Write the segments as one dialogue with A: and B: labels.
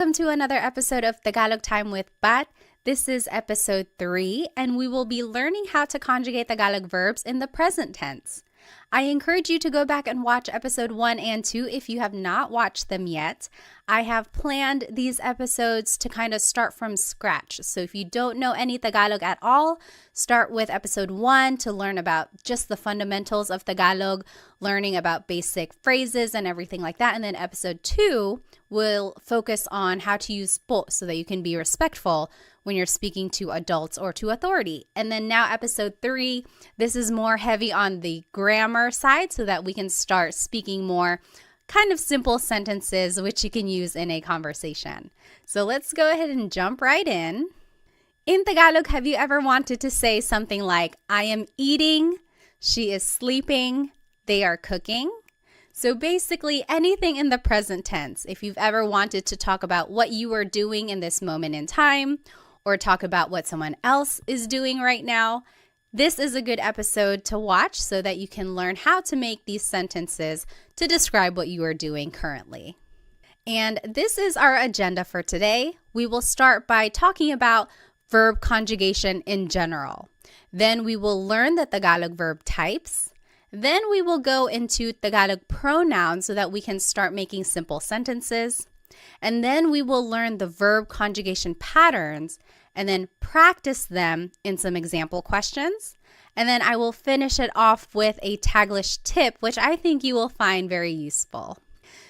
A: Welcome to another episode of Tagalog Time with Bat. This is episode 3, and we will be learning how to conjugate Tagalog verbs in the present tense. I encourage you to go back and watch episode 1 and 2 if you have not watched them yet. I have planned these episodes to kind of start from scratch. So if you don't know any Tagalog at all, start with episode 1 to learn about just the fundamentals of Tagalog, learning about basic phrases and everything like that. And then episode 2 will focus on how to use po so that you can be respectful when you're speaking to adults or to authority. And then now episode 3, this is more heavy on the grammar side so that we can start speaking more kind of simple sentences which you can use in a conversation. So let's go ahead and jump right in. In Tagalog, have you ever wanted to say something like, I am eating, she is sleeping, they are cooking? So basically anything in the present tense. If you've ever wanted to talk about what you are doing in this moment in time, or talk about what someone else is doing right now, this is a good episode to watch so that you can learn how to make these sentences to describe what you are doing currently. And this is our agenda for today. We will start by talking about verb conjugation in general. Then we will learn the Tagalog verb types. Then we will go into Tagalog pronouns so that we can start making simple sentences. And then we will learn the verb conjugation patterns and then practice them in some example questions. And then I will finish it off with a Taglish tip, which I think you will find very useful.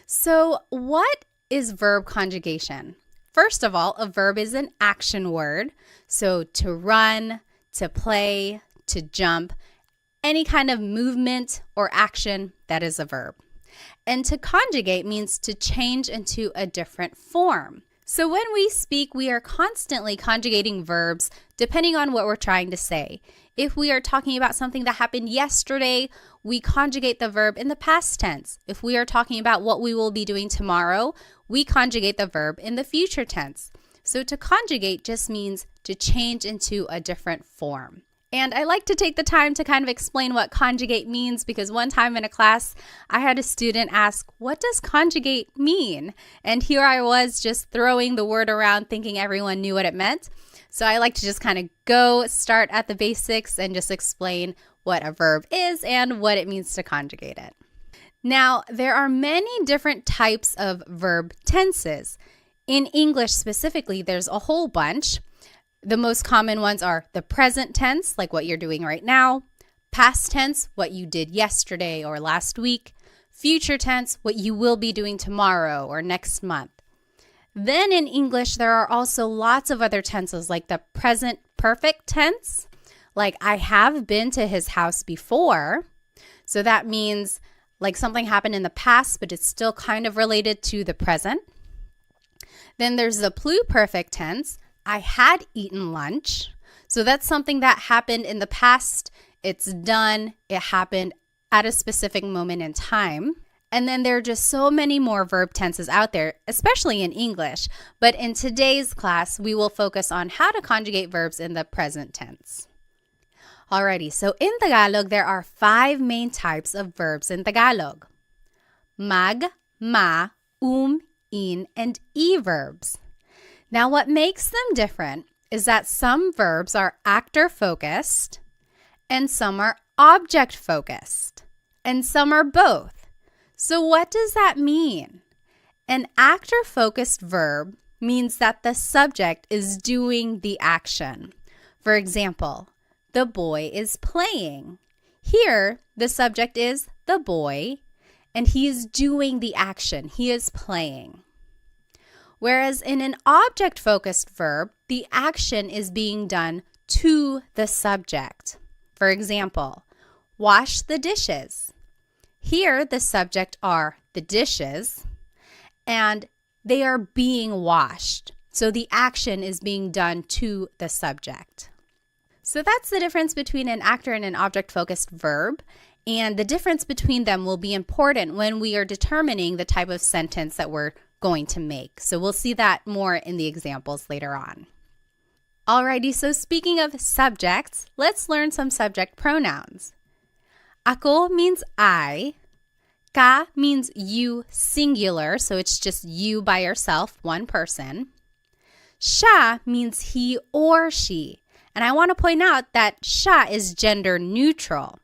A: So what is verb conjugation? First of all, a verb is an action word. So to run, to play, to jump, any kind of movement or action, that is a verb. And to conjugate means to change into a different form. So when we speak, we are constantly conjugating verbs depending on what we're trying to say. If we are talking about something that happened yesterday, we conjugate the verb in the past tense. If we are talking about what we will be doing tomorrow, we conjugate the verb in the future tense. So to conjugate just means to change into a different form. And I like to take the time to kind of explain what conjugate means because one time in a class, I had a student ask, what does conjugate mean? And here I was just throwing the word around thinking everyone knew what it meant. So I like to just kind of start at the basics and just explain what a verb is and what it means to conjugate it. Now, there are many different types of verb tenses. In English specifically, there's a whole bunch. The most common ones are the present tense, like what you're doing right now, past tense, what you did yesterday or last week, future tense, what you will be doing tomorrow or next month. Then in English, there are also lots of other tenses like the present perfect tense, like I have been to his house before. So that means like something happened in the past, but it's still kind of related to the present. Then there's the pluperfect tense. I had eaten lunch. So that's something that happened in the past. It's done. It happened at a specific moment in time. And then there are just so many more verb tenses out there, especially in English. But in today's class, we will focus on how to conjugate verbs in the present tense. Alrighty, so in Tagalog, there are 5 main types of verbs in Tagalog. Mag, ma, in, and e verbs. Now, what makes them different is that some verbs are actor-focused and some are object-focused and some are both. So what does that mean? An actor-focused verb means that the subject is doing the action. For example, the boy is playing. Here, the subject is the boy and he is doing the action. He is playing. Whereas in an object-focused verb, the action is being done to the subject. For example, wash the dishes. Here, the subject are the dishes, and they are being washed. So the action is being done to the subject. So that's the difference between an actor and an object-focused verb. And the difference between them will be important when we are determining the type of sentence that we're going to make. So we'll see that more in the examples later on. Alrighty, so speaking of subjects, let's learn some subject pronouns. Ako means I, Ka means you singular, so it's just you by yourself, one person. Siya means he or she. And I want to point out that siya is gender neutral.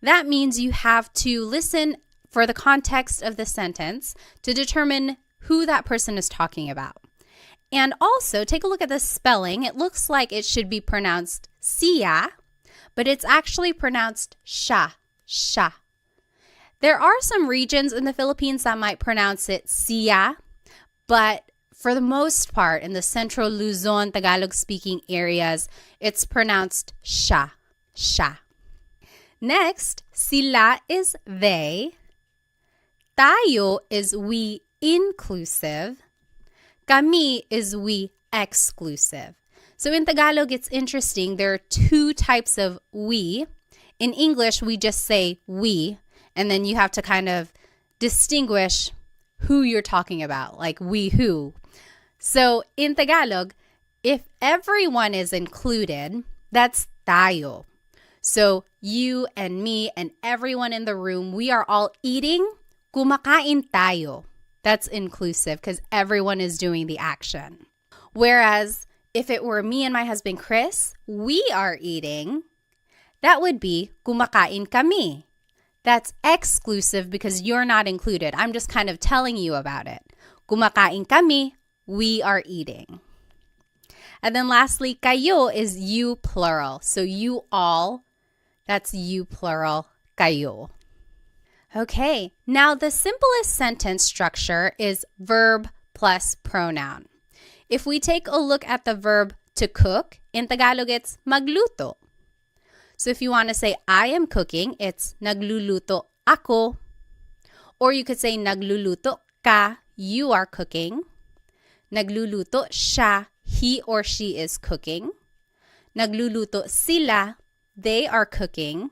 A: That means you have to listen for the context of the sentence to determine who that person is talking about. And also, take a look at the spelling. It looks like it should be pronounced siya, but it's actually pronounced siya, siya. There are some regions in the Philippines that might pronounce it siya, but for the most part, in the Central Luzon, Tagalog-speaking areas, it's pronounced siya, siya. Next, sila is they. Tayo is we inclusive. Kami is we exclusive. So in Tagalog, it's interesting. There are two types of we. In English, we just say we, and then you have to kind of distinguish who you're talking about, like we who. So in Tagalog, if everyone is included, that's tayo. So you and me and everyone in the room, we are all eating, kumakain tayo. That's inclusive because everyone is doing the action. Whereas if it were me and my husband Chris, we are eating, that would be kumakain kami. That's exclusive because you're not included. I'm just kind of telling you about it. Kumakain kami, we are eating. And then lastly, kayo is you plural. So you all, that's you plural, kayo. Okay, now the simplest sentence structure is verb plus pronoun. If we take a look at the verb to cook, in Tagalog it's magluto. So if you want to say I am cooking, it's nagluluto ako. Or you could say nagluluto ka, you are cooking. Nagluluto siya, he or she is cooking. Nagluluto sila, they are cooking.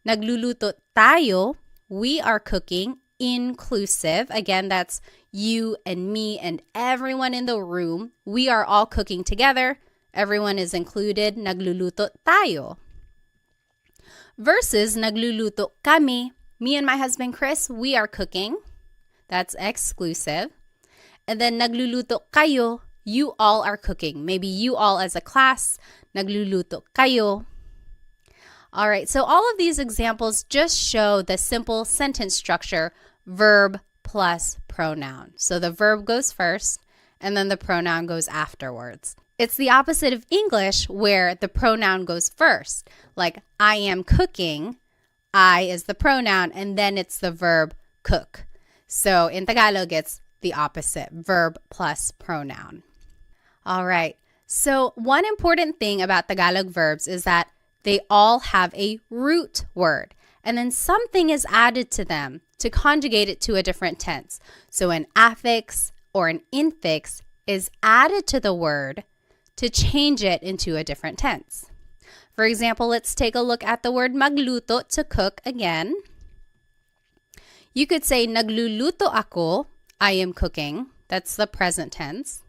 A: Nagluluto tayo, we are cooking, inclusive. Again, that's you and me and everyone in the room. We are all cooking together. Everyone is included. Nagluluto tayo. Versus nagluluto kami. Me and my husband Chris, we are cooking. That's exclusive. And then nagluluto kayo, you all are cooking. Maybe you all as a class, nagluluto kayo. All right, so all of these examples just show the simple sentence structure, verb plus pronoun. So the verb goes first, and then the pronoun goes afterwards. It's the opposite of English where the pronoun goes first. Like, I am cooking, I is the pronoun, and then it's the verb cook. So in Tagalog, it's the opposite, verb plus pronoun. All right, so one important thing about Tagalog verbs is that they all have a root word, and then something is added to them to conjugate it to a different tense. So an affix or an infix is added to the word to change it into a different tense. For example, let's take a look at the word magluto, to cook again. You could say nagluluto ako, I am cooking. That's the present tense.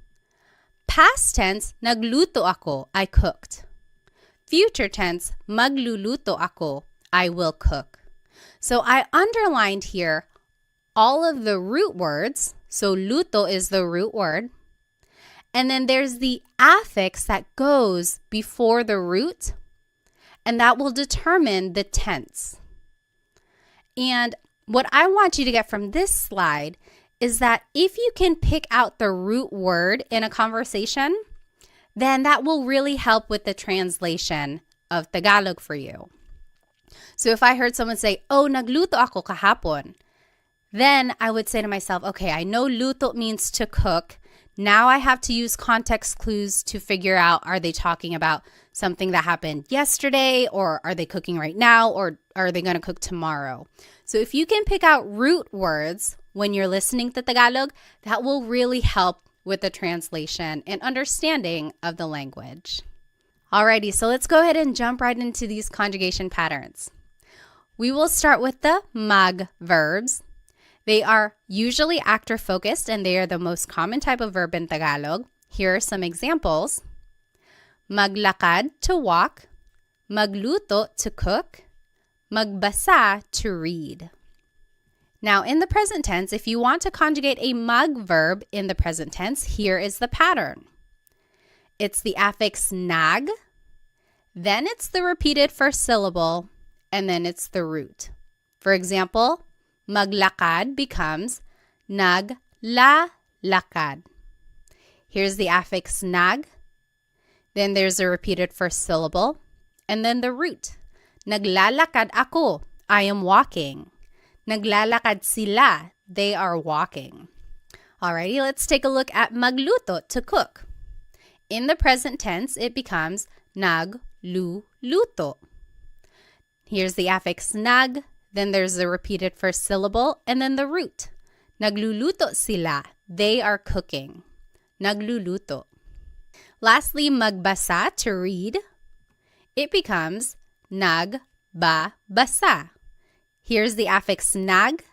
A: Past tense, nagluto ako, I cooked. Future tense, magluluto ako, I will cook. So I underlined here all of the root words. So luto is the root word. And then there's the affix that goes before the root, and that will determine the tense. And what I want you to get from this slide is that if you can pick out the root word in a conversation, then that will really help with the translation of Tagalog for you. So if I heard someone say, oh, nagluto ako kahapon, then I would say to myself, okay, I know luto means to cook. Now I have to use context clues to figure out, are they talking about something that happened yesterday, or are they cooking right now, or are they going to cook tomorrow? So if you can pick out root words when you're listening to Tagalog, that will really help with the translation and understanding of the language. Alrighty, so let's go ahead and jump right into these conjugation patterns. We will start with the mag verbs. They are usually actor-focused, and they are the most common type of verb in Tagalog. Here are some examples. Maglakad, to walk. Magluto, to cook. Magbasa, to read. Now, in the present tense, if you want to conjugate a mag verb in the present tense, here is the pattern. It's the affix nag, then it's the repeated first syllable, and then it's the root. For example, maglakad becomes naglalakad. Here's the affix nag, then there's a repeated first syllable, and then the root. Naglalakad ako, I am walking. Naglalakad sila, they are walking. Alrighty, let's take a look at magluto, to cook. In the present tense, it becomes nagluluto. Here's the affix nag, then there's the repeated first syllable, and then the root. Nagluluto sila, they are cooking. Nagluluto. Lastly, magbasa, to read. It becomes nagbabasa. Here's the affix nag,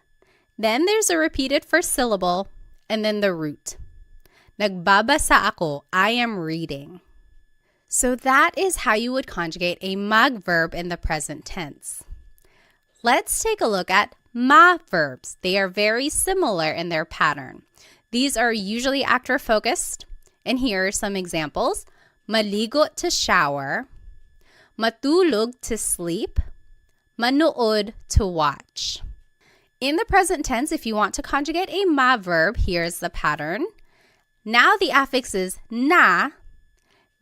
A: then there's a repeated first syllable, and then the root. Nagbabasa ako, I am reading. So that is how you would conjugate a mag verb in the present tense. Let's take a look at ma verbs. They are very similar in their pattern. These are usually actor-focused, and here are some examples. Maligo, to shower. Matulog, to sleep. Manood, to watch. In the present tense, if you want to conjugate a ma verb, here's the pattern. Now the affix is na,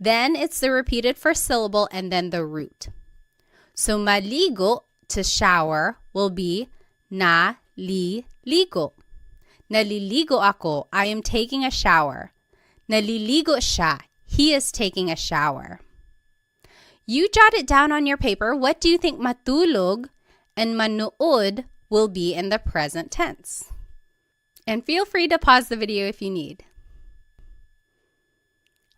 A: then it's the repeated first syllable and then the root. So maligo, to shower, will be naliligo. Naliligo ako, I am taking a shower. Naliligo siya, he is taking a shower. You jot it down on your paper. What do you think matulog and manood will be in the present tense? And feel free to pause the video if you need.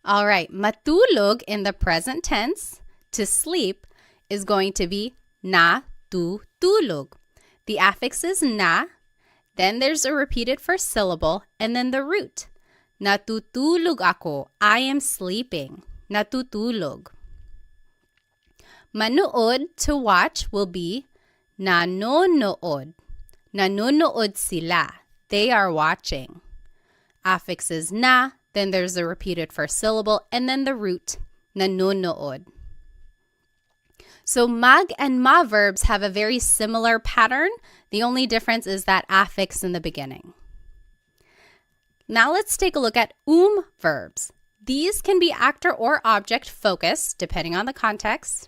A: All right, matulog in the present tense, to sleep, is going to be natutulog. The affix is na, then there's a repeated first syllable, and then the root. Natutulog ako, I am sleeping. Natutulog. Manood, to watch, will be nanonood. Nanonood sila. They are watching. Affix is na, then there's a repeated first syllable, and then the root, nanonood. So mag and ma verbs have a very similar pattern. The only difference is that affix in the beginning. Now let's take a look at verbs. These can be actor or object focused, depending on the context.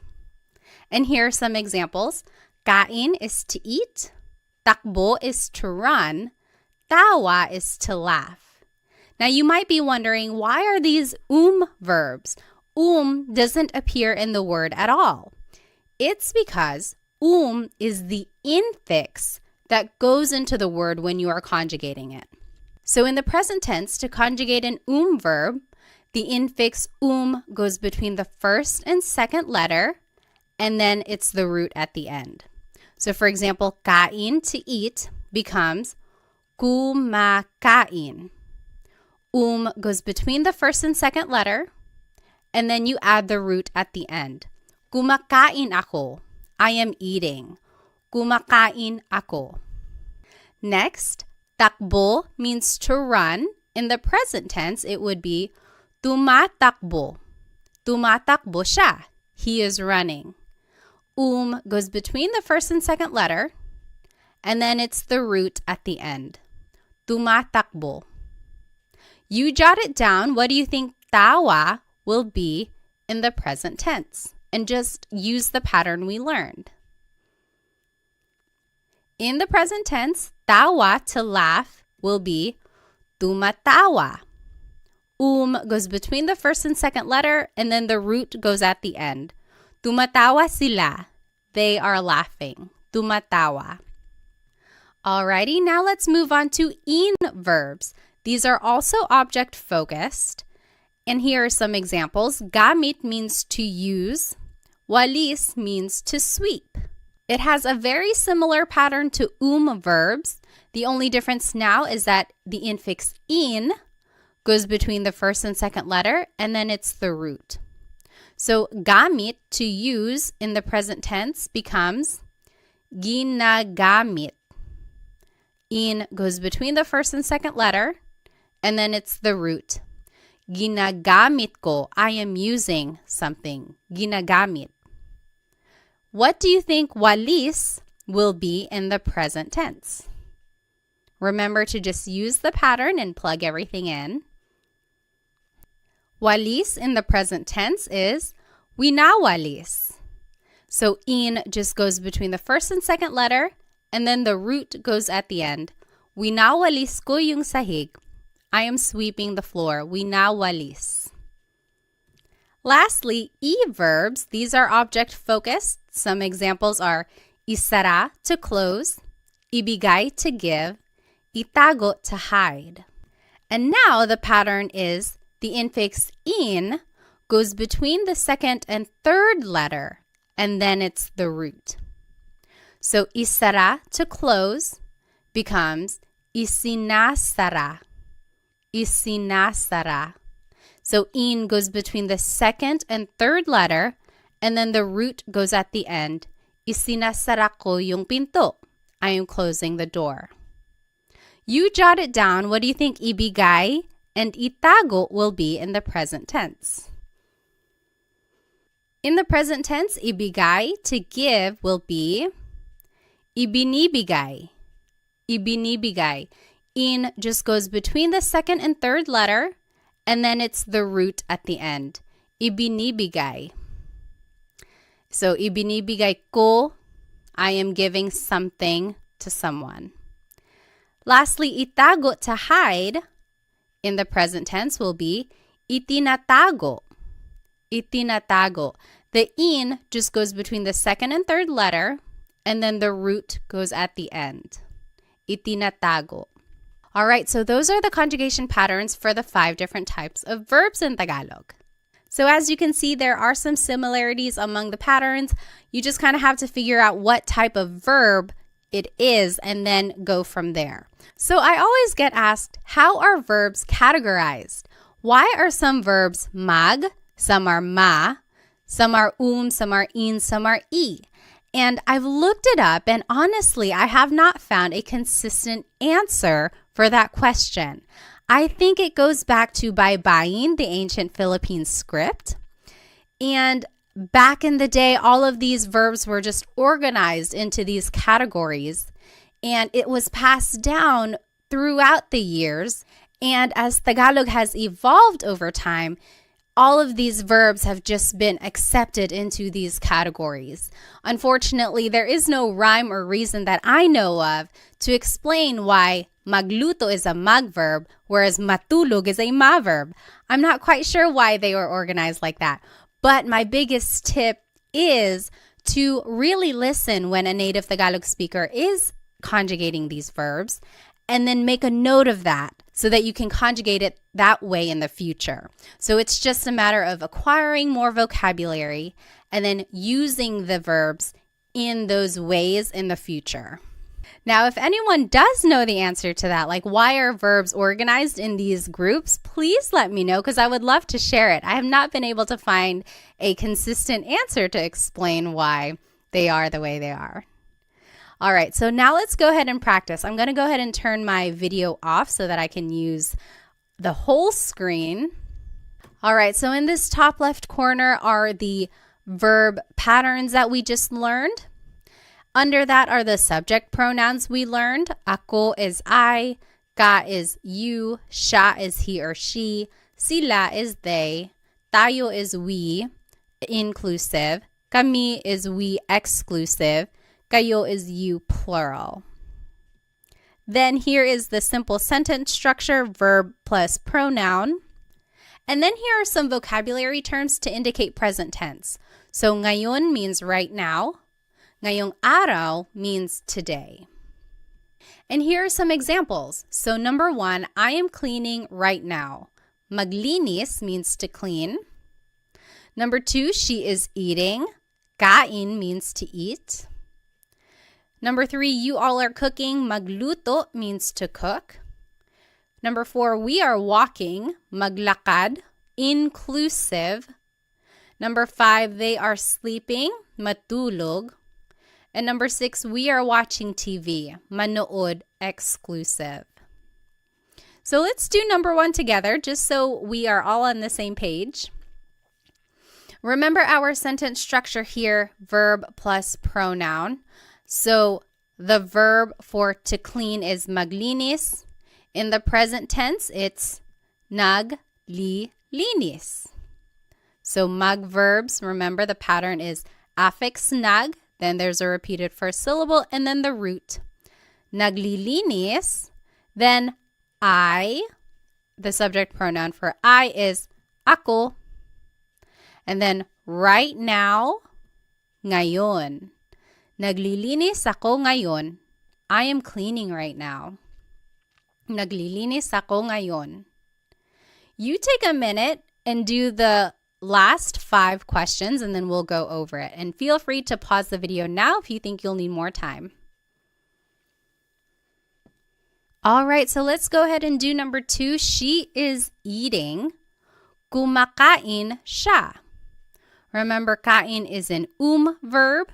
A: And here are some examples. Kain is to eat. Takbo is to run. Tawa is to laugh. Now you might be wondering, why are these verbs? Doesn't appear in the word at all. It's because is the infix that goes into the word when you are conjugating it. So in the present tense, to conjugate an verb, the infix goes between the first and second letter, and then it's the root at the end. So for example, kain, to eat, becomes kumakain. Goes between the first and second letter, and then you add the root at the end. Kumakain ako. I am eating. Kumakain ako. Next, takbo means to run. In the present tense, it would be tumatakbo. Tumatakbo siya. He is running. Goes between the first and second letter, and then it's the root at the end. Tumatakbo. You jot it down. What do you think tawa will be in the present tense? And just use the pattern we learned. In the present tense, tawa, to laugh, will be tumatawa. Goes between the first and second letter, and then the root goes at the end. Tumatawa sila. They are laughing. Tumatawa. Alrighty, now let's move on to verbs. These are also object focused. And here are some examples. Gamit means to use. Walis means to sweep. It has a very similar pattern to verbs. The only difference now is that the infix in goes between the first and second letter, and then it's the root. So gamit, to use, in the present tense becomes ginagamit. In goes between the first and second letter, and then it's the root. Ginagamit ko. I am using something. Ginagamit. What do you think walis will be in the present tense? Remember to just use the pattern and plug everything in. Walis in the present tense is winawalis. So in just goes between the first and second letter, and then the root goes at the end. Winawalis ko yung sahig. I am sweeping the floor. Winawalis. Lastly, e-verbs. These are object focused. Some examples are isara, to close, ibigay, to give, itago, to hide. And now the pattern is the infix in goes between the second and third letter, and then it's the root. So isara, to close, becomes isinasara. Isinasara. So in goes between the second and third letter, and then the root goes at the end. Isinasara ko yung pinto. I am closing the door. You jot it down. What do you think ibigay and itago will be in the present tense? In the present tense, ibigay, to give, will be ibinibigay. Ibinibigay. In just goes between the second and third letter, and then it's the root at the end. Ibinibigay. So, ibinibigay ko, I am giving something to someone. Lastly, itago, to hide, in the present tense will be itinatago. Itinatago. The in just goes between the second and third letter, and then the root goes at the end. Itinatago. All right, so those are the conjugation patterns for the 5 different types of verbs in Tagalog. So as you can see, there are some similarities among the patterns. You just kind of have to figure out what type of verb it is and then go from there. So I always get asked, how are verbs categorized? Why are some verbs mag, some are ma, some are some are in, some are e? And I've looked it up, and honestly, I have not found a consistent answer for that question. I think it goes back to baybayin, the ancient Philippine script. And back in the day, all of these verbs were just organized into these categories, and it was passed down throughout the years. And as Tagalog has evolved over time, all of these verbs have just been accepted into these categories. Unfortunately, there is no rhyme or reason that I know of to explain why magluto is a mag verb, whereas matulog is a ma verb. I'm not quite sure why they were organized like that. But my biggest tip is to really listen when a native Tagalog speaker is conjugating these verbs, and then make a note of that so that you can conjugate it that way in the future. So it's just a matter of acquiring more vocabulary and then using the verbs in those ways in the future. Now, if anyone does know the answer to that, like why are verbs organized in these groups, please let me know because I would love to share it. I have not been able to find a consistent answer to explain why they are the way they are. All right, so now let's go ahead and practice. I'm going to go ahead and turn my video off so that I can use the whole screen. All right, so in this top left corner are the verb patterns that we just learned. Under that are the subject pronouns we learned. Ako is I, ka is you, siya is he or she, sila is they, tayo is we, inclusive, kami is we, exclusive, kayo is you, plural. Then here is the simple sentence structure, verb plus pronoun. And then here are some vocabulary terms to indicate present tense. So ngayon means right now. Ngayong araw means today. And here are some examples. So number 1, I am cleaning right now. Maglinis means to clean. Number 2, she is eating. Kain means to eat. Number 3, you all are cooking. Magluto means to cook. Number 4, we are walking. Maglakad, inclusive. Number 5, they are sleeping. Matulog. And number 6, we are watching TV. Manood, exclusive. So let's do number 1 together just so we are all on the same page. Remember our sentence structure here, verb plus pronoun. So the verb for to clean is maglinis. In the present tense, it's naglilinis. So mag verbs, remember the pattern is affix nag, then there's a repeated first syllable, and then the root. Naglilinis, then I, the subject pronoun for I is ako. And then right now, ngayon. Naglilinis ako ngayon. I am cleaning right now. Naglilinis ako ngayon. You take a minute and do the last 5 questions and then we'll go over it. And feel free to pause the video now if you think you'll need more time. All right, so let's go ahead and do number 2. She is eating. Kumakain siya. Remember, kain is an verb.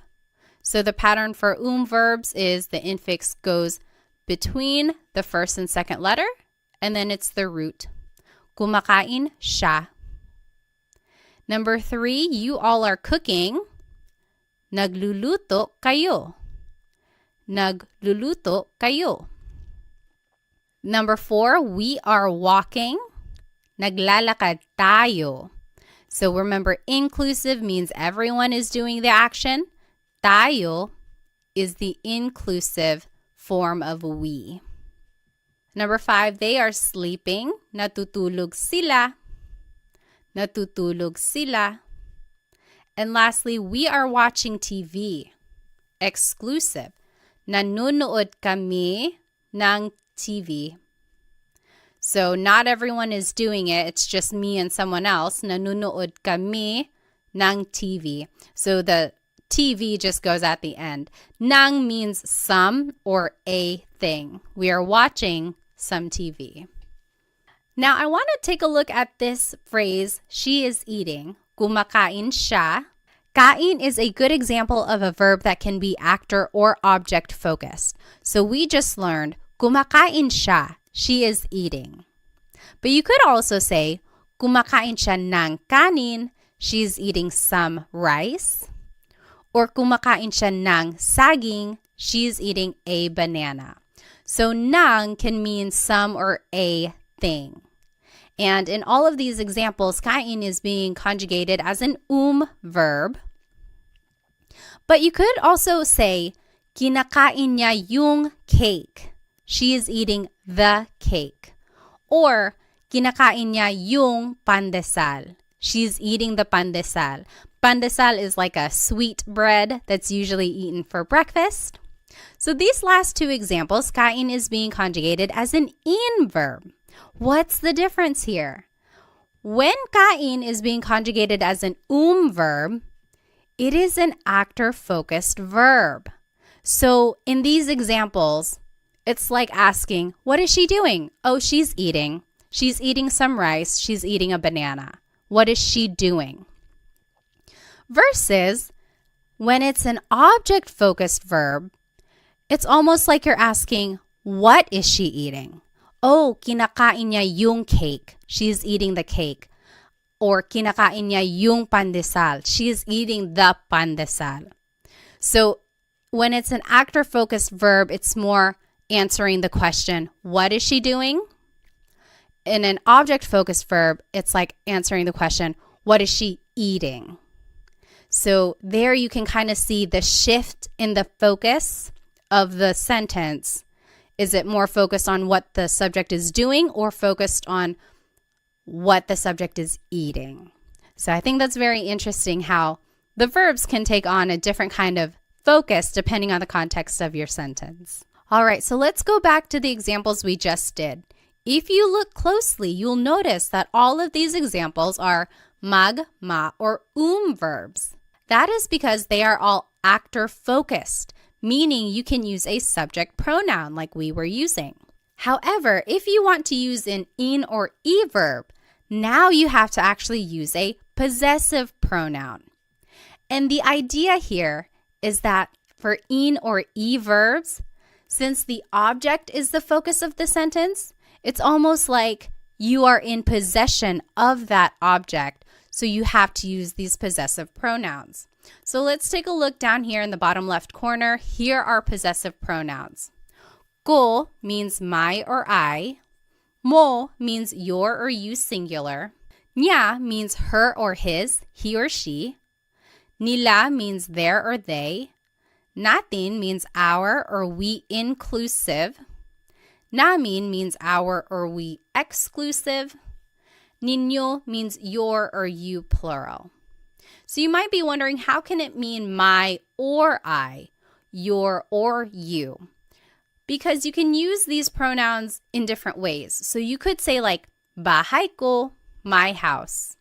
A: So the pattern for verbs is the infix goes between the first and second letter, and then it's the root. Kumakain siya. Number 3, you all are cooking. Nagluluto kayo. Nagluluto kayo. Number 4, we are walking. Naglalakad tayo. So remember, inclusive means everyone is doing the action. Tayo is the inclusive form of we. Number 5, they are sleeping. Natutulog sila. Natutulog sila. And lastly, we are watching TV. Exclusive. Nanonood kami ng TV. So not everyone is doing it. It's just me and someone else. Nanonood kami ng TV. So the TV just goes at the end. Nang means some or a thing. We are watching some TV. Now I want to take a look at this phrase, she is eating. Kumakain siya. Kain is a good example of a verb that can be actor or object focused. So we just learned kumakain siya. She is eating. But you could also say, kumakain siya ng kanin. She's eating some rice. Or kumakain siya ng saging. She's eating a banana. So ng can mean some or a thing. And in all of these examples, kain is being conjugated as an verb. But you could also say, kinakain niya yung cake. She is eating the cake. Or, kinakain niya yung pandesal. She's eating the pandesal. Pandesal is like a sweet bread that's usually eaten for breakfast. So these last 2 examples, kain is being conjugated as an verb. What's the difference here? When kain is being conjugated as an verb, it is an actor-focused verb. So in these examples, it's like asking, what is she doing? Oh, she's eating. She's eating some rice. She's eating a banana. What is she doing? Versus when it's an object-focused verb, it's almost like you're asking, what is she eating? Oh, kinakain niya yung cake. She's eating the cake. Or kinakain niya yung pandesal. She's eating the pandesal. So when it's an actor-focused verb, it's more answering the question, what is she doing? In an object-focused verb, it's like answering the question, what is she eating? So there you can kind of see the shift in the focus of the sentence. Is it more focused on what the subject is doing or focused on what the subject is eating? So I think that's very interesting how the verbs can take on a different kind of focus depending on the context of your sentence. All right, so let's go back to the examples we just did. If you look closely, you'll notice that all of these examples are mag, ma, or verbs. That is because they are all actor-focused, meaning you can use a subject pronoun like we were using. However, if you want to use an in or verb, now you have to actually use a possessive pronoun. And the idea here is that For in or e verbs, since the object is the focus of the sentence, it's almost like you are in possession of that object, so you have to use these possessive pronouns. So let's take a look down here in the bottom left corner. Here are possessive pronouns. Ko means my or I. Mo means your or you singular. Niya means her or his, he or she. Nila means their or they. Natin means our or we inclusive. Namin means our or we exclusive. Ninyo means your or you plural. So you might be wondering, how can it mean my or I, your or you? Because you can use these pronouns in different ways. So you could say like, bahay ko, my house,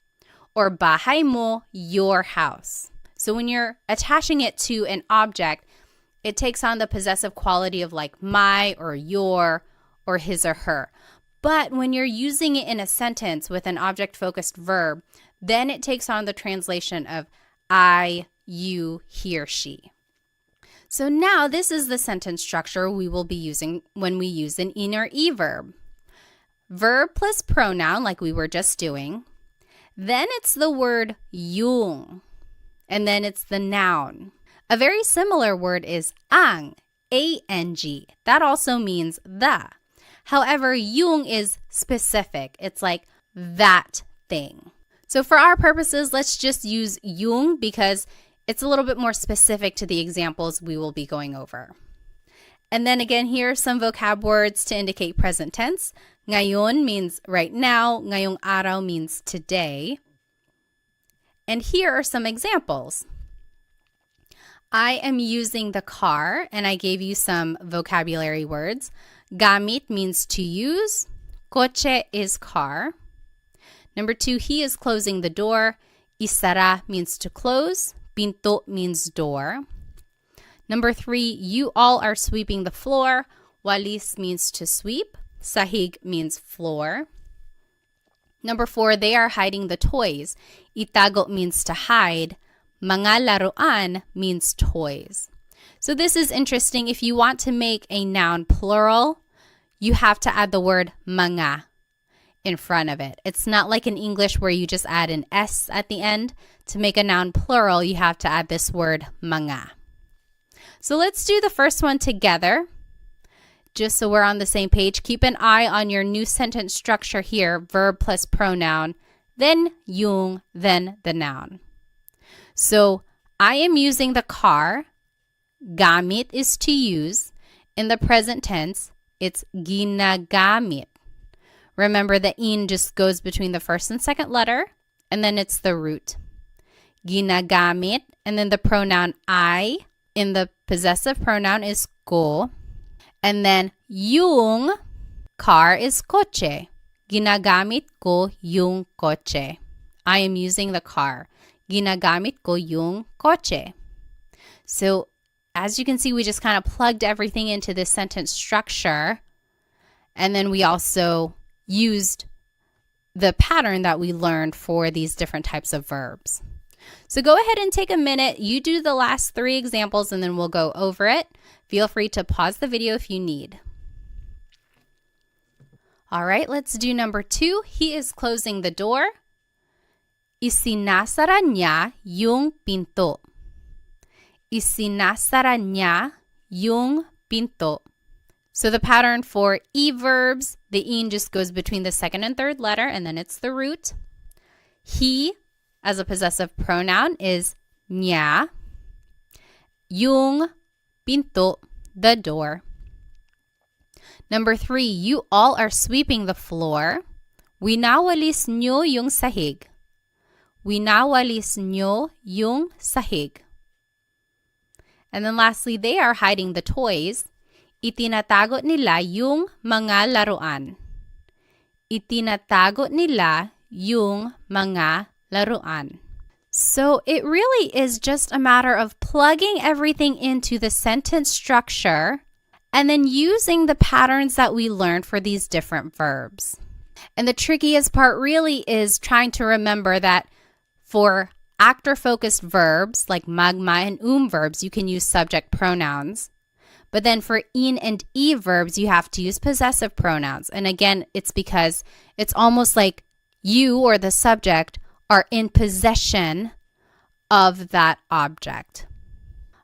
A: or bahay mo, your house. So when you're attaching it to an object, it takes on the possessive quality of like my or your or his or her. But when you're using it in a sentence with an object-focused verb, then it takes on the translation of I, you, he or she. So now this is the sentence structure we will be using when we use an in or e verb. Verb plus pronoun, like we were just doing. Then it's the word yung. And then it's the noun. A very similar word is ang, A-N-G. That also means the. However, yung is specific. It's like that thing. So for our purposes, let's just use yung because it's a little bit more specific to the examples we will be going over. And then again, here are some vocab words to indicate present tense. Ngayon means right now. Ngayong araw means today. And here are some examples. I am using the car, and I gave you some vocabulary words. Gamit means to use. Kotse is car. Number 2, he is closing the door. Isara means to close. Pinto means door. Number 3, you all are sweeping the floor. Walis means to sweep. Sahig means floor. Number 4, they are hiding the toys. Itago means to hide. Mga laruan means toys. So this is interesting. If you want to make a noun plural, you have to add the word mga in front of it. It's not like in English where you just add an S at the end. To make a noun plural, you have to add this word mga. So let's do the first one together. Just so we're on the same page, keep an eye on your new sentence structure here, verb plus pronoun, then yung, then the noun. So I am using the car. Gamit is to use. In the present tense, it's ginagamit. Remember, the in just goes between the first and second letter, and then it's the root. Ginagamit, and then the pronoun I in the possessive pronoun is ko. And then yung car is kotse. Ginagamit ko yung kotse. I am using the car. Ginagamit ko yung kotse. So as you can see, we just kind of plugged everything into this sentence structure. And then we also used the pattern that we learned for these different types of verbs. So go ahead and take a minute. You do the last 3 examples and then we'll go over it. Feel free to pause the video if you need. All right, let's do number 2. He is closing the door. Isinasara niya yung pinto. Isinasara niya yung pinto. So the pattern for e verbs, the in just goes between the second and third letter, and then it's the root. He, as a possessive pronoun, is niya. Yung pinto, the door. Number 3, you all are sweeping the floor. Winawalis nyo yung sahig. Winawalis nyo yung sahig. And then lastly, they are hiding the toys. Itinatago nila yung mga laruan. Itinatago nila yung mga laruan. So it really is just a matter of plugging everything into the sentence structure and then using the patterns that we learned for these different verbs. And the trickiest part really is trying to remember that for actor-focused verbs like magma and verbs, you can use subject pronouns. But then for in and e verbs, you have to use possessive pronouns. And again, it's because it's almost like you or the subject are in possession of that object.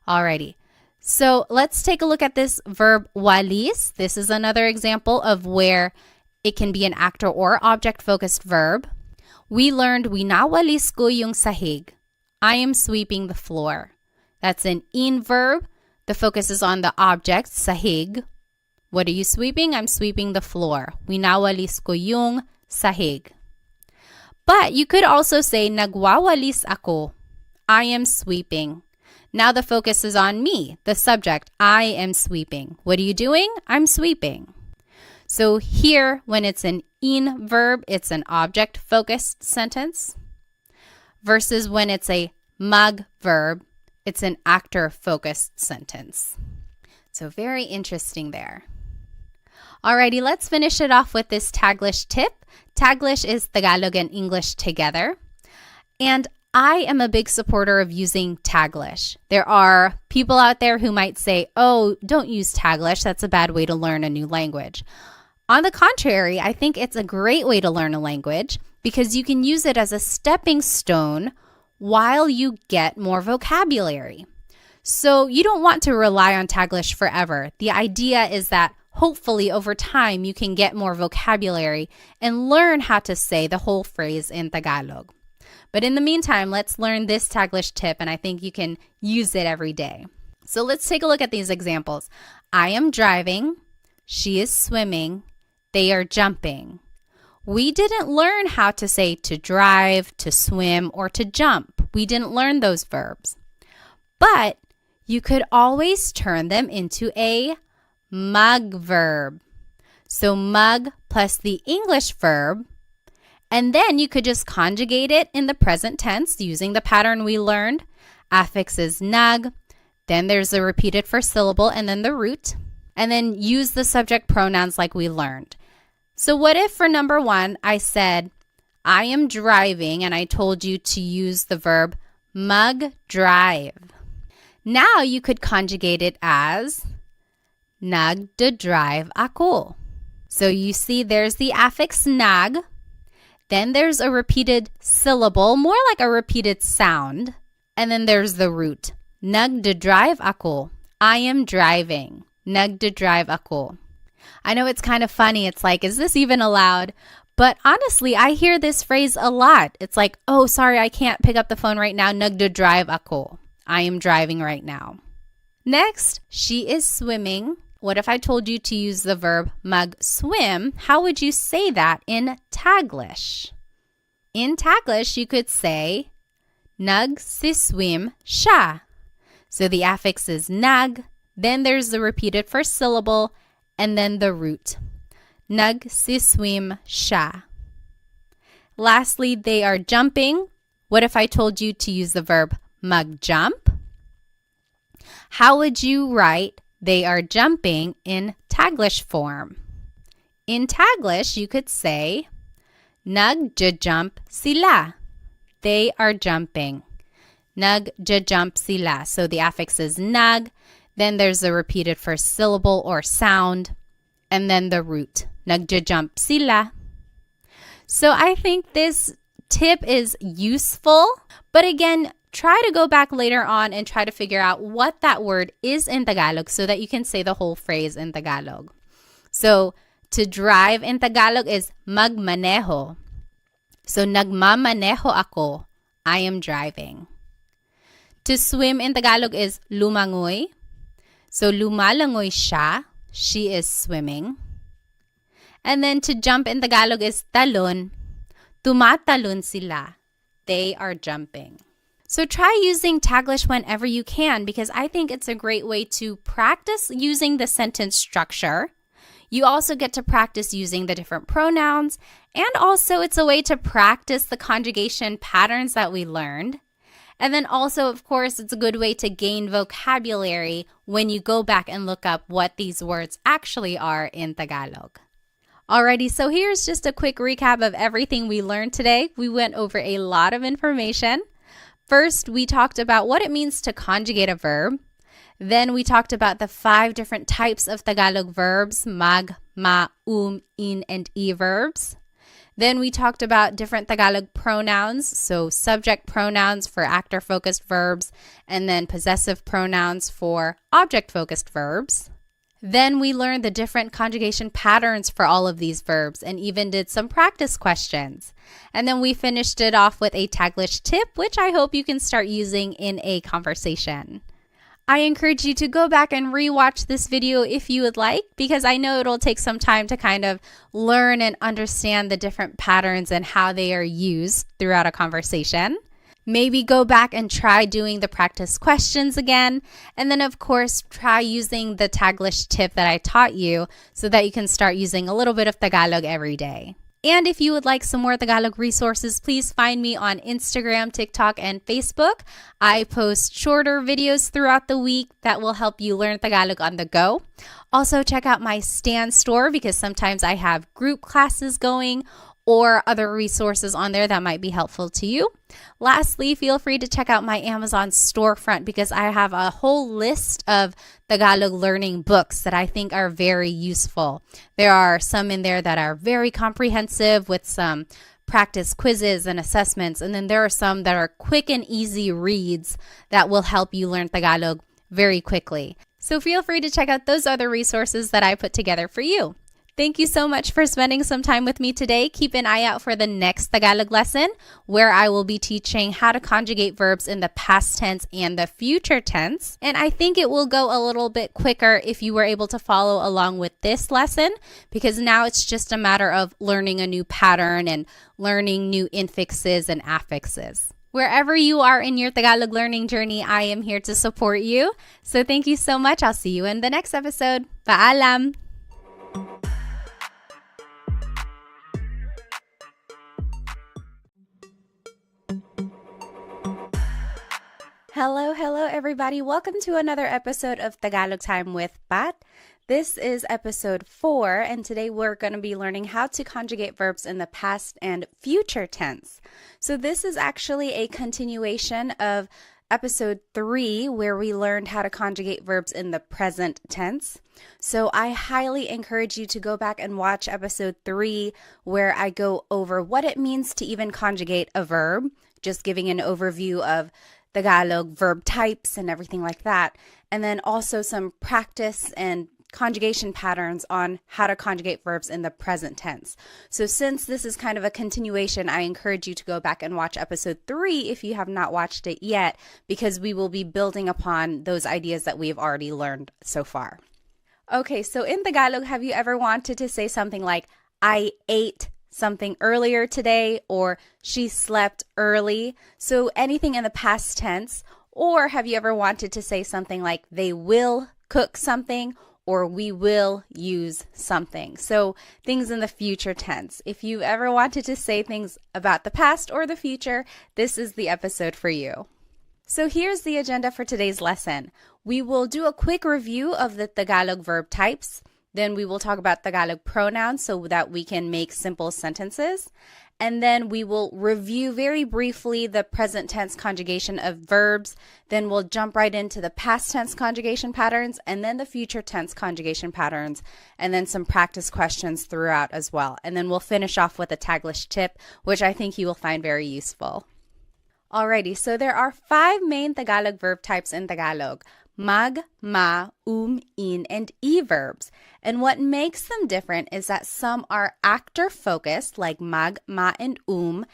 A: Alrighty, so let's take a look at this verb walis. This is another example of where it can be an actor or object-focused verb. We learned, winawalis ko yung sahig. I am sweeping the floor. That's an in verb. The focus is on the object, sahig. What are you sweeping? I'm sweeping the floor. Winawalis ko yung sahig. But you could also say, nagwawalis ako. I am sweeping. Now the focus is on me, the subject. I am sweeping. What are you doing? I'm sweeping. So here, when it's an in verb, it's an object-focused sentence. Versus when it's a mag verb, it's an actor-focused sentence. So very interesting there. Alrighty, let's finish it off with this Taglish tip. Taglish is Tagalog and English together. And I am a big supporter of using Taglish. There are people out there who might say, oh, don't use Taglish. That's a bad way to learn a new language. On the contrary, I think it's a great way to learn a language because you can use it as a stepping stone while you get more vocabulary. So you don't want to rely on Taglish forever. The idea is that hopefully over time you can get more vocabulary and learn how to say the whole phrase in Tagalog. But in the meantime, let's learn this Taglish tip, and I think you can use it every day. So let's take a look at these examples. I am driving. She is swimming. They are jumping. We didn't learn how to say to drive, to swim, or to jump. We didn't learn those verbs. But you could always turn them into a mug verb. So mug plus the English verb. And then you could just conjugate it in the present tense using the pattern we learned. Affix is nag, then there's the repeated first syllable and then the root, and then use the subject pronouns like we learned. So what if for number 1, I said, I am driving, and I told you to use the verb mug drive. Now you could conjugate it as nagdadrive ako. So you see there's the affix nag. Then there's a repeated syllable, more like a repeated sound. And then there's the root. Nagdadrive ako. I am driving. Nagdadrive ako. I know it's kind of funny. It's like, is this even allowed? But honestly, I hear this phrase a lot. It's like, oh, sorry, I can't pick up the phone right now. Nagdadrive ako. I am driving right now. Next, she is swimming. What if I told you to use the verb mag-swim? How would you say that in Taglish? In Taglish, you could say, nagsiswim siya. So the affix is nag, then there's the repeated first syllable, and then the root. Nagsiswim siya. Lastly, they are jumping. What if I told you to use the verb mag-jump? How would you write they are jumping in Taglish form? In Taglish, you could say, nagjajump sila. They are jumping. Nagjajump sila. So the affix is nag, then there's the repeated first syllable or sound, and then the root. Nagjajump sila. So I think this tip is useful, but again, try to go back later on and try to figure out what that word is in Tagalog so that you can say the whole phrase in Tagalog. So, to drive in Tagalog is magmaneho. So, nagmamaneho ako. I am driving. To swim in Tagalog is lumangoy. So, lumalangoy siya. She is swimming. And then to jump in Tagalog is talon. Tumatalon sila. They are jumping. So try using Taglish whenever you can because I think it's a great way to practice using the sentence structure. You also get to practice using the different pronouns, and also it's a way to practice the conjugation patterns that we learned. And then also, of course, it's a good way to gain vocabulary when you go back and look up what these words actually are in Tagalog. Alrighty, so here's just a quick recap of everything we learned today. We went over a lot of information. First, we talked about what it means to conjugate a verb. Then we talked about the 5 different types of Tagalog verbs, mag, ma, in, and e verbs. Then we talked about different Tagalog pronouns, so subject pronouns for actor-focused verbs, and then possessive pronouns for object-focused verbs. Then we learned the different conjugation patterns for all of these verbs and even did some practice questions. And then we finished it off with a Taglish tip, which I hope you can start using in a conversation. I encourage you to go back and rewatch this video if you would like, because I know it'll take some time to kind of learn and understand the different patterns and how they are used throughout a conversation. Maybe go back and try doing the practice questions again. And then, of course, try using the Taglish tip that I taught you so that you can start using a little bit of Tagalog every day. And if you would like some more Tagalog resources, please find me on Instagram, TikTok, and Facebook. I post shorter videos throughout the week that will help you learn Tagalog on the go. Also, check out my Stan store because sometimes I have group classes going or other resources on there that might be helpful to you. Lastly, feel free to check out my Amazon storefront because I have a whole list of Tagalog learning books that I think are very useful. There are some in there that are very comprehensive with some practice quizzes and assessments, and then there are some that are quick and easy reads that will help you learn Tagalog very quickly. So feel free to check out those other resources that I put together for you. Thank you so much for spending some time with me today. Keep an eye out for the next Tagalog lesson where I will be teaching how to conjugate verbs in the past tense and the future tense. And I think it will go a little bit quicker if you were able to follow along with this lesson, because now it's just a matter of learning a new pattern and learning new infixes and affixes. Wherever you are in your Tagalog learning journey, I am here to support you. So thank you so much. I'll see you in the next episode. Paalam! Hello everybody. Welcome to another episode of Tagalog Time with Pat. This is episode 4, and today we're going to be learning how to conjugate verbs in the past and future tense. So this is actually a continuation of episode 3, where we learned how to conjugate verbs in the present tense. So I highly encourage you to go back and watch episode 3, where I go over what it means to even conjugate a verb, just giving an overview of Tagalog verb types and everything like that, and then also some practice and conjugation patterns on how to conjugate verbs in the present tense. So since this is kind of a continuation, I encourage you to go back and watch episode 3 if you have not watched it yet, because we will be building upon those ideas that we have already learned so far. Okay, so in Tagalog, have you ever wanted to say something like, I ate something earlier today, or she slept early? So anything in the past tense. Or have you ever wanted to say something like, they will cook something, or we will use something? So things in the future tense. If you ever wanted to say things about the past or the future, this is the episode for you. So here's the agenda for today's lesson. We will do a quick review of the Tagalog verb types. Then we will talk about Tagalog pronouns so that we can make simple sentences. And then we will review very briefly the present tense conjugation of verbs. Then we'll jump right into the past tense conjugation patterns, and then the future tense conjugation patterns, and then some practice questions throughout as well. And then we'll finish off with a Taglish tip, which I think you will find very useful. Alrighty, so there are 5 main Tagalog verb types in Tagalog: mag, ma, in, and e verbs. And what makes them different is that some are actor-focused, like mag, ma, and and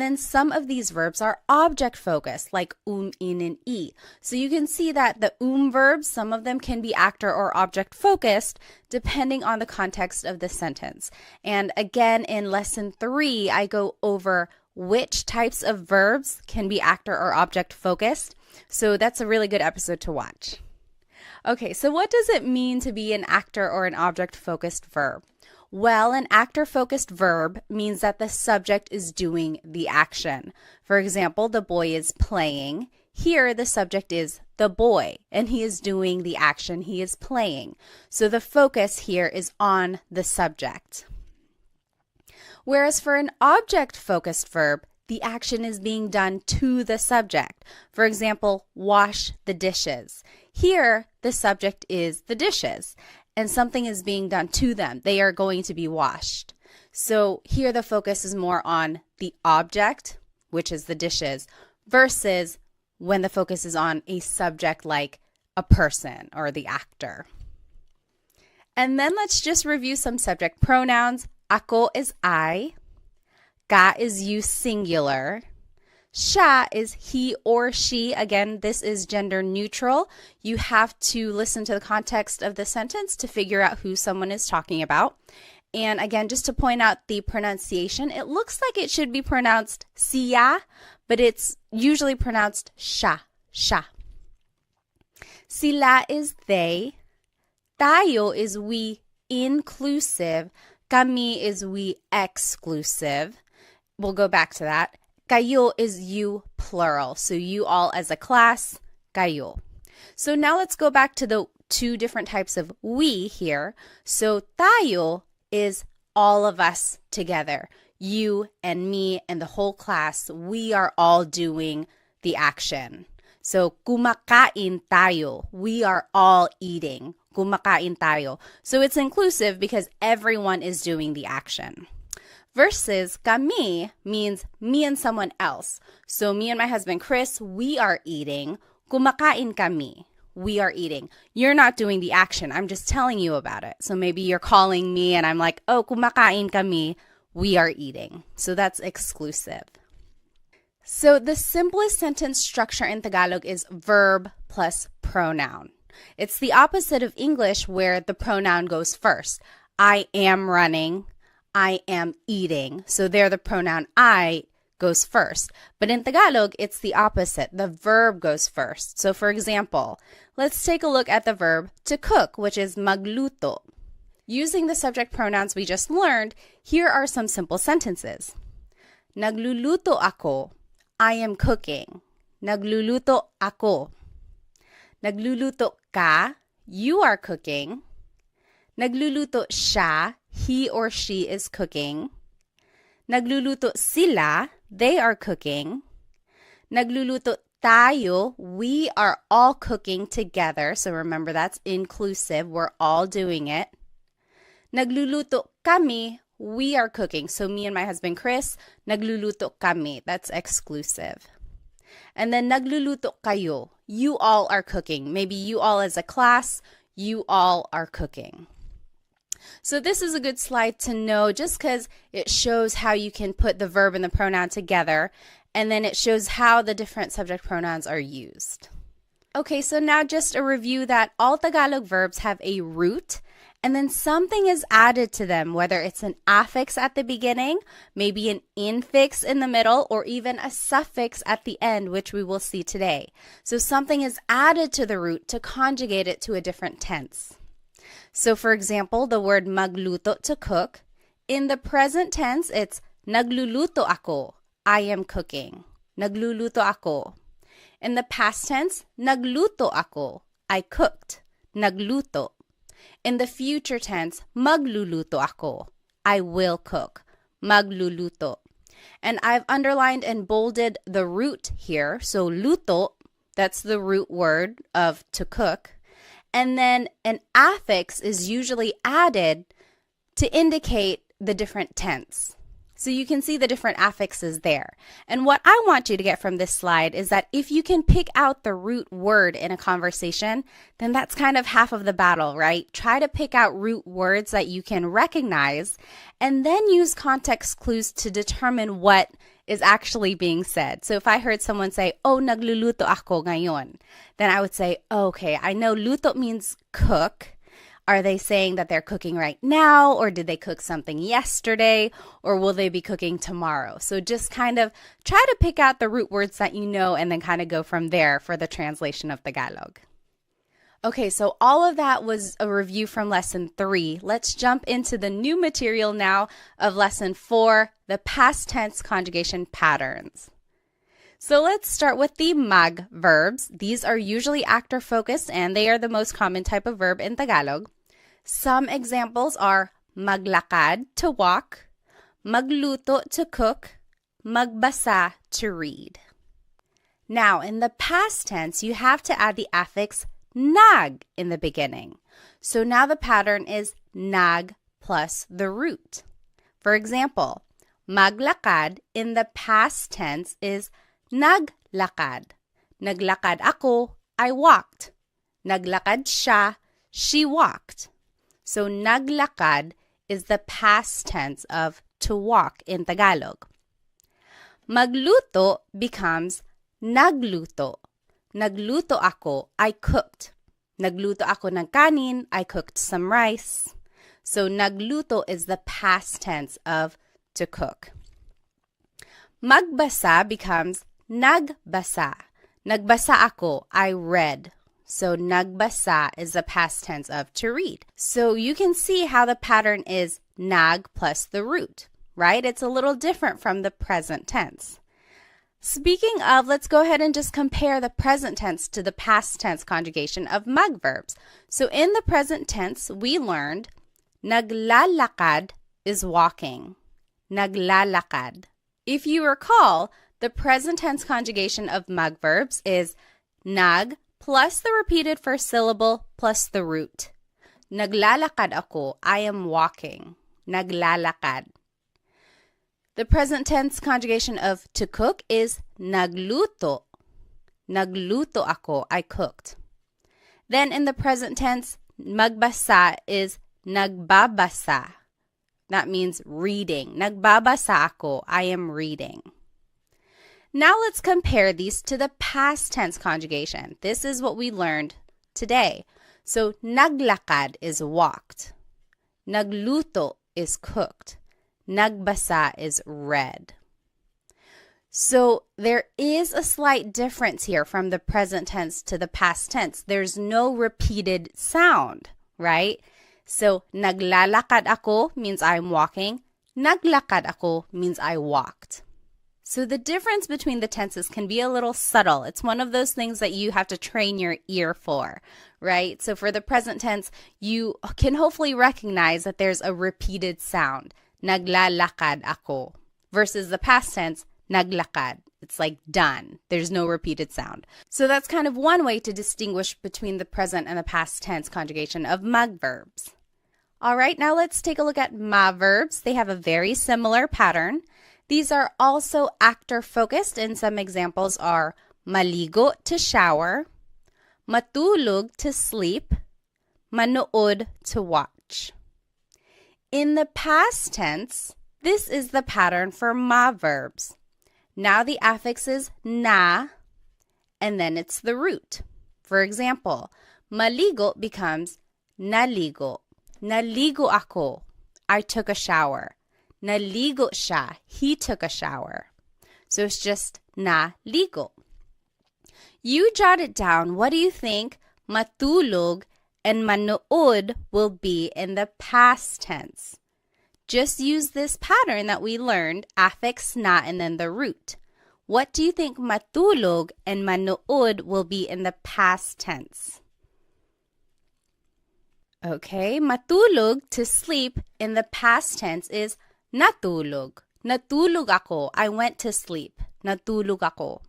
A: then some of these verbs are object-focused, like in, and e. So you can see that the verbs, some of them can be actor or object-focused, depending on the context of the sentence. And again, in lesson 3, I go over which types of verbs can be actor or object-focused. So that's a really good episode to watch. Okay, so what does it mean to be an actor or an object-focused verb? Well, an actor-focused verb means that the subject is doing the action. For example, the boy is playing. Here, the subject is the boy, and he is doing the action. He is playing. So the focus here is on the subject. Whereas for an object-focused verb, the action is being done to the subject. For example, wash the dishes. Here, the subject is the dishes, and something is being done to them. They are going to be washed. So here the focus is more on the object, which is the dishes, versus when the focus is on a subject like a person or the actor. And then let's just review some subject pronouns. Ako is I. Ka is you singular. Siya is he or she. Again, this is gender neutral. You have to listen to the context of the sentence to figure out who someone is talking about. And again, just to point out the pronunciation, it looks like it should be pronounced siya, but it's usually pronounced siya, siya. Sila is they. Tayo is we inclusive. Kami is we exclusive. We'll go back to that. Kayo is you plural. So you all as a class, kayo. So now let's go back to the two different types of we here. So tayo is all of us together. You and me and the whole class, we are all doing the action. So kumakain tayo. We are all eating. Kumakain tayo. So it's inclusive because everyone is doing the action. Versus kami means me and someone else. So me and my husband Chris, we are eating. Kumakain kami. We are eating. You're not doing the action. I'm just telling you about it. So maybe you're calling me and I'm like, oh, kumakain kami. We are eating. So that's exclusive. So the simplest sentence structure in Tagalog is verb plus pronoun. It's the opposite of English where the pronoun goes first. I am running. I am eating. So there the pronoun I goes first. But in Tagalog, it's the opposite. The verb goes first. So for example, let's take a look at the verb to cook, which is magluto. Using the subject pronouns we just learned, here are some simple sentences. Nagluluto ako. I am cooking. Nagluluto ako. Nagluluto ka. You are cooking. Nagluluto siya. He or she is cooking. Nagluluto sila. They are cooking. Nagluluto tayo. We are all cooking together. So remember, that's inclusive. We're all doing it. Nagluluto kami. We are cooking. So me and my husband Chris, nagluluto kami. That's exclusive. And then nagluluto kayo. You all are cooking. Maybe you all as a class, you all are cooking. So this is a good slide to know just because it shows how you can put the verb and the pronoun together, and then it shows how the different subject pronouns are used. Okay, so now just a review that all Tagalog verbs have a root, and then something is added to them, whether it's an affix at the beginning, maybe an infix in the middle, or even a suffix at the end, which we will see today. So something is added to the root to conjugate it to a different tense. So for example, the word magluto, to cook. In the present tense, it's nagluluto ako. I am cooking. Nagluluto ako. In the past tense, nagluto ako. I cooked. Nagluto. In the future tense, magluluto ako. I will cook. Magluluto. And I've underlined and bolded the root here. So luto, that's the root word of to cook. And then an affix is usually added to indicate the different tense. So you can see the different affixes there. And what I want you to get from this slide is that if you can pick out the root word in a conversation, then that's kind of half of the battle, right? Try to pick out root words that you can recognize and then use context clues to determine what is actually being said. So if I heard someone say, oh, nagluluto ako ngayon, then I would say, okay, I know luto means cook. Are they saying that they're cooking right now, or did they cook something yesterday, or will they be cooking tomorrow? So just kind of try to pick out the root words that you know and then kind of go from there for the translation of Tagalog. Okay, so all of that was a review from Lesson 3. Let's jump into the new material now of Lesson 4, the past tense conjugation patterns. So let's start with the mag verbs. These are usually actor-focused, and they are the most common type of verb in Tagalog. Some examples are maglakad, to walk, magluto, to cook, magbasa, to read. Now, in the past tense, you have to add the affix nag in the beginning. So now the pattern is nag plus the root. For example, maglakad in the past tense is naglakad. Naglakad ako, I walked. Naglakad siya, she walked. So naglakad is the past tense of to walk in Tagalog. Magluto becomes nagluto. Nagluto ako, I cooked. Nagluto ako ng kanin, I cooked some rice. So nagluto is the past tense of to cook. Magbasa becomes nagbasa. Nagbasa ako, I read. So nagbasa is the past tense of to read. So you can see how the pattern is nag plus the root, right? It's a little different from the present tense. Speaking of, let's go ahead and just compare the present tense to the past tense conjugation of mag verbs. So in the present tense, we learned naglalakad is walking. Naglalakad. If you recall, the present tense conjugation of mag verbs is nag plus the repeated first syllable plus the root. Naglalakad ako, I am walking. Naglalakad. The present tense conjugation of to cook is nagluto. Nagluto ako, I cooked. Then in the present tense, magbasa is nagbabasa. That means reading. Nagbabasa ako, I am reading. Now let's compare these to the past tense conjugation. This is what we learned today. So naglakad is walked. Nagluto is cooked. Nagbasa is read. So there is a slight difference here from the present tense to the past tense. There's no repeated sound, right? So naglalakad ako means I'm walking. Naglakad ako means I walked. So the difference between the tenses can be a little subtle. It's one of those things that you have to train your ear for, right? So for the present tense, you can hopefully recognize that there's a repeated sound. Naglalakad ako. Versus the past tense, naglakad. It's like done. There's no repeated sound. So that's kind of one way to distinguish between the present and the past tense conjugation of mag verbs. All right, now let's take a look at ma verbs. They have a very similar pattern. These are also actor-focused, and some examples are maligo, to shower, matulog, to sleep, manood, to watch. In the past tense, this is the pattern for ma verbs. Now the affix is na, and then it's the root. For example, maligo becomes naligo. Naligo ako, I took a shower. Naligo siya, he took a shower. So it's just naligo. You jot it down. What do you think matulog and manood will be in the past tense? Just use this pattern that we learned, affix na and then the root. What do you think matulog and manood will be in the past tense? Okay, matulog, to sleep, in the past tense is natulog. Natulog ako, I went to sleep. Natulog ako.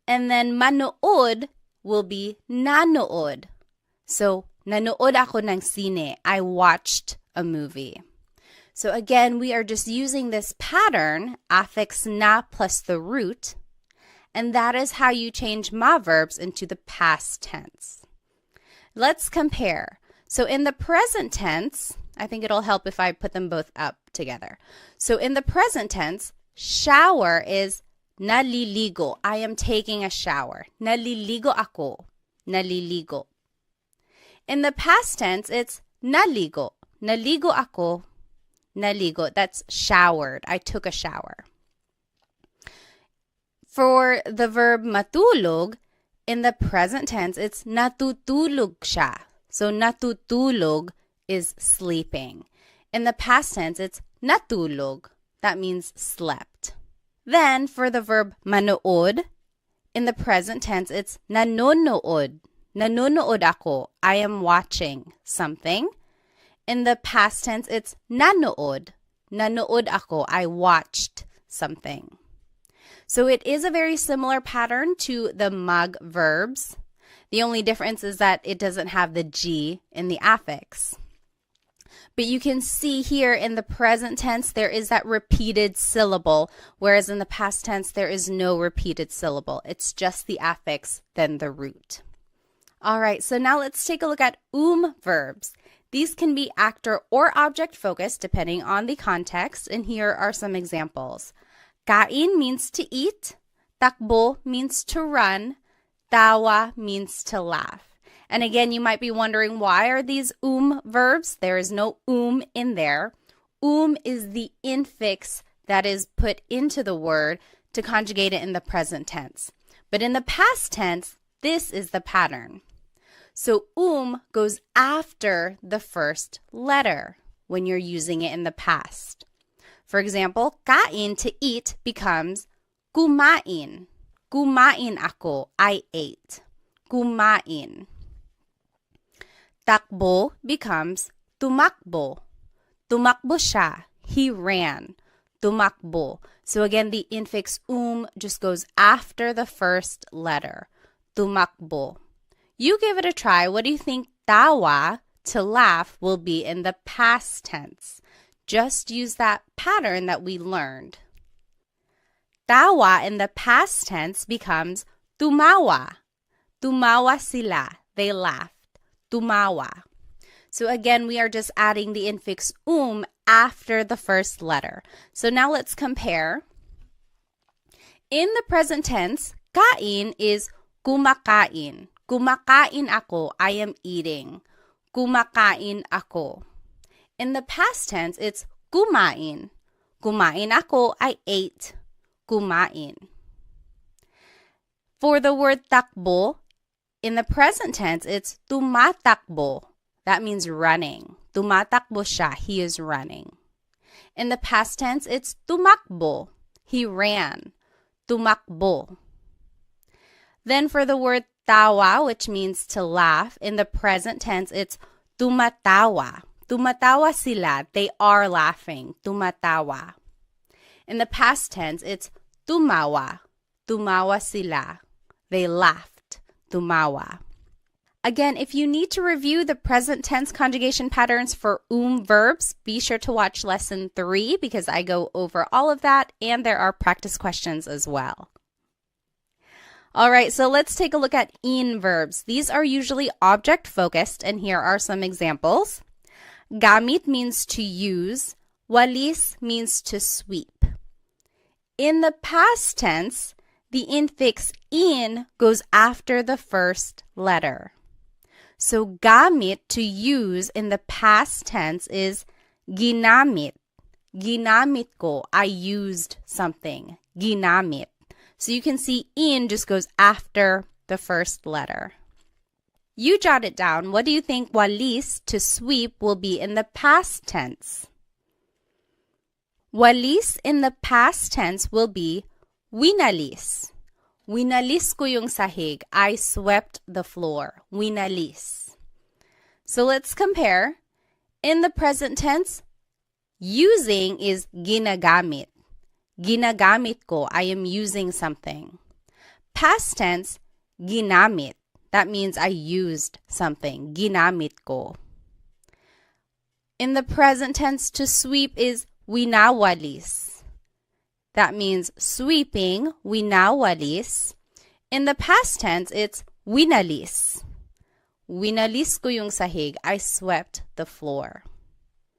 A: And then manood will be nanood. So, nanood ako ng sine. I watched a movie. So again, we are just using this pattern, affix na plus the root, and that is how you change ma verbs into the past tense. Let's compare. So in the present tense, I think it'll help if I put them both up together. So in the present tense, shower is naliligo. I am taking a shower. Naliligo ako. Naliligo. In the past tense, it's naligo. Naligo ako. Naligo. That's showered. I took a shower. For the verb matulog, in the present tense, it's natutulog siya. So natutulog is sleeping. In the past tense, it's natulog. That means slept. Then for the verb manood, in the present tense, it's nanonood. Nanonood ako. I am watching something. In the past tense, it's nanood. Nanood ako. I watched something. So it is a very similar pattern to the mag verbs. The only difference is that it doesn't have the G in the affix. But you can see here in the present tense, there is that repeated syllable, whereas in the past tense, there is no repeated syllable. It's just the affix, then the root. All right, so now let's take a look at verbs. These can be actor or object focused depending on the context, and here are some examples. Kain means to eat, takbo means to run, tawa means to laugh. And again, you might be wondering, why are these verbs? There is no in there. Is the infix that is put into the word to conjugate it in the present tense. But in the past tense, this is the pattern. So goes after the first letter when you're using it in the past. For example, kain, to eat, becomes kumain. Kumain ako, I ate. Kumain. Takbo becomes tumakbo. Tumakbo siya. He ran. Tumakbo. So again, the infix just goes after the first letter. Tumakbo. You give it a try. What do you think tawa, to laugh, will be in the past tense? Just use that pattern that we learned. Tawa in the past tense becomes tumawa. Tumawa sila. They laughed. Tumawa. So again, we are just adding the infix after the first letter. So now let's compare. In the present tense, kain is kumakain. Kumakain ako, I am eating. Kumakain ako. In the past tense, it's kumain. Kumain ako, I ate. Kumain. For the word takbo, in the present tense, it's tumatakbo. That means running. Tumatakbo siya. He is running. In the past tense, it's tumakbo. He ran. Tumakbo. Then for the word tawa, which means to laugh, in the present tense, it's tumatawa. Tumatawa sila. They are laughing. Tumatawa. In the past tense, it's tumawa. Tumawa sila. They laughed. Tumawa. Again, if you need to review the present tense conjugation patterns for verbs, be sure to watch lesson 3 because I go over all of that and there are practice questions as well. All right, so let's take a look at verbs. These are usually object focused, and here are some examples. Gamit means to use. Walis means to sweep. In the past tense, the infix in goes after the first letter. So gamit, to use, in the past tense is ginamit. Ginamit ko, I used something. Ginamit. So you can see in just goes after the first letter. You jot it down. What do you think walis, to sweep, will be in the past tense? Walis in the past tense will be winalis. Winalis ko yung sahig. I swept the floor. Winalis. So let's compare. In the present tense, using is ginagamit. Ginagamit ko. I am using something. Past tense, ginamit. That means I used something. Ginamit ko. In the present tense, to sweep is winawalis. That means sweeping, winawalis. In the past tense, it's winalis. Winalis ko yung sahig. I swept the floor.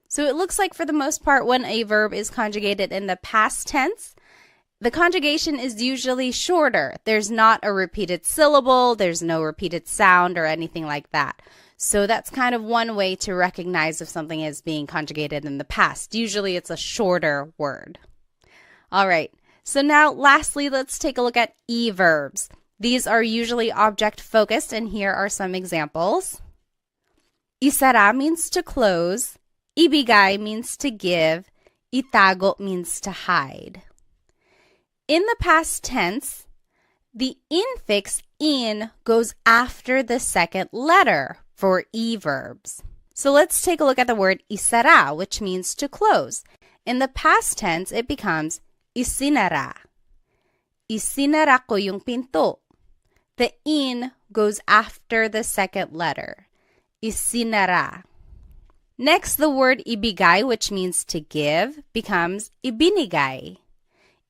A: So it looks like for the most part, when a verb is conjugated in the past tense, the conjugation is usually shorter. There's not a repeated syllable, there's no repeated sound or anything like that. So that's kind of one way to recognize if something is being conjugated in the past. Usually it's a shorter word. All right, so now lastly, let's take a look at verbs. These are usually object focused, and here are some examples. Isara means to close. Ibigay means to give. Itago means to hide. In the past tense, the infix in goes after the second letter for verbs. So let's take a look at the word isara, which means to close. In the past tense, it becomes Isinara. Isinara ko yung pinto. The in goes after the second letter. Isinara. Next, the word ibigay, which means to give, becomes ibinigay.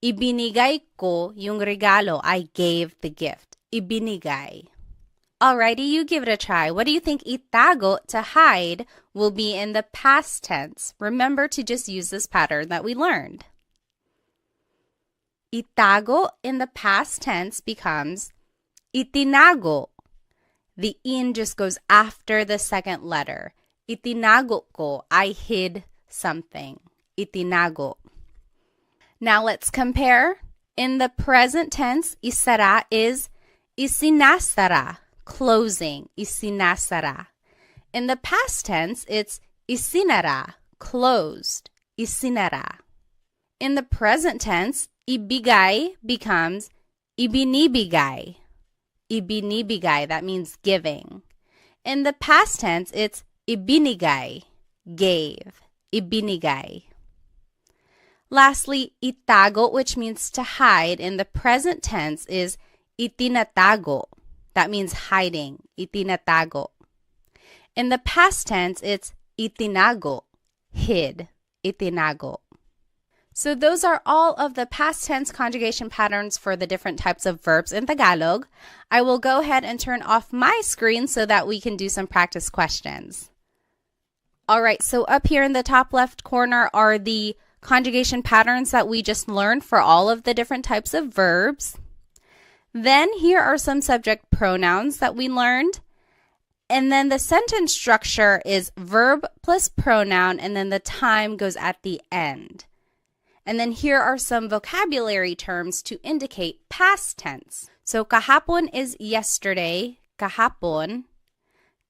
A: Ibinigay ko yung regalo. I gave the gift. Ibinigay. Alrighty, you give it a try. What do you think itago, to hide, will be in the past tense? Remember to just use this pattern that we learned. Itago in the past tense becomes itinago. The in just goes after the second letter. Itinago ko, I hid something. Itinago. Now let's compare. In the present tense, isara is isinasara, closing, isinasara. In the past tense, it's isinara, closed, isinara. In the present tense, ibigay becomes ibinibigay. Ibinibigay, that means giving. In the past tense, it's ibinigay, gave, ibinigay. Lastly, itago, which means to hide, in the present tense is itinatago. That means hiding, itinatago. In the past tense, it's itinago, hid, itinago. So those are all of the past tense conjugation patterns for the different types of verbs in Tagalog. I will go ahead and turn off my screen so that we can do some practice questions. All right, so up here in the top left corner are the conjugation patterns that we just learned for all of the different types of verbs. Then here are some subject pronouns that we learned. And then the sentence structure is verb plus pronoun, and then the time goes at the end. And then here are some vocabulary terms to indicate past tense. So kahapon is yesterday, kahapon.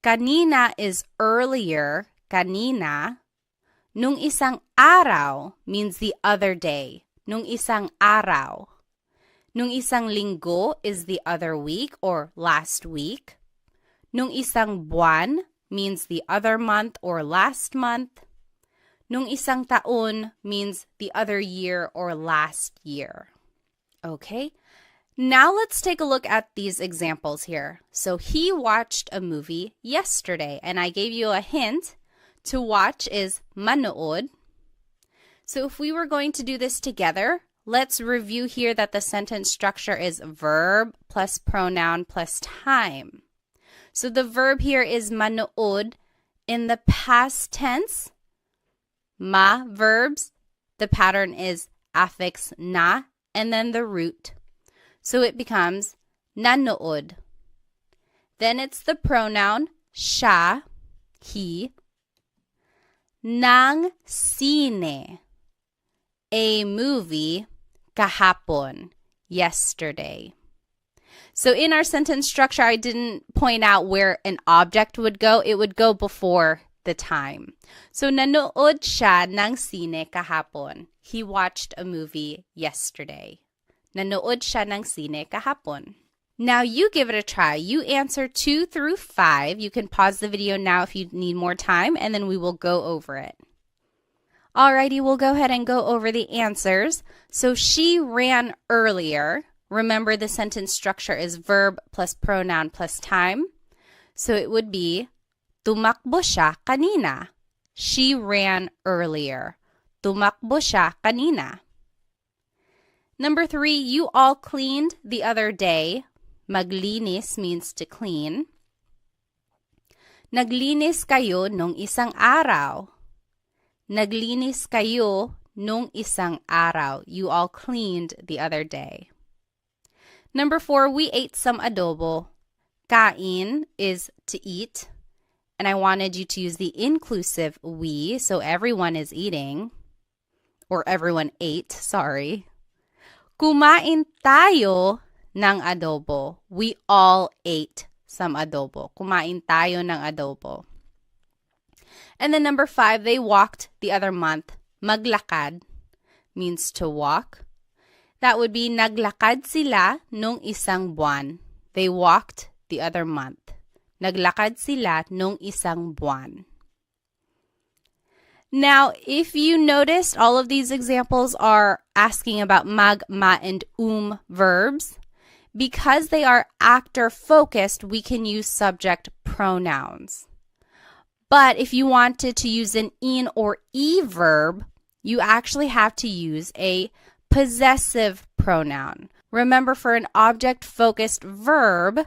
A: Kanina is earlier, kanina. Nung isang araw means the other day, nung isang araw. Nung isang linggo is the other week or last week. Nung isang buwan means the other month or last month. Nung isang taon means the other year or last year. Okay, now let's take a look at these examples here. So he watched a movie yesterday, and I gave you a hint. To watch is manood. So if we were going to do this together, let's review here that the sentence structure is verb plus pronoun plus time. So the verb here is manood. In the past tense, ma verbs, the pattern is affix na and then the root. So it becomes nanood. Then it's the pronoun siya, he. Nang sine, a movie, kahapon, yesterday. So in our sentence structure, I didn't point out where an object would go. It would go before the time. So nanood siya ng sine kahapon. He watched a movie yesterday. Nanood siya ng sine kahapon. Now you give it a try. You answer 2 through 5. You can pause the video now if you need more time, and then we will go over it. Alrighty, we'll go ahead and go over the answers. So she ran earlier. Remember, the sentence structure is verb plus pronoun plus time. So it would be tumakbo siya kanina. She ran earlier. Tumakbo siya kanina. Number 3, you all cleaned the other day. Maglinis means to clean. Naglinis kayo nung isang araw. Naglinis kayo nung isang araw. You all cleaned the other day. Number 4, we ate some adobo. Kain is to eat. And I wanted you to use the inclusive we, so everyone is eating. Or everyone ate, sorry. Kumain tayo ng adobo. We all ate some adobo. Kumain tayo ng adobo. And then number 5, they walked the other month. Maglakad means to walk. That would be naglakad sila nung isang buwan. They walked the other month. Naglakad sila nung isang buwan. Now, if you noticed, all of these examples are asking about mag, ma, and verbs. Because they are actor-focused, we can use subject pronouns. But if you wanted to use an in or e verb, you actually have to use a possessive pronoun. Remember, for an object-focused verb,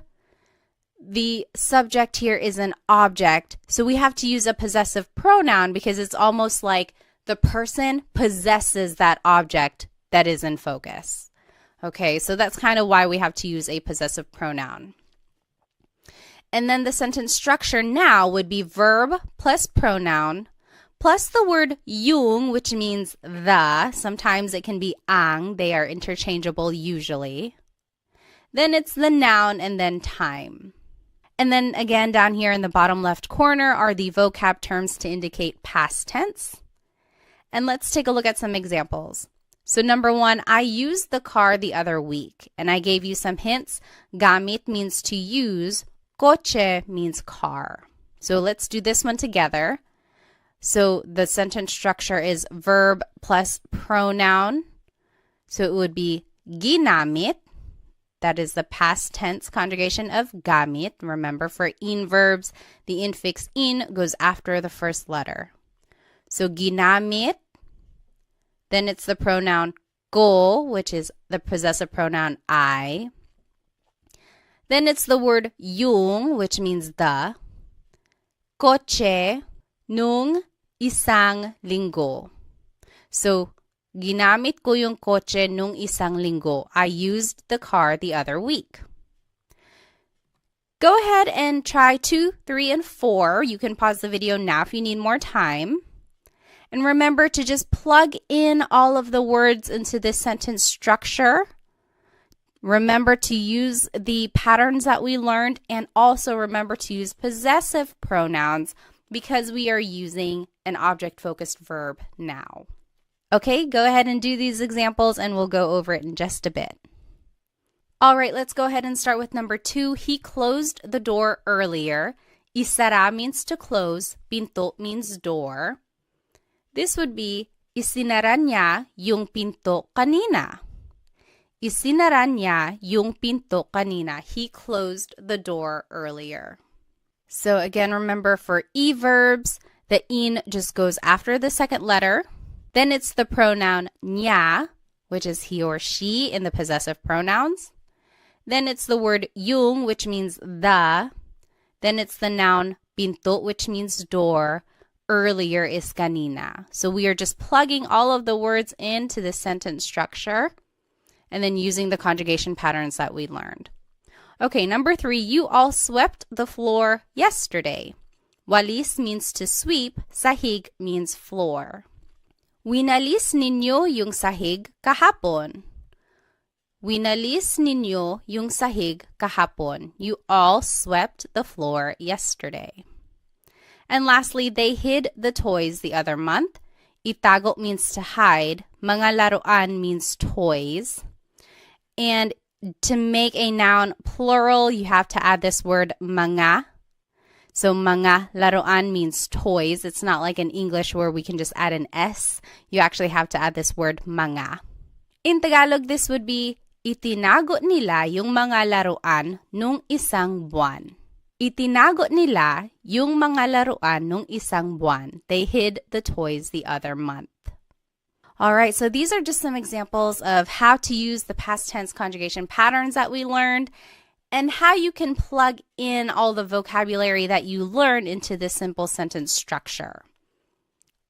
A: the subject here is an object, so we have to use a possessive pronoun because it's almost like the person possesses that object that is in focus. Okay, so that's kind of why we have to use a possessive pronoun. And then the sentence structure now would be verb plus pronoun plus the word yung, which means the. Sometimes it can be ang. They are interchangeable usually. Then it's the noun and then time. And then again, down here in the bottom left corner are the vocab terms to indicate past tense. And let's take a look at some examples. So number one, I used the car the other week. And I gave you some hints. Gamit means to use. Coche means car. So let's do this one together. So the sentence structure is verb plus pronoun. So it would be ginamit. That is the past tense conjugation of gamit. Remember, for in verbs, the infix in goes after the first letter. So ginamit. Then it's the pronoun ko, which is the possessive pronoun I. Then it's the word yung, which means the. Coche nung isang linggo. So, ginamit ko yung coche nung isang linggo. I used the car the other week. Go ahead and try 2, 3, and 4. You can pause the video now if you need more time. And remember to just plug in all of the words into this sentence structure. Remember to use the patterns that we learned, and also remember to use possessive pronouns because we are using an object-focused verb now. Okay, go ahead and do these examples and we'll go over it in just a bit. All right, let's go ahead and start with number 2. He closed the door earlier. Isara means to close. Pinto means door. This would be, isinara niya yung pinto kanina. Isinara niya yung pinto kanina. He closed the door earlier. So again, remember for e verbs, the in just goes after the second letter. Then it's the pronoun niya, which is he or she in the possessive pronouns. Then it's the word yung, which means the. Then it's the noun pinto, which means door. Earlier is kanina. So we are just plugging all of the words into the sentence structure and then using the conjugation patterns that we learned. Okay, number 3, you all swept the floor yesterday. Walis means to sweep, sahig means floor. Winalis ninyo yung sahig kahapon. Winalis ninyo yung sahig kahapon. You all swept the floor yesterday. And lastly, they hid the toys the other month. Itago means to hide. Mga laruan means toys. And to make a noun plural, you have to add this word mga. So mga laruan means toys. It's not like in English where we can just add an S. You actually have to add this word mga. In Tagalog, this would be, itinago nila yung mga laruan nung isang buwan. Itinago nila yung mga laruan nung isang buwan. They hid the toys the other month. All right, so these are just some examples of how to use the past tense conjugation patterns that we learned and how you can plug in all the vocabulary that you learned into this simple sentence structure.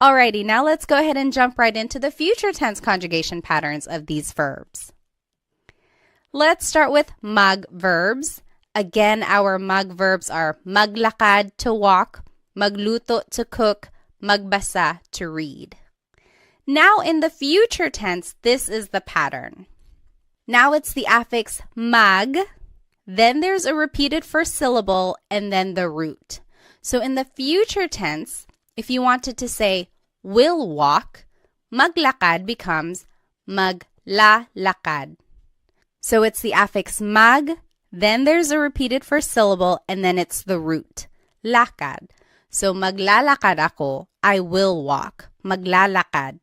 A: Alrighty, now let's go ahead and jump right into the future tense conjugation patterns of these verbs. Let's start with mag verbs. Again, our mag verbs are maglakad to walk, magluto to cook, magbasa to read. Now in the future tense, this is the pattern. Now it's the affix mag, then there's a repeated first syllable, and then the root. So in the future tense, if you wanted to say will walk, maglakad becomes maglalakad. So it's the affix mag, then there's a repeated first syllable, and then it's the root, lakad. So maglalakad ako, I will walk. Maglalakad.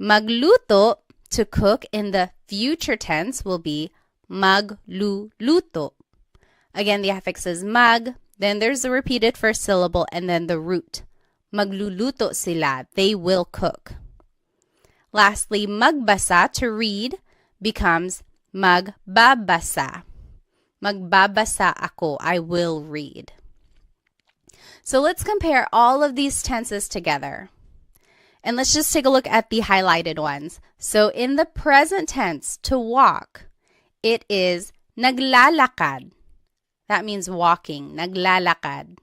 A: Magluto, to cook, in the future tense will be magluluto. Again, the affix is mag, then there's the repeated first syllable, and then the root. Magluluto sila, they will cook. Lastly, magbasa, to read, becomes magbabasa. Magbabasa ako, I will read. So let's compare all of these tenses together. And let's just take a look at the highlighted ones. So in the present tense, to walk, it is naglalakad. That means walking, naglalakad.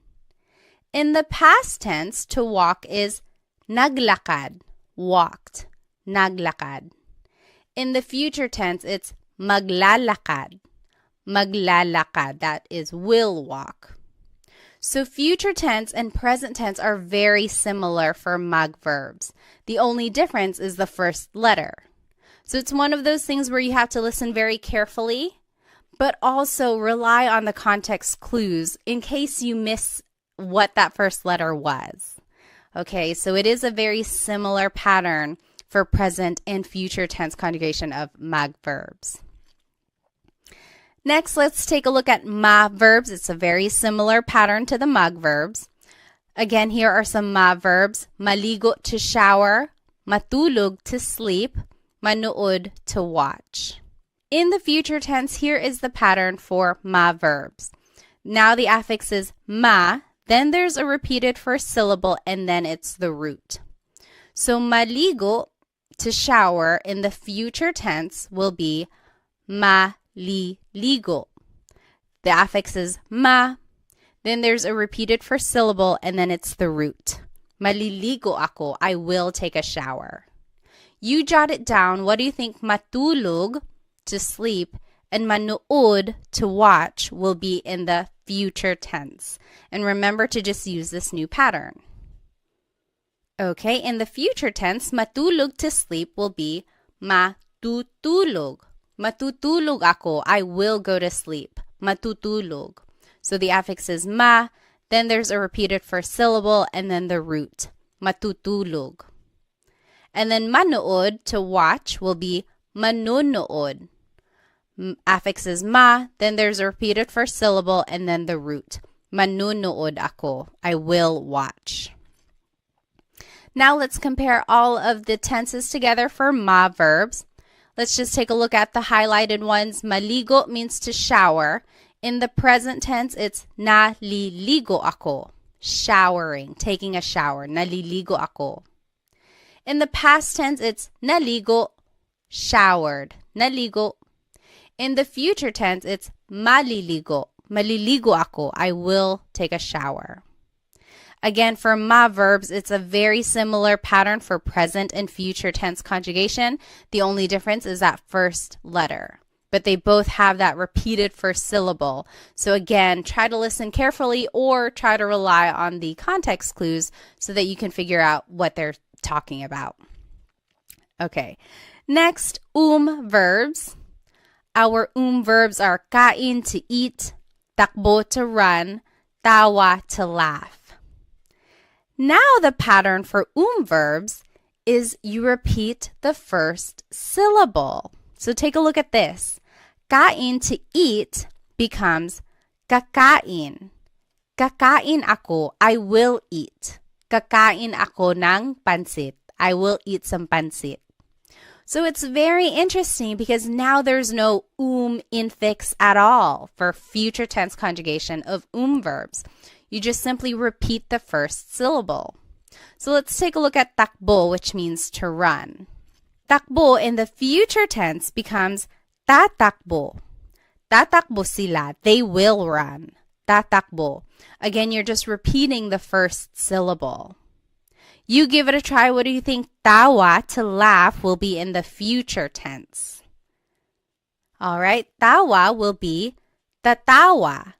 A: In the past tense, to walk is naglakad, walked, naglakad. In the future tense, it's maglalakad, maglalakad. That is will walk. So future tense and present tense are very similar for mag verbs. The only difference is the first letter. So it's one of those things where you have to listen very carefully, but also rely on the context clues in case you miss what that first letter was. Okay, so it is a very similar pattern for present and future tense conjugation of mag verbs. Next, let's take a look at ma verbs. It's a very similar pattern to the mag verbs. Again, here are some ma verbs. Maligo, to shower. Matulog, to sleep. Manood, to watch. In the future tense, here is the pattern for ma verbs. Now the affix is ma, then there's a repeated first syllable, and then it's the root. So maligo, to shower, in the future tense will be maliligo. The affix is ma, then there's a repeated first syllable, and then it's the root. Maliligo ako, I will take a shower. You jot it down. What do you think matulog, to sleep, and manood, to watch, will be in the future tense? And remember to just use this new pattern. Okay, in the future tense, matulog, to sleep, will be matutulog. Matutulog ako, I will go to sleep. Matutulog. So the affix is ma, then there's a repeated first syllable, and then the root. Matutulog. And then manood, to watch, will be manunood. Affix is ma, then there's a repeated first syllable, and then the root. Manunood ako, I will watch. Now let's compare all of the tenses together for ma verbs. Let's just take a look at the highlighted ones. Maligo means to shower. In the present tense, it's naliligo ako. Showering, taking a shower. Naliligo ako. In the past tense, it's naligo, showered. Naligo. In the future tense, it's maliligo. Maliligo ako, I will take a shower. Again, for ma verbs, it's a very similar pattern for present and future tense conjugation. The only difference is that first letter. But they both have that repeated first syllable. So again, try to listen carefully or try to rely on the context clues so that you can figure out what they're talking about. Okay, next, verbs. Our verbs are kain, to eat, takbo, to run, tawa, to laugh. Now the pattern for verbs is you repeat the first syllable. So take a look at this. Kain, to eat, becomes kakain. Kakain ako, I will eat. Kakain ako ng pansit. I will eat some pansit. So it's very interesting because now there's no infix at all for future tense conjugation of verbs. You just simply repeat the first syllable. So let's take a look at takbo, which means to run. Takbo in the future tense becomes tatakbo. Tatakbo sila, they will run. Tatakbo. Again, you're just repeating the first syllable. You give it a try. What do you think? Tawa, to laugh, will be in the future tense. All right, tawa will be tatawa.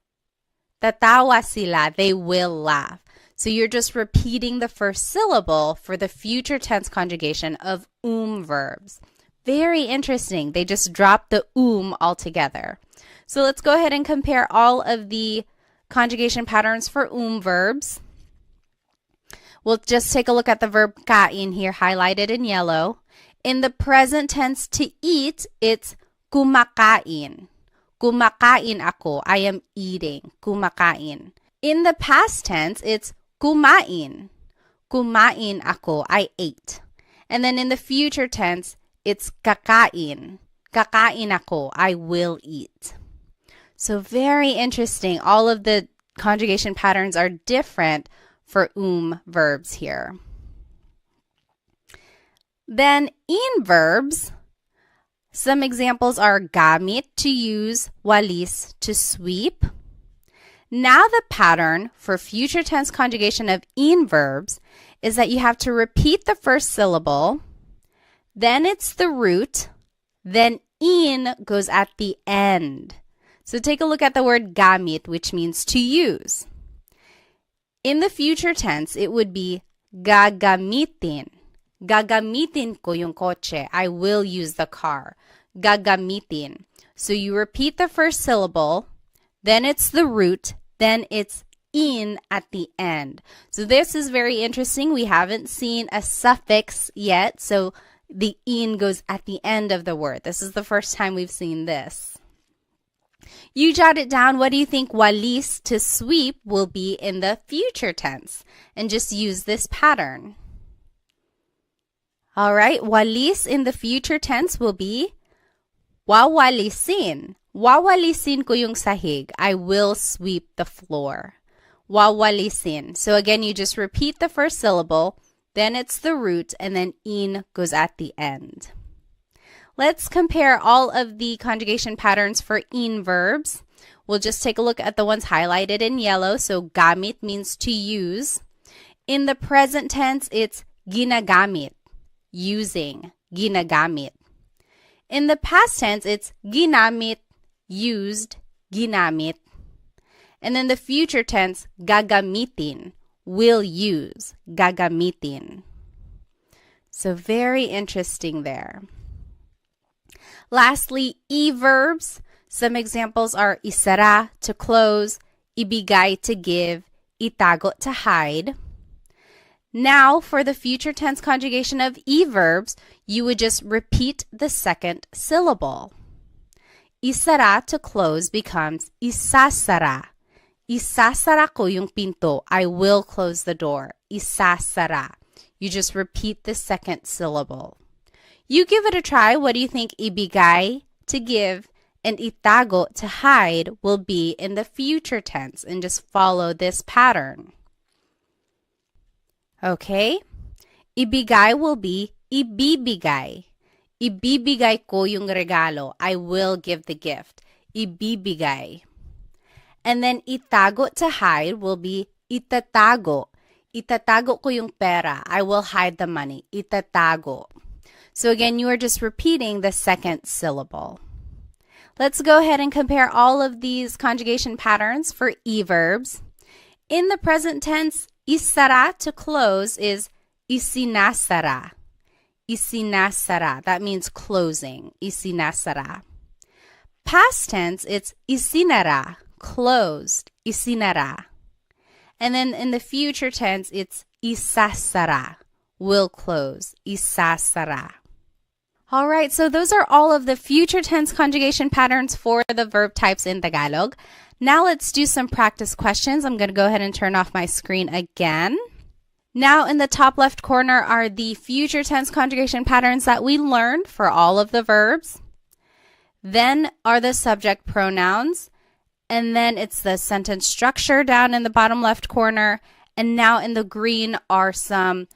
A: Tatawa sila, they will laugh. So you're just repeating the first syllable for the future tense conjugation of verbs. Very interesting. They just dropped the altogether. So let's go ahead and compare all of the conjugation patterns for verbs. We'll just take a look at the verb kain here, highlighted in yellow. In the present tense to eat, it's kumakain. Kumakain ako. I am eating. Kumakain. In the past tense, it's kumain. Kumain ako. I ate. And then in the future tense, it's kakain. Kakain ako. I will eat. So very interesting. All of the conjugation patterns are different for verbs here. Then in verbs, some examples are gamit, to use, walis, to sweep. Now the pattern for future tense conjugation of verbs is that you have to repeat the first syllable, then it's the root, then in goes at the end. So take a look at the word gamit, which means to use. In the future tense, it would be gagamitin. Gagamitin ko yung kotse. I will use the car. Gagamitin. So you repeat the first syllable, then it's the root, then it's in at the end. So this is very interesting. We haven't seen a suffix yet, so the in goes at the end of the word. This is the first time we've seen this. You jot it down. What do you think walis, to sweep, will be in the future tense? And just use this pattern. All right, walis in the future tense will be wawalisin. Wawalisin ko yung sahig. I will sweep the floor. Wawalisin. So again, you just repeat the first syllable, then it's the root, and then in goes at the end. Let's compare all of the conjugation patterns for verbs. We'll just take a look at the ones highlighted in yellow. So gamit means to use. In the present tense, it's ginagamit, using, ginagamit. In the past tense, it's ginamit, used, ginamit. And then the future tense, gagamitin, will use, gagamitin. So very interesting there. Lastly, verbs. Some examples are isara, to close, ibigay, to give, itago, to hide. Now, for the future tense conjugation of verbs, you would just repeat the second syllable. Isara, to close, becomes isasara. Isasara ko yung pinto. I will close the door. Isasara. You just repeat the second syllable. You give it a try. What do you think ibigay, to give, and itago, to hide, will be in the future tense? And just follow this pattern. Okay? Ibigay will be ibibigay. Ibibigay ko yung regalo. I will give the gift. Ibibigay. And then itago, to hide, will be itatago. Itatago ko yung pera. I will hide the money. Itatago. So again, you are just repeating the second syllable. Let's go ahead and compare all of these conjugation patterns for verbs. In the present tense, isara, to close, is isinasara. Isinasara. That means closing. Isinasara. Past tense, it's isinara, closed. Isinara. And then in the future tense, it's isasara, will close. Isasara. All right, so those are all of the future tense conjugation patterns for the verb types in Tagalog. Now let's do some practice questions. I'm going to go ahead and turn off my screen again. Now in the top left corner are the future tense conjugation patterns that we learned for all of the verbs. Then are the subject pronouns. And then it's the sentence structure down in the bottom left corner. And now in the green are some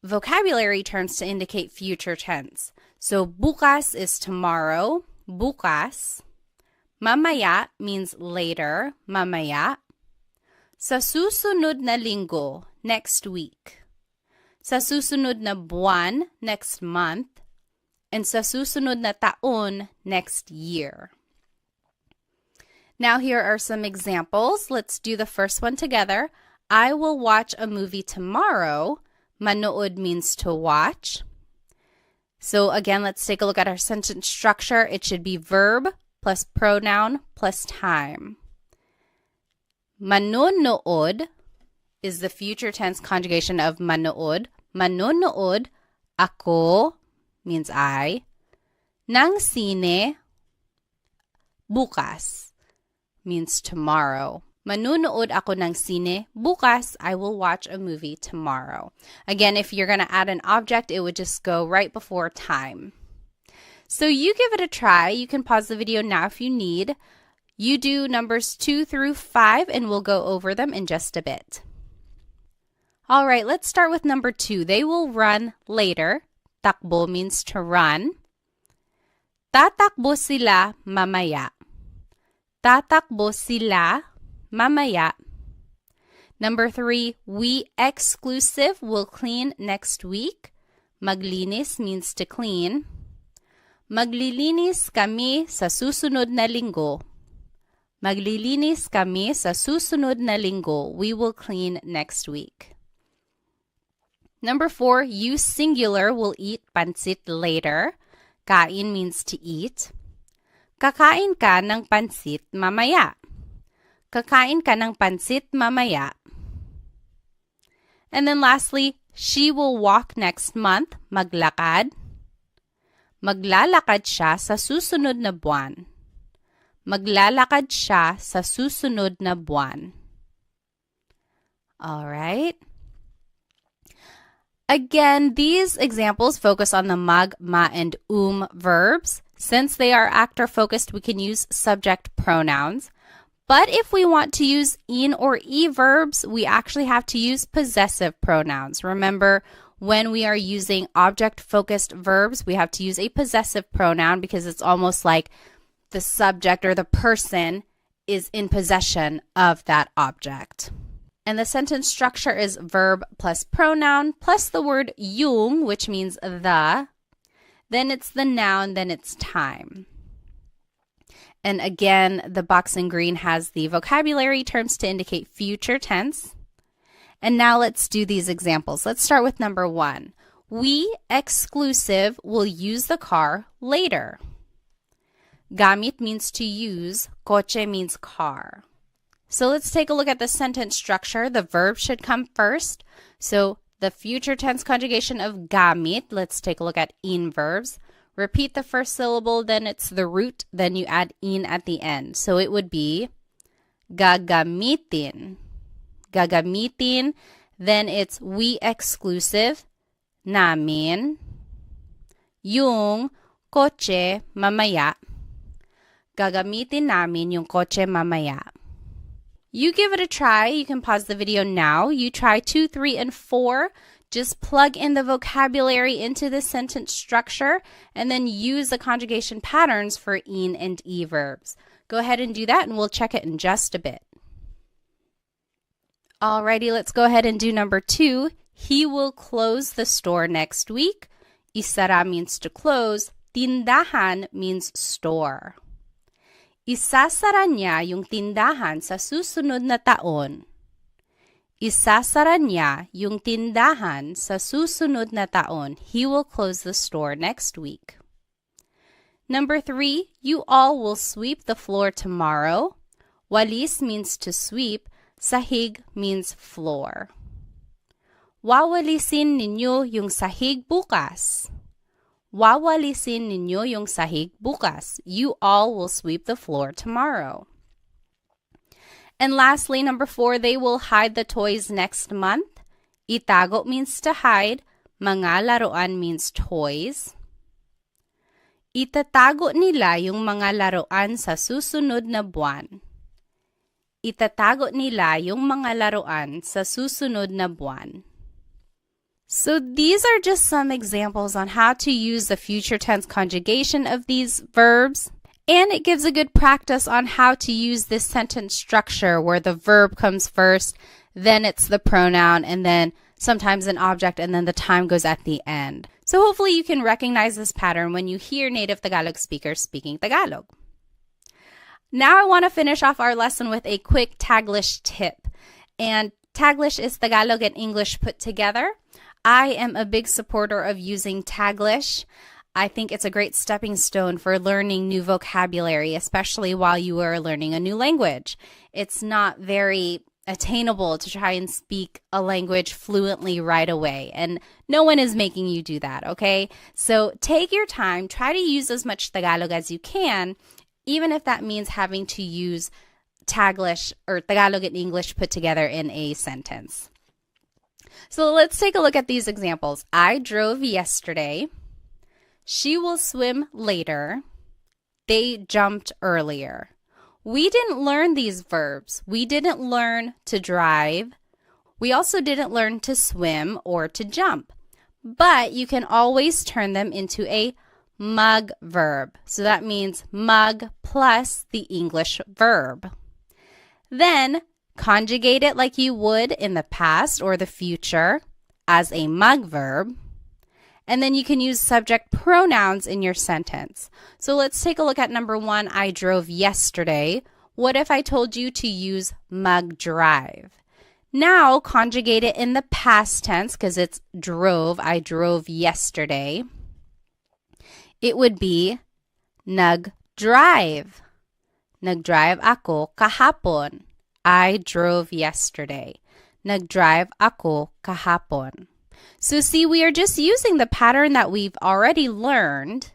A: vocabulary terms to indicate future tense. So bukas is tomorrow, bukas. Mamaya means later, mamaya. Sa susunod na linggo, next week. Sa susunod na buwan, next month. And sa susunod na taon, next year. Now here are some examples. Let's do the first one together. I will watch a movie tomorrow. Manood means to watch. So again, let's take a look at our sentence structure. It should be verb plus pronoun plus time. Manonood is the future tense conjugation of manood. Manonood ako means I. Ng sine bukas means tomorrow. Manunood ako ng sine bukas. I will watch a movie tomorrow. Again, if you're going to add an object, it would just go right before time. So you give it a try. You can pause the video now if you need. You do numbers 2 through 5 and we'll go over them in just a bit. All right, let's start with number 2. They will run later. Takbo means to run. Tatakbo sila mamaya. Tatakbo sila mamaya. Number 3, we exclusive will clean next week. Maglinis means to clean. Maglilinis kami sa susunod na linggo. Maglilinis kami sa susunod na linggo. We will clean next week. Number 4, you singular will eat pansit later. Kain means to eat. Kakain ka ng pansit mamaya. Kakain ka ng pansit mamaya. And then lastly, she will walk next month. Maglakad. Maglalakad siya sa susunod na buwan. Maglalakad siya sa susunod na buwan. All right. Again, these examples focus on the mag, ma, and verbs. Since they are actor-focused, we can use subject pronouns. But if we want to use in or e verbs, we actually have to use possessive pronouns. Remember, when we are using object-focused verbs, we have to use a possessive pronoun because it's almost like the subject or the person is in possession of that object. And the sentence structure is verb plus pronoun plus the word yung, which means the. Then it's the noun, then it's time. And again, the box in green has the vocabulary terms to indicate future tense. And now let's do these examples. Let's start with number 1. We exclusive will use the car later. Gamit means to use. Coche means car. So let's take a look at the sentence structure. The verb should come first. So the future tense conjugation of gamit, let's take a look at in verbs. Repeat the first syllable, then it's the root, then you add in at the end. So it would be gagamitin. Gagamitin, then it's we exclusive, namin, yung kotse mamaya. Gagamitin namin yung kotse mamaya. You give it a try. You can pause the video now. You try 2, 3, and 4. Just plug in the vocabulary into the sentence structure and then use the conjugation patterns for in and e verbs. Go ahead and do that and we'll check it in just a bit. Alrighty, let's go ahead and do number 2. He will close the store next week. Isara means to close. Tindahan means store. Isasara niya yung tindahan sa susunod na taon. Isasara niya yung tindahan sa susunod na taon. He will close the store next week. Number 3, you all will sweep the floor tomorrow. Walis means to sweep. Sahig means floor. Wawalisin ninyo yung sahig bukas. Wawalisin ninyo yung sahig bukas. You all will sweep the floor tomorrow. And lastly, number 4, they will hide the toys next month. Itago means to hide. Mga laruan means toys. Itatago nila yung mga laruan sa susunod na buwan. Itatago nila yung mga laruan sa susunod na buwan. So these are just some examples on how to use the future tense conjugation of these verbs. And it gives a good practice on how to use this sentence structure where the verb comes first, then it's the pronoun, and then sometimes an object, and then the time goes at the end. So hopefully you can recognize this pattern when you hear native Tagalog speakers speaking Tagalog. Now I want to finish off our lesson with a quick Taglish tip. And Taglish is Tagalog and English put together. I am a big supporter of using Taglish. I think it's a great stepping stone for learning new vocabulary, especially while you are learning a new language. It's not very attainable to try and speak a language fluently right away, and no one is making you do that, okay? So take your time, try to use as much Tagalog as you can, even if that means having to use Taglish or Tagalog and English put together in a sentence. So let's take a look at these examples. I drove yesterday. She will swim later. They jumped earlier. We didn't learn these verbs. We didn't learn to drive. We also didn't learn to swim or to jump. But you can always turn them into a mug verb. So that means mug plus the English verb. Then conjugate it like you would in the past or the future as a mug verb. And then you can use subject pronouns in your sentence. So let's take a look at number 1, I drove yesterday. What if I told you to use mug drive? Now conjugate it in the past tense because it's drove. I drove yesterday. It would be nag-drive. Nag-drive ako kahapon. I drove yesterday. Nag-drive ako kahapon. So see, we are just using the pattern that we've already learned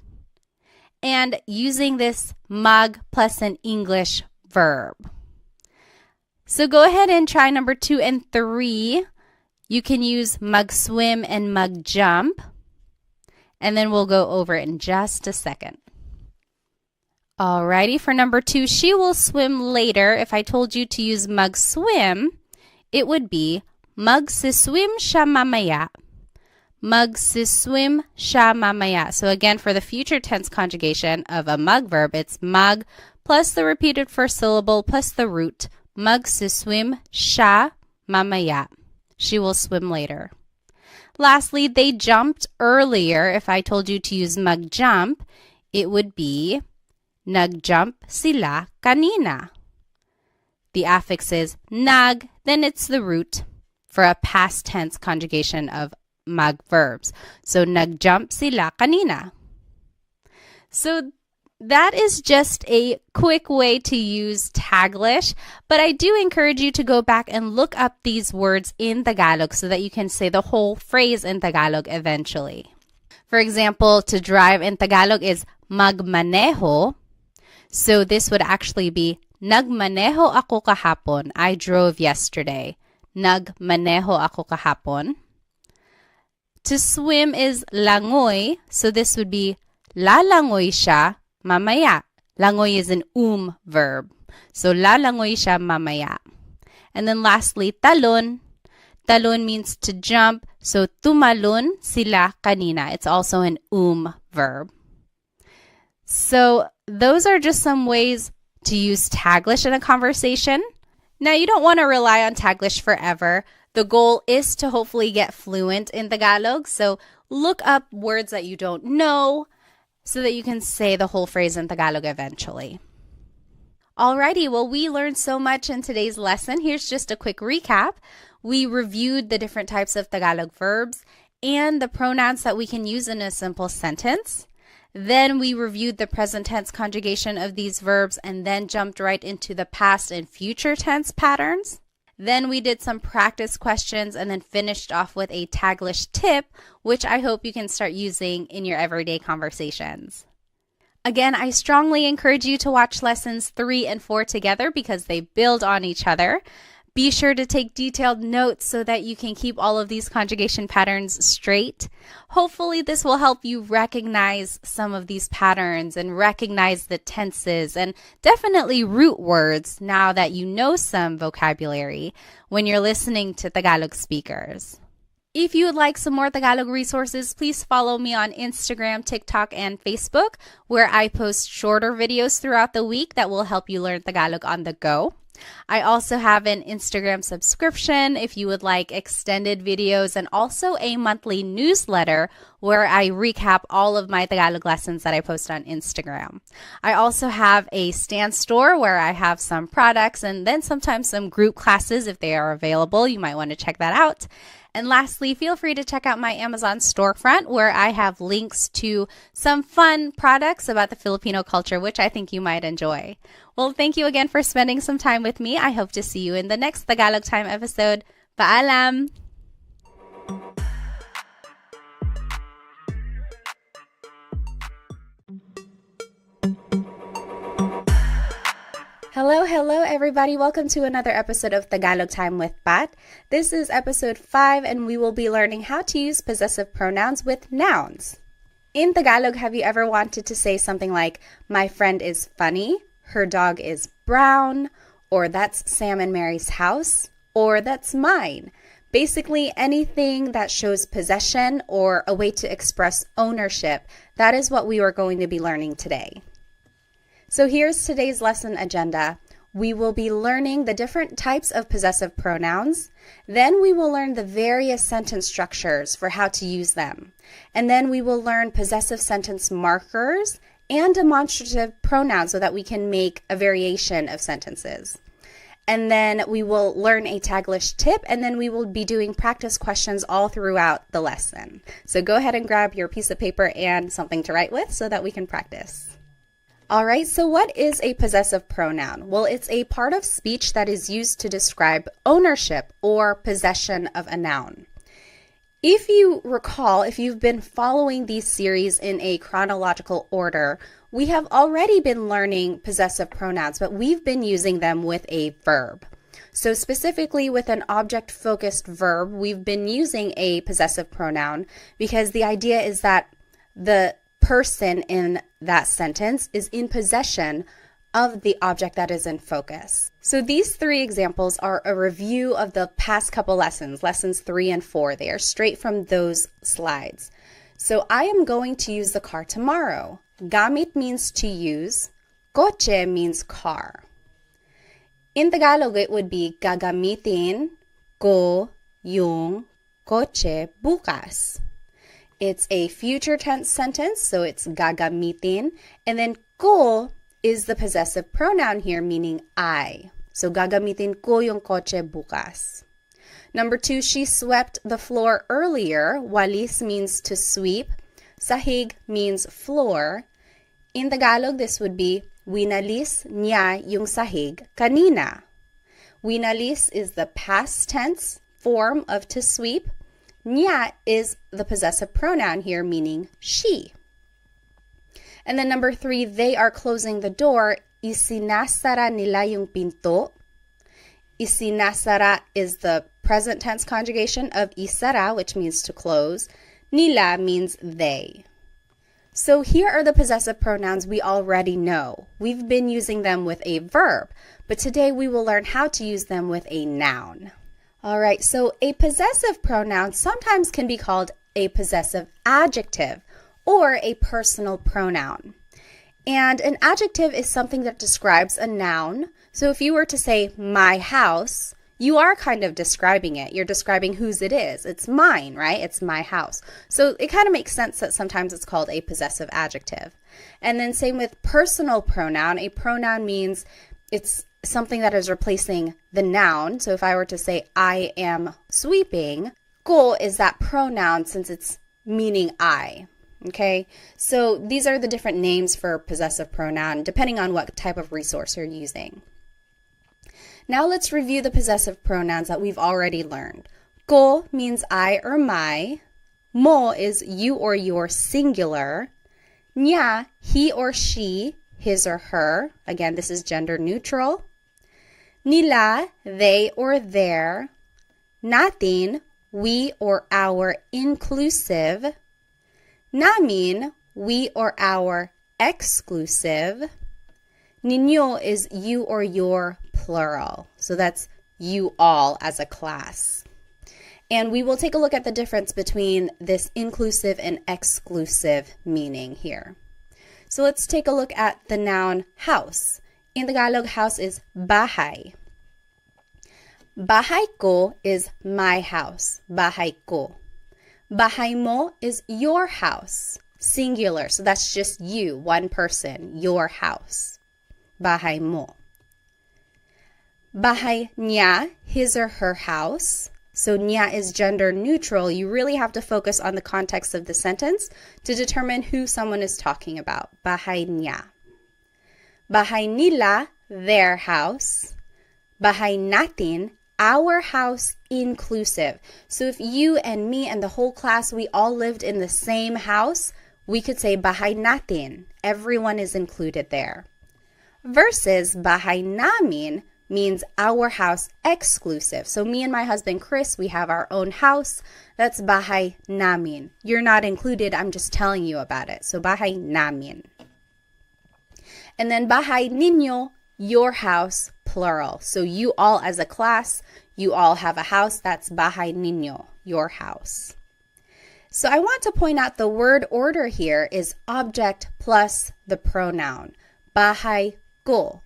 A: and using this mug plus an English verb. So go ahead and try number 2 and 3. You can use mug swim and mug jump. And then we'll go over it in just a second. Alrighty, for number 2, she will swim later. If I told you to use mug swim, it would be magsiswim siya mamaya. Magsiswim siya mamaya. So again, for the future tense conjugation of a mug verb, it's mug plus the repeated first syllable plus the root. Magsiswim siya mamaya. She will swim later. Lastly, they jumped earlier. If I told you to use mug jump, it would be nagjump sila kanina. The affix is nag, then it's the root for a past tense conjugation of mug verbs. So nagjump sila kanina. So that is just a quick way to use Taglish, but I do encourage you to go back and look up these words in Tagalog so that you can say the whole phrase in Tagalog eventually. For example, to drive in Tagalog is magmaneho. So this would actually be nagmaneho ako kahapon. I drove yesterday. Nagmaneho ako kahapon. To swim is langoy. So this would be lalangoy siya mamaya. Langoy is an verb. So lalangoy siya mamaya. And then lastly, talon. Talon means to jump. So tumalon sila kanina. It's also an verb. So those are just some ways to use Taglish in a conversation. Now, you don't want to rely on Taglish forever. The goal is to hopefully get fluent in Tagalog. So look up words that you don't know so that you can say the whole phrase in Tagalog eventually. Alrighty, well, we learned so much in today's lesson. Here's just a quick recap. We reviewed the different types of Tagalog verbs and the pronouns that we can use in a simple sentence. Then we reviewed the present tense conjugation of these verbs and then jumped right into the past and future tense patterns. Then we did some practice questions and then finished off with a Taglish tip, which I hope you can start using in your everyday conversations. Again, I strongly encourage you to watch lessons 3 and 4 together because they build on each other. Be sure to take detailed notes so that you can keep all of these conjugation patterns straight. Hopefully, this will help you recognize some of these patterns and recognize the tenses and definitely root words now that you know some vocabulary when you're listening to Tagalog speakers. If you would like some more Tagalog resources, please follow me on Instagram, TikTok, and Facebook, where I post shorter videos throughout the week that will help you learn Tagalog on the go. I also have an Instagram subscription if you would like extended videos and also a monthly newsletter where I recap all of my Tagalog lessons that I post on Instagram. I also have a Stan store where I have some products and then sometimes some group classes if they are available. You might want to check that out. And lastly, feel free to check out my Amazon storefront where I have links to some fun products about the Filipino culture, which I think you might enjoy. Well, thank you again for spending some time with me. I hope to see you in the next Tagalog Time episode. Paalam! Hello, everybody. Welcome to another episode of Tagalog Time with Pat. This is episode 5, and we will be learning how to use possessive pronouns with nouns. In Tagalog, have you ever wanted to say something like, my friend is funny, her dog is brown, or that's Sam and Mary's house, or that's mine? Basically, anything that shows possession or a way to express ownership, that is what we are going to be learning today. So here's today's lesson agenda. We will be learning the different types of possessive pronouns. Then we will learn the various sentence structures for how to use them. And then we will learn possessive sentence markers and demonstrative pronouns so that we can make a variation of sentences. And then we will learn a Taglish tip, and then we will be doing practice questions all throughout the lesson. So go ahead and grab your piece of paper and something to write with so that we can practice. All right, so what is a possessive pronoun? Well, it's a part of speech that is used to describe ownership or possession of a noun. If you recall, if you've been following these series in a chronological order, we have already been learning possessive pronouns, but we've been using them with a verb. So specifically with an object-focused verb, we've been using a possessive pronoun because the idea is that the person in that sentence is in possession of the object that is in focus. So these 3 examples are a review of the past couple lessons, lessons 3 and 4. They are straight from those slides. So I am going to use the car tomorrow. Gamit means to use. Kotse means car. In Tagalog, it would be gagamitin ko yung kotse bukas. It's a future tense sentence, so it's gagamitin. And then ko is the possessive pronoun here, meaning I. So gagamitin ko yung kotse bukas. Number 2, she swept the floor earlier. Walis means to sweep. Sahig means floor. In Tagalog, this would be winalis niya yung sahig kanina. Winalis is the past tense form of to sweep. Niya is the possessive pronoun here, meaning she. And then number 3, they are closing the door. Isinasara nila yung pinto. Isinasara is the present tense conjugation of isara, which means to close. Nila means they. So here are the possessive pronouns we already know. We've been using them with a verb, but today we will learn how to use them with a noun. All right, so a possessive pronoun sometimes can be called a possessive adjective or a personal pronoun. And an adjective is something that describes a noun. So if you were to say my house, you are kind of describing it. You're describing whose it is. It's mine, right? It's my house. So it kind of makes sense that sometimes it's called a possessive adjective. And then same with personal pronoun. A pronoun means it's something that is replacing the noun. So if I were to say I am sweeping, ko is that pronoun since it's meaning I. Okay, so these are the different names for possessive pronoun depending on what type of resource you're using. Now let's review the possessive pronouns that we've already learned. Ko means I or my. Mo is you or your singular. Niya, he or she, his or her. Again, this is gender neutral. Nila, they or their. Natin, we or our inclusive. Namin, we or our exclusive. Ninyo is you or your plural. So that's you all as a class. And we will take a look at the difference between this inclusive and exclusive meaning here. So let's take a look at the noun house. In Tagalog, house is bahay. Bahay ko is my house. Bahay ko. Bahay mo is your house. Singular. So that's just you, one person, your house. Bahay mo. Bahay niya, his or her house. So niya is gender neutral. You really have to focus on the context of the sentence to determine who someone is talking about. Bahay niya. Bahay nila, their house. Bahay natin, our house inclusive. So if you and me and the whole class, we all lived in the same house, we could say bahay natin. Everyone is included there. Versus bahay namin means our house exclusive. So me and my husband Chris, we have our own house. That's bahay namin. You're not included. I'm just telling you about it. So bahay namin. And then bahay ninyo, your house, plural. So you all as a class, you all have a house. That's bahay ninyo, your house. So I want to point out the word order here is object plus the pronoun. Bahay ko.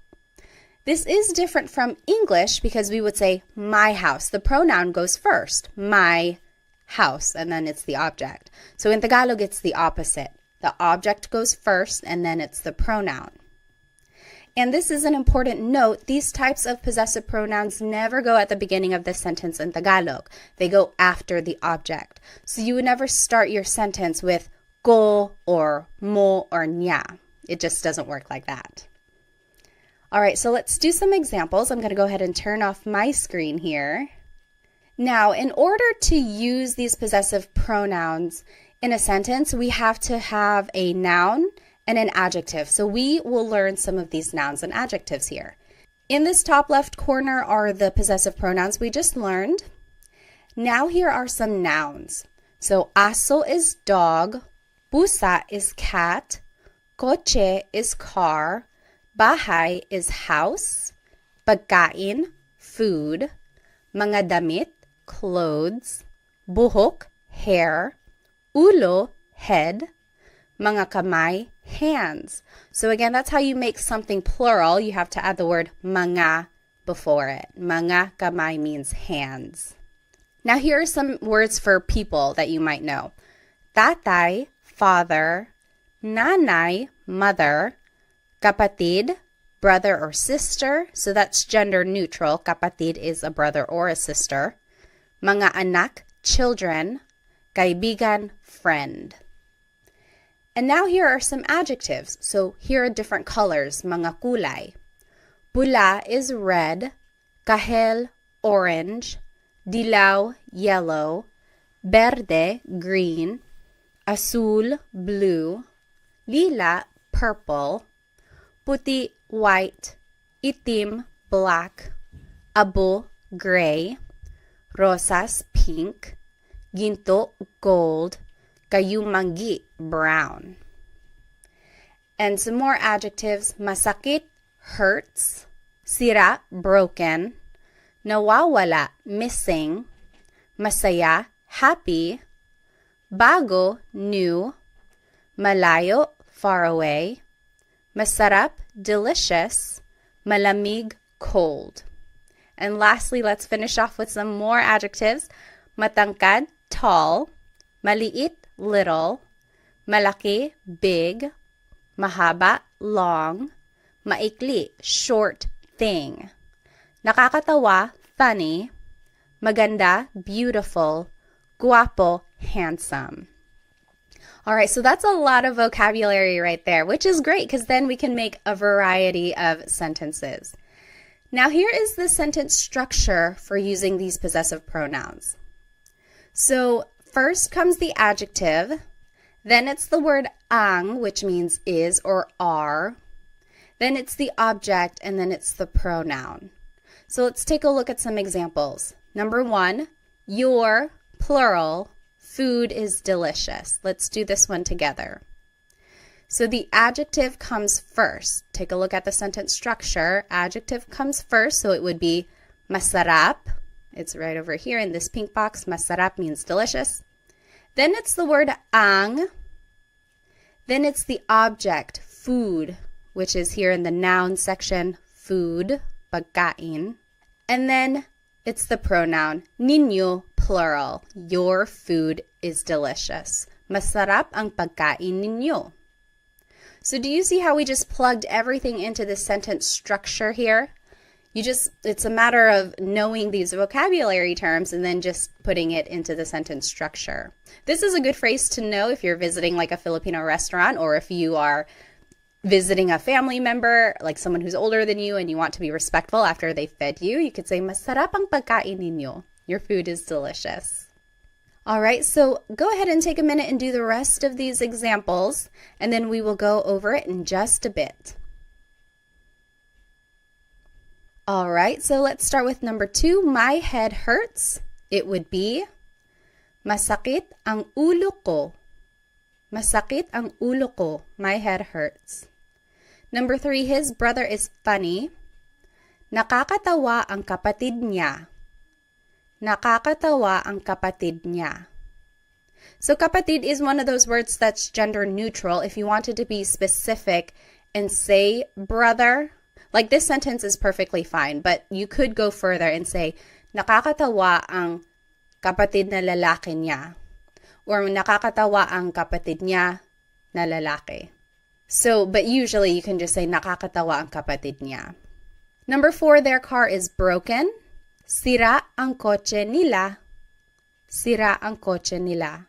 A: This is different from English because we would say my house. The pronoun goes first, my house, and then it's the object. So in Tagalog, it's the opposite. The object goes first, and then it's the pronoun. And this is an important note. These types of possessive pronouns never go at the beginning of the sentence in Tagalog. They go after the object. So you would never start your sentence with ko or mo or niya. It just doesn't work like that. All right, so let's do some examples. I'm going to go ahead and turn off my screen here. Now, in order to use these possessive pronouns in a sentence, we have to have a noun and an adjective. So we will learn some of these nouns and adjectives here. In this top left corner are the possessive pronouns we just learned. Now here are some nouns. So aso is dog, pusa is cat, coche is car, bahay is house, pagkain, food, mga damit, clothes, buhok, hair, ulo, head, mga kamay, hands. So again, that's how you make something plural. You have to add the word mga before it. Mga kamay means hands. Now here are some words for people that you might know. Tatay, father, nanay, mother, kapatid, brother or sister. So that's gender neutral. Kapatid is a brother or a sister. Mga anak, children. Kaibigan, friend. And now here are some adjectives. So here are different colors. Mga kulay. Pula is red. Kahel, orange. Dilaw, yellow. Verde, green. Azul, blue. Lila, purple. Puti, white. Itim, black. Abo, gray. Rosas, pink. Ginto, gold. Kayumangi, brown. And some more adjectives. Masakit, hurts. Sira, broken. Nawawala, missing. Masaya, happy. Bago, new. Malayo, far away. Masarap, delicious. Malamig, cold. And lastly, let's finish off with some more adjectives. Matangkad, tall. Maliit, little. Malaki, big. Mahaba, long. Maikli, short, thing. Nakakatawa, funny. Maganda, beautiful. Guapo, handsome. All right, so that's a lot of vocabulary right there, which is great because then we can make a variety of sentences. Now here is the sentence structure for using these possessive pronouns. So first comes the adjective, then it's the word ang, which means is or are, then it's the object, and then it's the pronoun. So let's take a look at some examples. Number 1, your, plural, food is delicious. Let's do this one together. So the adjective comes first. Take a look at the sentence structure. Adjective comes first, so it would be masarap. It's right over here in this pink box. Masarap means delicious. Then it's the word ang. Then it's the object, food, which is here in the noun section, food, pagkain. And then it's the pronoun, ninyo, plural. Your food is delicious. Masarap ang pagkain ninyo. So do you see how we just plugged everything into the sentence structure here? It's a matter of knowing these vocabulary terms and then just putting it into the sentence structure. This is a good phrase to know if you're visiting like a Filipino restaurant, or if you are visiting a family member, like someone who's older than you, and you want to be respectful after they fed you. You could say, "Masarap ang pagkain ninyo." Your food is delicious. All right, so go ahead and take a minute and do the rest of these examples, and then we will go over it in just a bit. All right, so let's start with number 2. My head hurts. It would be, masakit ang ulo ko. Masakit ang ulo ko. My head hurts. Number 3, his brother is funny. Nakakatawa ang kapatid niya. Nakakatawa ang kapatid niya. So kapatid is one of those words that's gender neutral. If you wanted to be specific and say brother, like this sentence is perfectly fine, but you could go further and say, nakakatawa ang kapatid na lalaki niya. Or nakakatawa ang kapatid niya na lalaki. So, but usually you can just say nakakatawa ang kapatid niya. Number 4, their car is broken. Sira ang kotse nila. Sira ang kotse nila.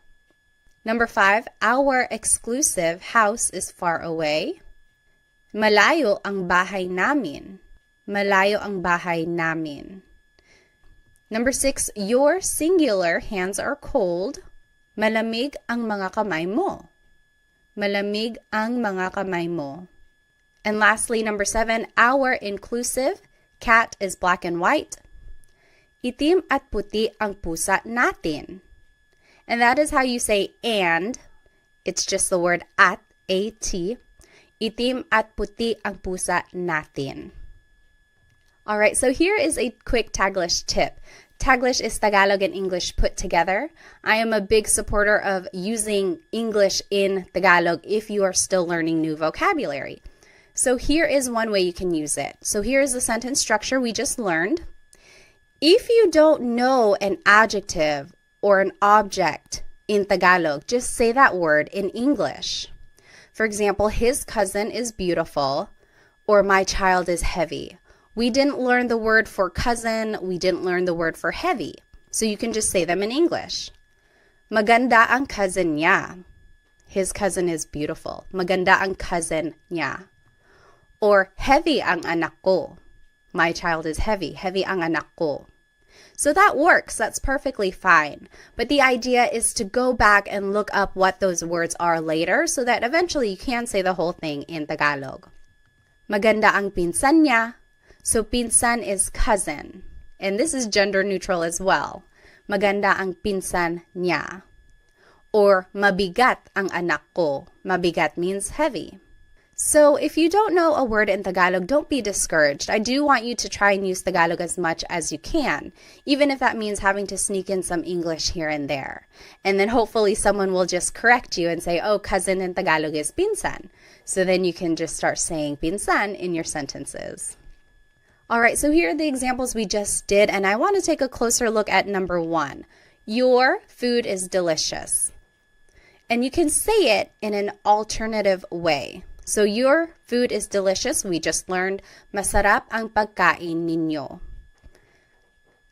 A: Number 5, our exclusive house is far away. Malayo ang bahay namin. Malayo ang bahay namin. Number 6, your singular hands are cold. Malamig ang mga kamay mo. Malamig ang mga kamay mo. And lastly, number 7, our inclusive cat is black and white. Itim at puti ang pusa natin. And that is how you say and. It's just the word at, A-T. Itim at puti ang pusa natin. All right, so here is a quick Taglish tip. Taglish is Tagalog and English put together. I am a big supporter of using English in Tagalog if you are still learning new vocabulary. So here is one way you can use it. So here is the sentence structure we just learned. If you don't know an adjective or an object in Tagalog, just say that word in English. For example, his cousin is beautiful, or my child is heavy. We didn't learn the word for cousin, we didn't learn the word for heavy. So you can just say them in English. Maganda ang cousin niya. His cousin is beautiful. Maganda ang cousin niya. Or heavy ang anak ko. My child is heavy. Heavy ang anak ko. So that works. That's perfectly fine. But the idea is to go back and look up what those words are later so that eventually you can say the whole thing in Tagalog. Maganda ang pinsan niya. So pinsan is cousin. And this is gender neutral as well. Maganda ang pinsan niya. Or mabigat ang anak ko. Mabigat means heavy. So if you don't know a word in Tagalog, don't be discouraged. I do want you to try and use Tagalog as much as you can, even if that means having to sneak in some English here and there. And then hopefully someone will just correct you and say, oh, cousin in Tagalog is pinsan. So then you can just start saying pinsan in your sentences. All right, so here are the examples we just did, and I want to take a closer look at number 1. Your food is delicious. And you can say it in an alternative way. So your food is delicious. We just learned, masarap ang pagkain ninyo.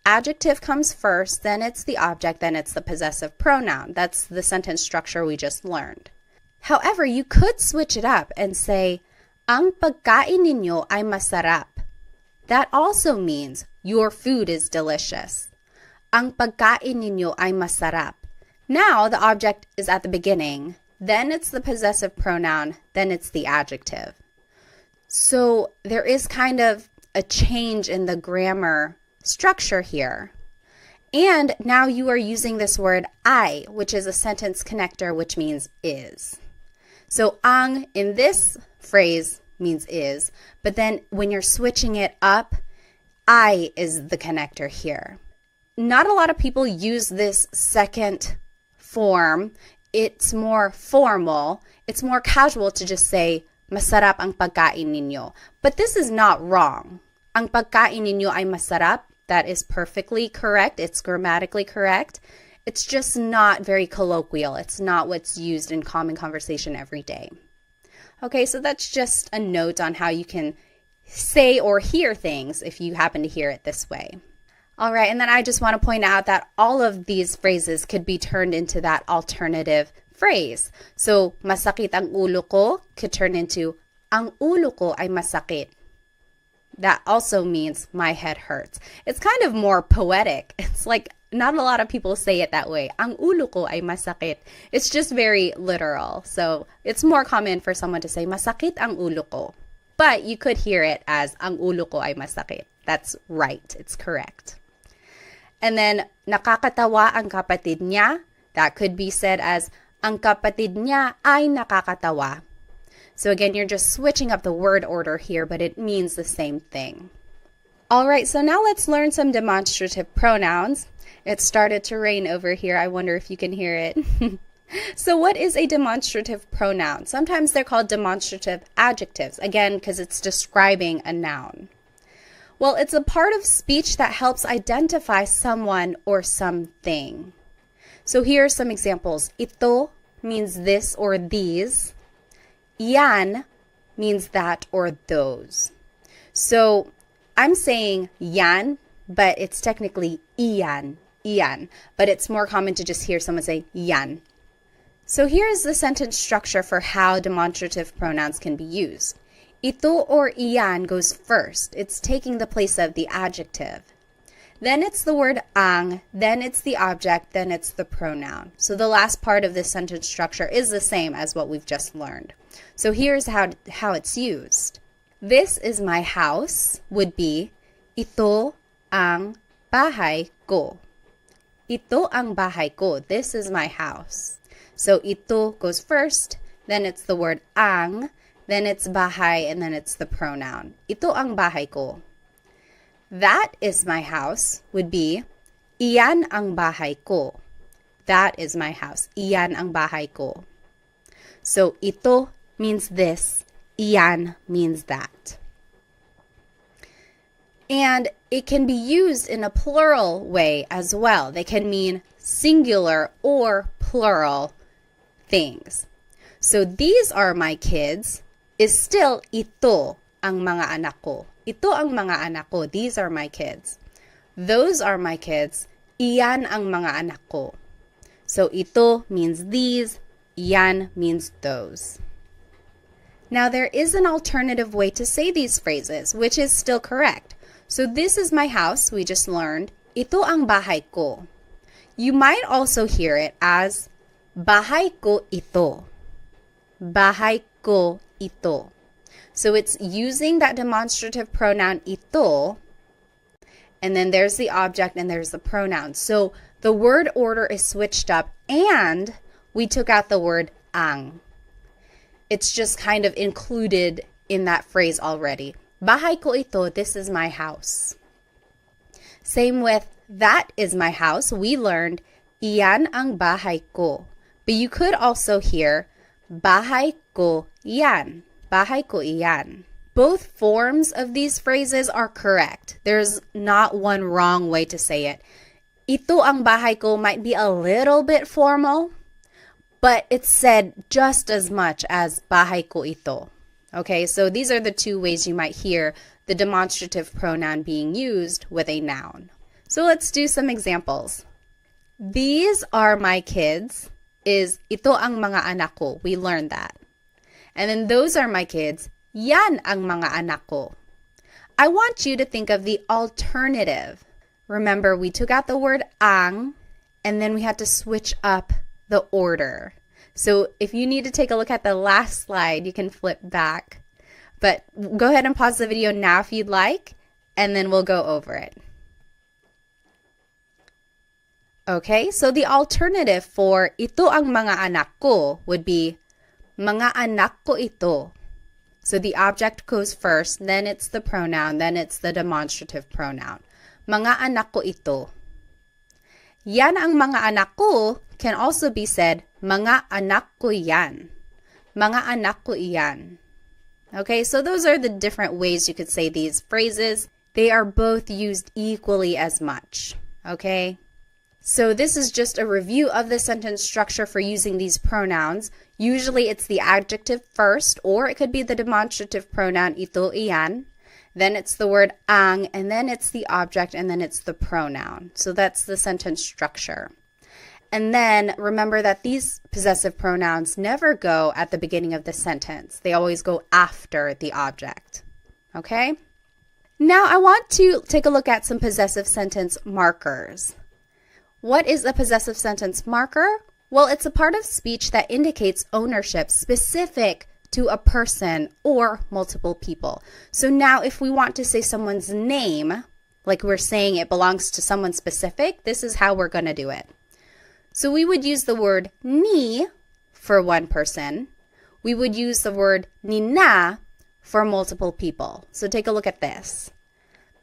A: Adjective comes first, then it's the object, then it's the possessive pronoun. That's the sentence structure we just learned. However, you could switch it up and say, ang pagkain ninyo ay masarap. That also means your food is delicious. Ang pagkain ninyo ay masarap. Now the object is at the beginning. Then it's the possessive pronoun, then it's the adjective. So there is kind of a change in the grammar structure here. And now you are using this word ay, which is a sentence connector, which means is. So ang in this phrase means is, but then when you're switching it up, I is the connector here. Not a lot of people use this second form. It's more formal, it's more casual to just say, masarap ang pagkain ninyo. But this is not wrong. Ang pagkain ninyo ay masarap. That is perfectly correct. It's grammatically correct. It's just not very colloquial. It's not what's used in common conversation every day. Okay, so that's just a note on how you can say or hear things if you happen to hear it this way. All right, and then I just want to point out that all of these phrases could be turned into that alternative phrase. So, masakit ang ulo ko could turn into ang ulo ko ay masakit. That also means my head hurts. It's kind of more poetic. It's like not a lot of people say it that way. Ang ulo ko ay masakit. It's just very literal. So it's more common for someone to say masakit ang ulo ko. But you could hear it as ang ulo ko ay masakit. That's right. It's correct. And then nakakatawa ang kapatid niya. That could be said as ang kapatid niya ay nakakatawa. So again, you're just switching up the word order here, but it means the same thing. All right, so now let's learn some demonstrative pronouns. It started to rain over here. I wonder if you can hear it. So what is a demonstrative pronoun? Sometimes they're called demonstrative adjectives, again, because it's describing a noun. Well, it's a part of speech that helps identify someone or something. So here are some examples. Ito means this or these. Yan means that or those. So I'm saying yan, but it's technically iyan, but it's more common to just hear someone say yan. So here's the sentence structure for how demonstrative pronouns can be used. Ito or iyan goes first. It's taking the place of the adjective. Then it's the word ang, then it's the object, then it's the pronoun. So the last part of this sentence structure is the same as what we've just learned. So here's how it's used. This is my house would be ito ang bahay ko. Ito ang bahay ko. This is my house. So ito goes first, then it's the word ang, then it's bahay, and then it's the pronoun. Ito ang bahay ko. That is my house would be iyan ang bahay ko. That is my house. Iyan ang bahay ko. So ito means this, iyan means that. And it can be used in a plural way as well. They can mean singular or plural things. So these are my kids is still ito ang mga anak ko. Ito ang mga anak ko. These are my kids. Those are my kids. Iyan ang mga anak ko. So ito means these. Iyan means those. Now there is an alternative way to say these phrases, which is still correct. So this is my house, we just learned. Ito ang bahay ko. You might also hear it as bahay ko ito. Bahay ko ito. So it's using that demonstrative pronoun ito, and then there's the object and there's the pronoun. So the word order is switched up and we took out the word ang. It's just kind of included in that phrase already. Bahay ko ito, this is my house. Same with that is my house. We learned iyan ang bahay ko. But you could also hear bahay ko yan. Bahay ko iyan. Both forms of these phrases are correct. There's not one wrong way to say it. Ito ang bahay ko might be a little bit formal, but it's said just as much as bahay ko ito. Okay, so these are the two ways you might hear the demonstrative pronoun being used with a noun. So let's do some examples. These are my kids is ito ang mga anak ko. We learned that. And then those are my kids. Yan ang mga anak ko. I want you to think of the alternative. Remember, we took out the word ang, and then we had to switch up the order. So if you need to take a look at the last slide, you can flip back. But go ahead and pause the video now if you'd like, and then we'll go over it. Okay, so the alternative for ito ang mga anak ko would be mga anak ko ito. So the object goes first, then it's the pronoun, then it's the demonstrative pronoun. Mga anak ko ito. Yan ang mga anak ko can also be said, mga anak ko yan. Mga anak ko iyan. Okay, so those are the different ways you could say these phrases. They are both used equally as much. Okay, so this is just a review of the sentence structure for using these pronouns. Usually it's the adjective first, or it could be the demonstrative pronoun ito, iyan. then it's the word ang, and then it's the object, and then it's the pronoun. So that's the sentence structure. And then remember that these possessive pronouns never go at the beginning of the sentence. They always go after the object. Okay? Now I want to take a look at some possessive sentence markers. What is a possessive sentence marker? Well, it's a part of speech that indicates ownership specific to a person or multiple people. So now if we want to say someone's name, like we're saying it belongs to someone specific, this is how we're going to do it. So we would use the word ni for one person. We would use the word nina for multiple people. So take a look at this.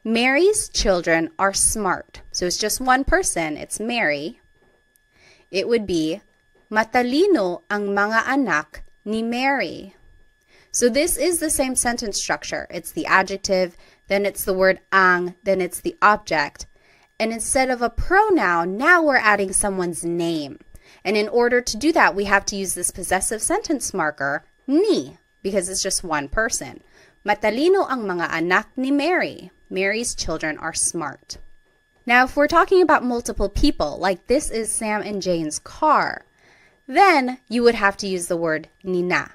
A: Mary's children are smart. So it's just one person. It's Mary. It would be matalino ang mga anak ni Mary. So this is the same sentence structure. It's the adjective, then it's the word ang, then it's the object. And instead of a pronoun, now we're adding someone's name. And in order to do that, we have to use this possessive sentence marker, ni, because it's just one person. Matalino ang mga anak ni Mary. Mary's children are smart. Now, if we're talking about multiple people, like this is Sam and Jane's car, then you would have to use the word nina.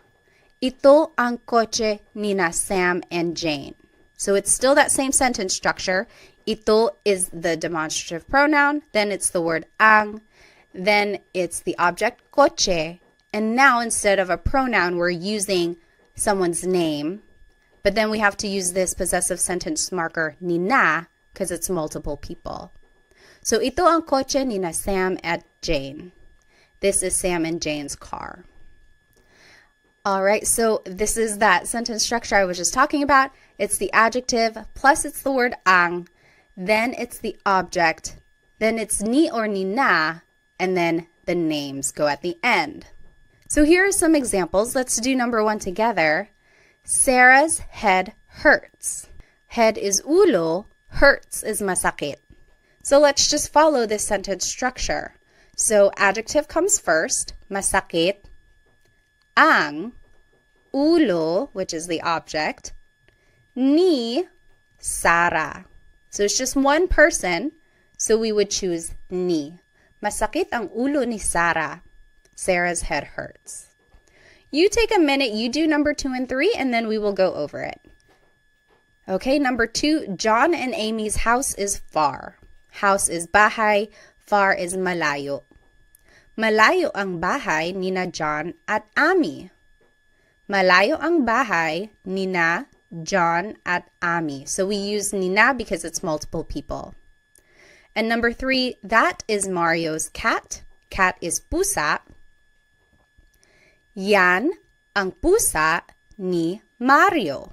A: Ito ang kotse nina Sam and Jane. So it's still that same sentence structure. Ito is the demonstrative pronoun, then it's the word ang, then it's the object kotse, and now instead of a pronoun, we're using someone's name, but then we have to use this possessive sentence marker nina because it's multiple people. So ito ang kotse nina Sam at Jane. This is Sam and Jane's car. All right, so this is that sentence structure I was just talking about. It's the adjective, plus it's the word ang, then it's the object, then it's ni or nina, and then the names go at the end. So here are some examples. Let's do number one together. Sarah's head hurts. Head is ulo, hurts is masakit. So let's just follow this sentence structure. So adjective comes first, masakit, ang, ulo, which is the object, ni, Sarah. So it's just one person, so we would choose ni. Masakit ang ulo ni Sarah. Sarah's head hurts. You take a minute, you do number 2 and 3, and then we will go over it. Okay, number 2, John and Amy's house is far. House is bahay, far is malayo. Malayo ang bahay nina John at Amy. Malayo ang bahay nina John at Amy. So we use nina because it's multiple people. And number 3, that is Mario's cat. Cat is pusa. Yan ang pusa ni Mario.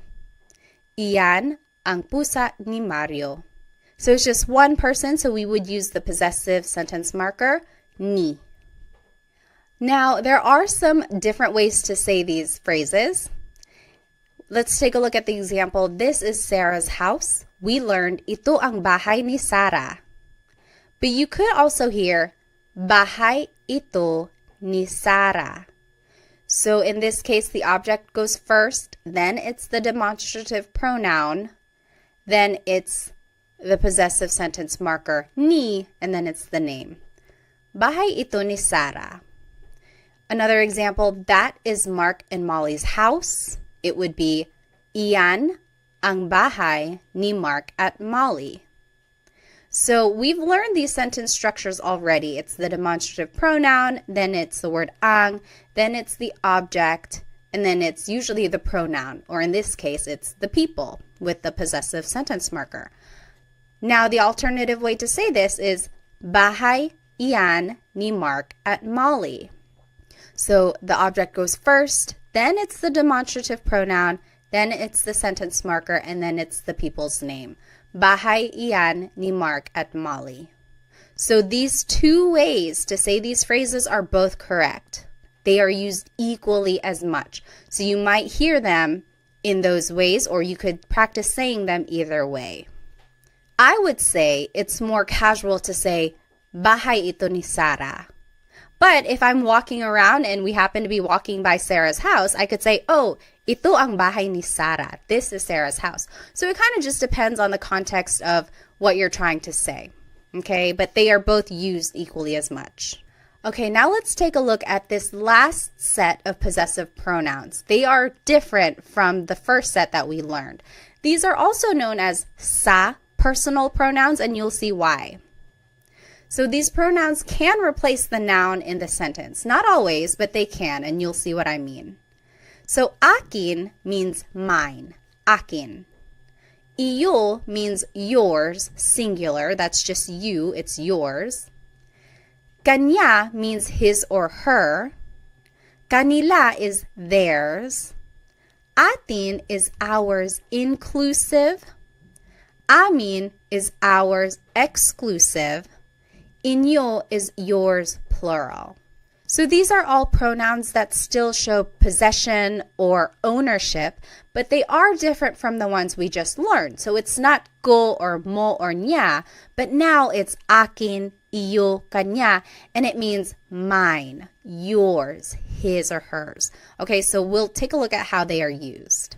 A: Iyan ang pusa ni Mario. So it's just one person, so we would use the possessive sentence marker, ni. Now, there are some different ways to say these phrases. Let's take a look at the example. This is Sarah's house. We learned, ito ang bahay ni Sarah. But you could also hear, bahay ito ni Sarah. So in this case, the object goes first, then it's the demonstrative pronoun, then it's the possessive sentence marker, ni, and then it's the name. Bahay ito ni Sarah. Another example, that is Mark and Molly's house. It would be, iyan ang bahay ni Mark at Molly. So we've learned these sentence structures already. It's the demonstrative pronoun, then it's the word ang, then it's the object, and then it's usually the pronoun, or in this case, it's the people with the possessive sentence marker. Now, the alternative way to say this is, bahay iyan ni Mark at Molly. So the object goes first, then it's the demonstrative pronoun, then it's the sentence marker, and then it's the people's name. Bahay iyan ni Mark at Molly. So these two ways to say these phrases are both correct. They are used equally as much. So you might hear them in those ways, or you could practice saying them either way. I would say it's more casual to say, bahay ito ni Sarah. But if I'm walking around and we happen to be walking by Sarah's house, I could say, oh, ito ang bahay ni Sarah. This is Sarah's house. So it kind of just depends on the context of what you're trying to say. Okay, but they are both used equally as much. Okay, now let's take a look at this last set of possessive pronouns. They are different from the first set that we learned. These are also known as sa personal pronouns, and you'll see why. So these pronouns can replace the noun in the sentence. Not always, but they can, and you'll see what I mean. So akin means mine, akin. Iyo means yours, singular. That's just you, it's yours. Kanya means his or her. Kanila is theirs. Atin is ours, inclusive. Amin is ours, exclusive. Inyo is yours, plural. So these are all pronouns that still show possession or ownership, but they are different from the ones we just learned. So it's not ko or mo or nya, but now it's akin, iyo, kanya, and it means mine, yours, his or hers. Okay, so we'll take a look at how they are used.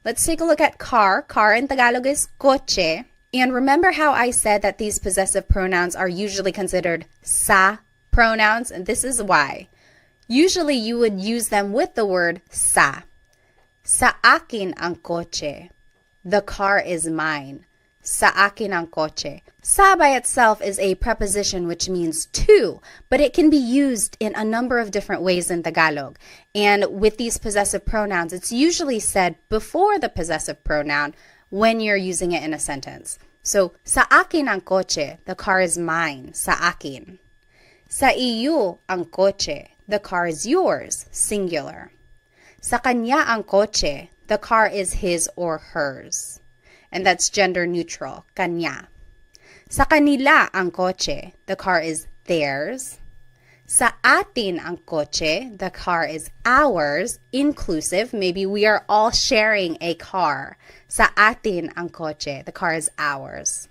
A: Let's take a look at car. Car in Tagalog is coche. And remember how I said that these possessive pronouns are usually considered sa pronouns? And this is why. Usually you would use them with the word sa. Sa akin ang coche. The car is mine. Sa akin ang coche. Sa by itself is a preposition which means to, but it can be used in a number of different ways in Tagalog. And with these possessive pronouns, it's usually said before the possessive pronoun when you're using it in a sentence. So, sa akin ang coche, the car is mine, sa akin. Sa iyo ang coche, the car is yours, singular. Sa kanya ang coche, the car is his or hers. And that's gender neutral, kanya. Sa kanila ang coche, the car is theirs. Sa atin ang coche, the car is ours, inclusive. Maybe we are all sharing a car. Sa atin ang coche, the car is ours.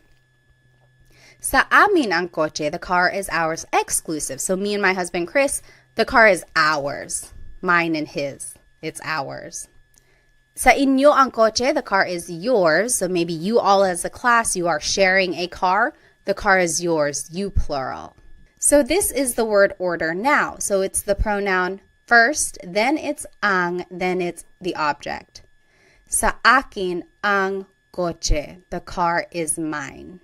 A: Sa amin ang coche, the car is ours, exclusive. So me and my husband Chris, the car is ours. Mine and his. It's ours. Sa inyo ang coche, the car is yours. So maybe you all as a class, you are sharing a car. The car is yours, you plural. So this is the word order now. So it's the pronoun first, then it's ang, then it's the object. Sa akin ang coche, the car is mine.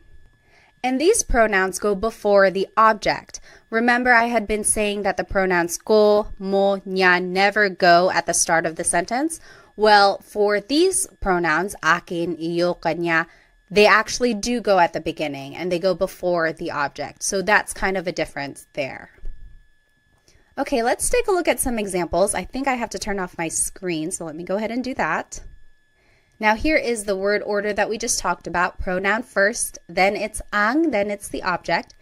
A: And these pronouns go before the object. Remember I had been saying that the pronouns ko, mo, nya never go at the start of the sentence? Well, for these pronouns, akin, iyo, kanya, they actually do go at the beginning and they go before the object. So that's kind of a difference there. Okay, let's take a look at some examples. I think I have to turn off my screen, so let me go ahead and do that. Now here is the word order that we just talked about. Pronoun first, then it's ang, then it's the object.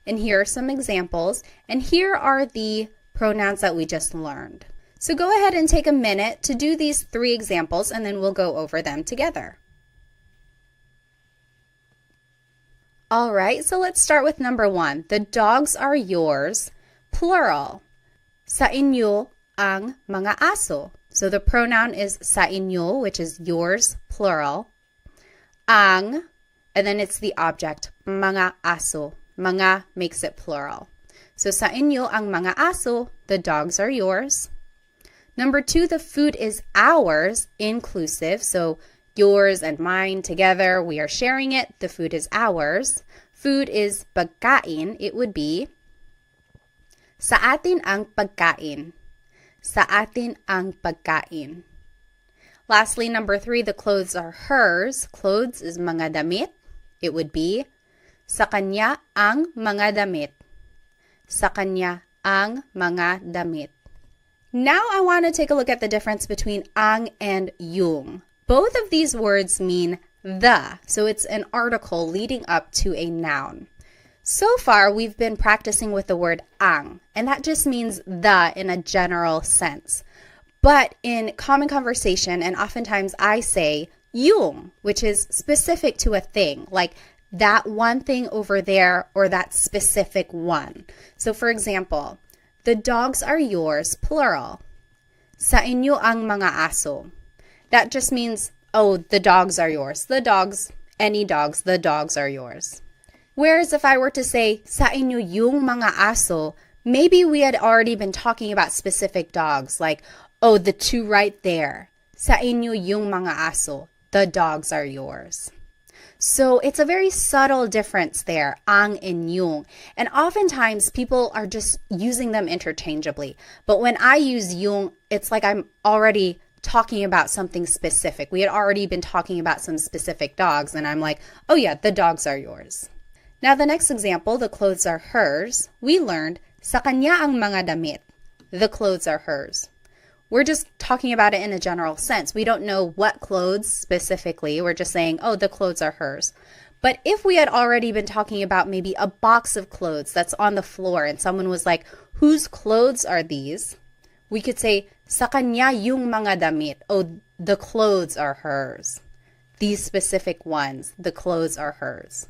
A: And here are some examples. And here are the pronouns that we just learned. So go ahead and take a minute to do these 3 examples and then we'll go over them together. All right, so let's start with number 1. The dogs are yours, plural. Sa inyo ang mga aso. So the pronoun is sa inyo, which is yours, plural. Ang, and then it's the object, mga aso. Mga makes it plural. So sa inyo ang mga aso, the dogs are yours. Number 2, the food is ours, inclusive. So yours and mine together, we are sharing it. The food is ours. Food is pagkain. It would be sa atin ang pagkain. Sa atin ang pagkain. Lastly, number 3, the clothes are hers. Clothes is mga damit. It would be sa kanya ang mga damit. Sa kanya ang mga damit. Now I want to take a look at the difference between ang and yung. Both of these words mean the, so it's an article leading up to a noun. So far, we've been practicing with the word ang, and that just means the in a general sense. But in common conversation, and oftentimes I say yung, which is specific to a thing, like that one thing over there or that specific one. So for example, The dogs are yours, plural. Sa inyo ang mga aso. That just means, oh, the dogs are yours. The dogs, any dogs, the dogs are yours. Whereas if I were to say, sa inyo yung mga aso, maybe we had already been talking about specific dogs, like, oh, the two right there. Sa inyo yung mga aso. The dogs are yours. So it's a very subtle difference there, ang and yung. And oftentimes people are just using them interchangeably. But when I use yung, it's like I'm already talking about something specific. We had already been talking about some specific dogs, and I'm like, oh yeah, the dogs are yours. Now the next example, the clothes are hers, we learned, sa kanya ang mga damit. The clothes are hers. We're just talking about it in a general sense. We don't know what clothes specifically. We're just saying, oh, the clothes are hers. But if we had already been talking about maybe a box of clothes that's on the floor and someone was like, whose clothes are these? We could say, sa kanya yung mga damit. Oh, the clothes are hers. These specific ones, the clothes are hers.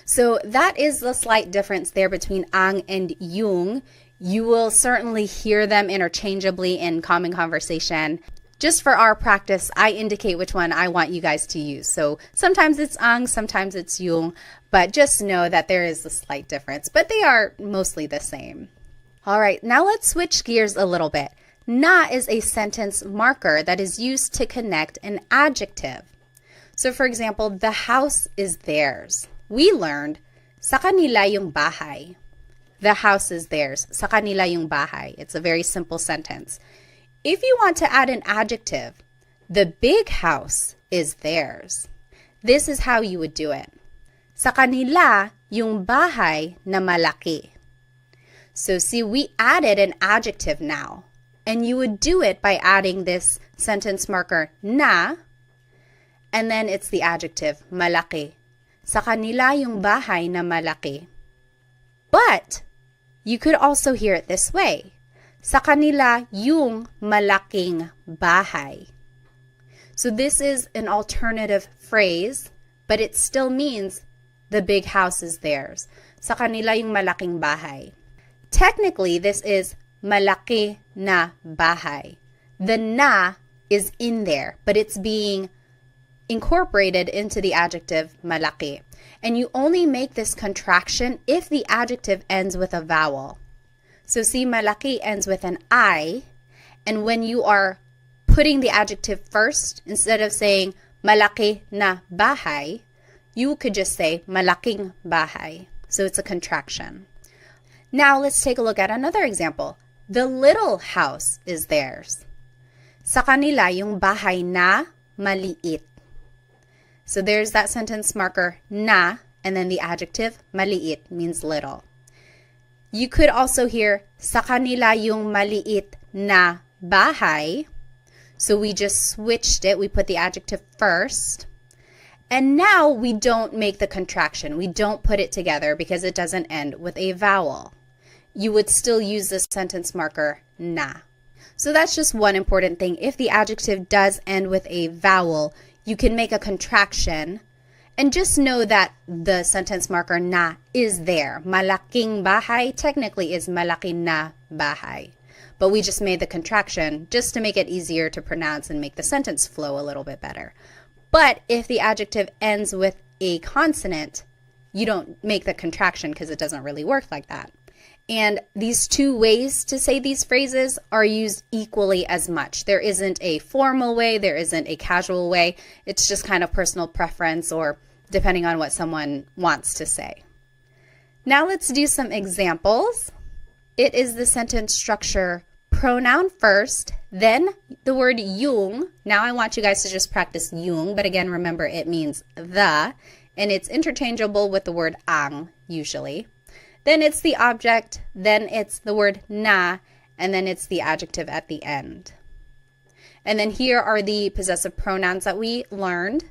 A: So that is the slight difference there between ang and yung. You will certainly hear them interchangeably in common conversation. Just for our practice, I indicate which one I want you guys to use. So sometimes it's ang, sometimes it's yung, but just know that there is a slight difference, but they are mostly the same. All right, now let's switch gears a little bit. Na is a sentence marker that is used to connect an adjective. So for example, the house is theirs. We learned, sa kanila yung bahay. The house is theirs. Sa kanila yung bahay. It's a very simple sentence. If you want to add an adjective, the big house is theirs. This is how you would do it. Sa kanila yung bahay na malaki. So see, we added an adjective now. And you would do it by adding this sentence marker na, and then it's the adjective malaki. Sa kanila yung bahay na malaki. But you could also hear it this way. Sa kanila yung malaking bahay. So this is an alternative phrase, but it still means the big house is theirs. Sa kanila yung malaking bahay. Technically, this is malaki na bahay. The na is in there, but it's being incorporated into the adjective malaki. And you only make this contraction if the adjective ends with a vowel. So see, malaki ends with an I, and when you are putting the adjective first, instead of saying malaki na bahay, you could just say malaking bahay. So it's a contraction. Now let's take a look at another example. The little house is theirs. Sa kanila yung bahay na maliit. So there's that sentence marker na, and then the adjective maliit means little. You could also hear sa kanila yung maliit na bahay. So we just switched it. We put the adjective first. And now we don't make the contraction. We don't put it together because it doesn't end with a vowel. You would still use this sentence marker na. So that's just one important thing. If the adjective does end with a vowel, you can make a contraction, and just know that the sentence marker na is there. Malaking bahay technically is malaki na bahay. But we just made the contraction just to make it easier to pronounce and make the sentence flow a little bit better. But if the adjective ends with a consonant, you don't make the contraction because it doesn't really work like that. And these two ways to say these phrases are used equally as much. There isn't a formal way, there isn't a casual way. It's just kind of personal preference or depending on what someone wants to say. Now let's do some examples. It is the sentence structure pronoun first, then the word yung. Now I want you guys to just practice yung, but again, remember it means the, and it's interchangeable with the word ang usually. Then it's the object, then it's the word na, and then it's the adjective at the end. And then here are the possessive pronouns that we learned.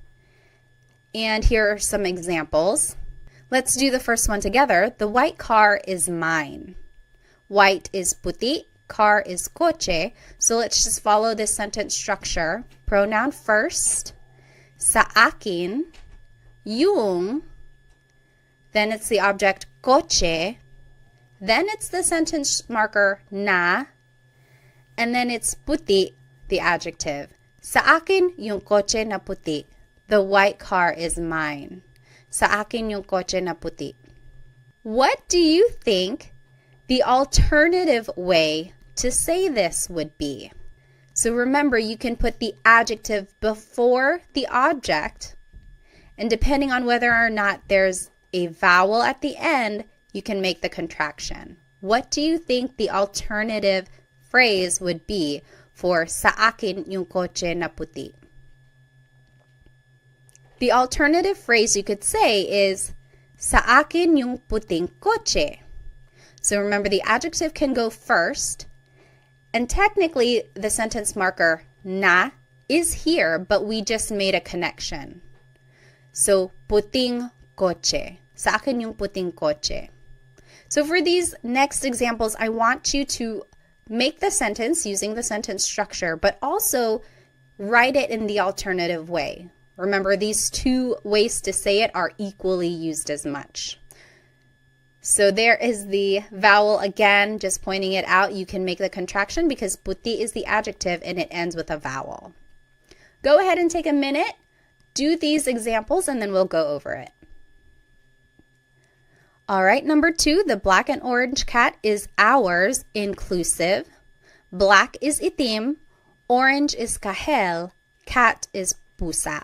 A: And here are some examples. Let's do the first one together. The white car is mine. White is puti, car is coche. So let's just follow this sentence structure. Pronoun first, sa akin, yung, then it's the object coche, Then it's the sentence marker na, and then it's puti, the adjective. Sa akin yung kotse na puti. The white car is mine. Sa akin yung kotse na puti. What do you think the alternative way to say this would be? So remember, you can put the adjective before the object, and depending on whether or not there's a vowel at the end, you can make the contraction. What do you think the alternative phrase would be for sa akin yung kotse na puti? The alternative phrase you could say is sa akin yung puting kotse. So remember, the adjective can go first, and technically the sentence marker na is here, but we just made a connection. So puting kotse. Sa akin yung puting kotse. So for these next examples, I want you to make the sentence using the sentence structure, but also write it in the alternative way. Remember, these two ways to say it are equally used as much. So there is the vowel again, just pointing it out. You can make the contraction because puti is the adjective and it ends with a vowel. Go ahead and take a minute, do these examples, and then we'll go over it. All right, number 2, the black and orange cat is ours, inclusive. Black is itim, orange is kahel, cat is pusa.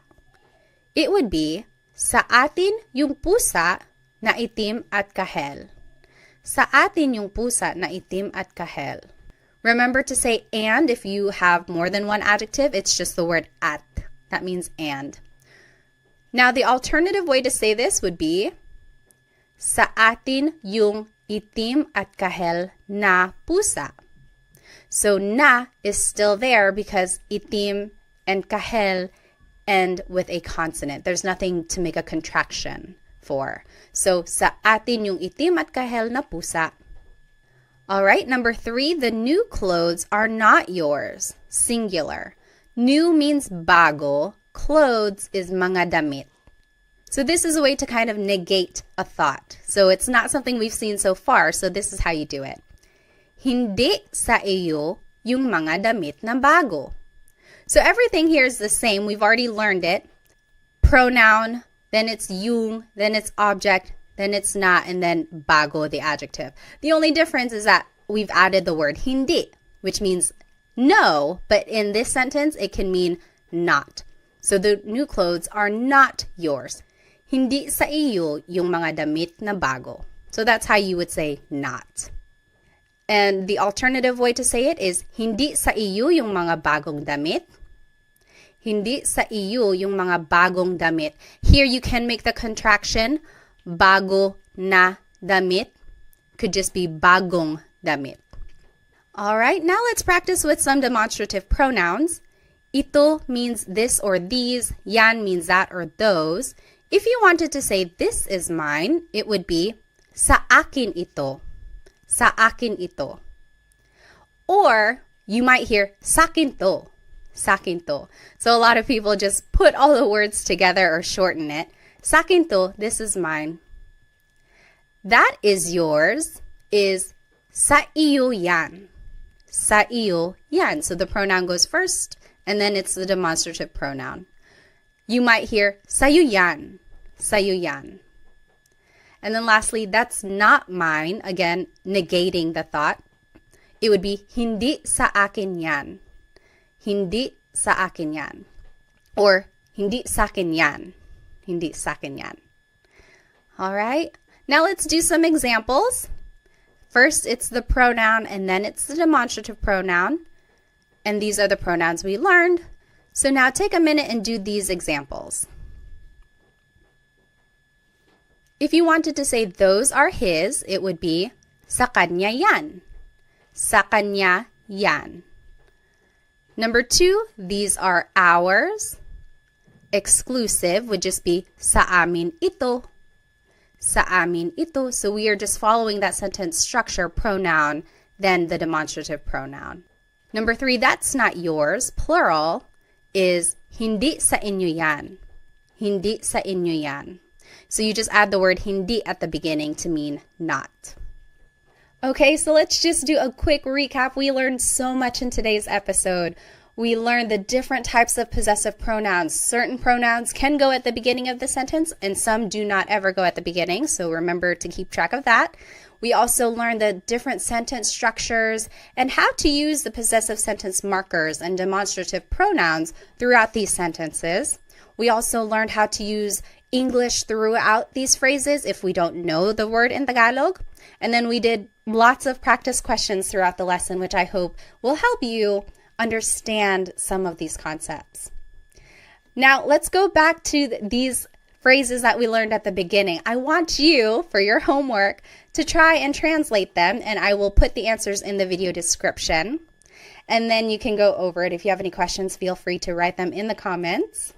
A: It would be, sa atin yung pusa na itim at kahel. Sa atin yung pusa na itim at kahel. Remember to say and if you have more than one adjective. It's just the word at. That means and. Now the alternative way to say this would be sa atin yung itim at kahel na pusa. So na is still there because itim and kahel end with a consonant. There's nothing to make a contraction for. So sa atin yung itim at kahel na pusa. All right, number 3, the new clothes are not yours. Singular. New means bago. Clothes is mga damit. So this is a way to kind of negate a thought. So it's not something we've seen so far, so this is how you do it. Hindi sa iyo yung mga damit na bago. So everything here is the same. We've already learned it. Pronoun, then it's yung, then it's object, then it's not, and then bago, the adjective. The only difference is that we've added the word hindi, which means no, but in this sentence, it can mean not. So the new clothes are not yours. Hindi sa iyo yung mga damit na bago. So that's how you would say not. And the alternative way to say it is, hindi sa iyo yung mga bagong damit. Hindi sa iyo yung mga bagong damit. Here you can make the contraction, bago na damit. Could just be bagong damit. All right, now let's practice with some demonstrative pronouns. Ito means this or these. Yan means that or those. If you wanted to say this is mine, it would be sa akin ito. Sa akin ito. Or you might hear sakin to. Sakin to. So a lot of people just put all the words together or shorten it. Sakin to, this is mine. That is yours is sa iyo yan. Sa iyo yan. So the pronoun goes first, and then it's the demonstrative pronoun. You might hear sa'yo yan. Sa'yo yan. And then lastly, that's not mine. Again, negating the thought. It would be hindi sa akin yan. Hindi sa akin yan. Or hindi sa akin yan. Hindi sa akin yan. All right. Now let's do some examples. First, it's the pronoun, and then it's the demonstrative pronoun. And these are the pronouns we learned. So now take a minute and do these examples. If you wanted to say those are his, it would be sa kanya yan. Sa kanya yan. Number 2, these are ours. Exclusive would just be sa amin ito. Sa amin ito. So we are just following that sentence structure, pronoun, then the demonstrative pronoun. Number 3, that's not yours. Plural is hindi sa inyo yan. Hindi sa inyo yan. So you just add the word hindi at the beginning to mean not. Okay, so let's just do a quick recap. We learned so much in today's episode. We learned the different types of possessive pronouns. Certain pronouns can go at the beginning of the sentence, and some do not ever go at the beginning, so remember to keep track of that. We also learned the different sentence structures and how to use the possessive sentence markers and demonstrative pronouns throughout these sentences. We also learned how to use English throughout these phrases if we don't know the word in Tagalog. And then we did lots of practice questions throughout the lesson, which I hope will help you understand some of these concepts. Now, let's go back to these phrases that we learned at the beginning. I want you, for your homework, to try and translate them, and I will put the answers in the video description. And then you can go over it. If you have any questions, feel free to write them in the comments.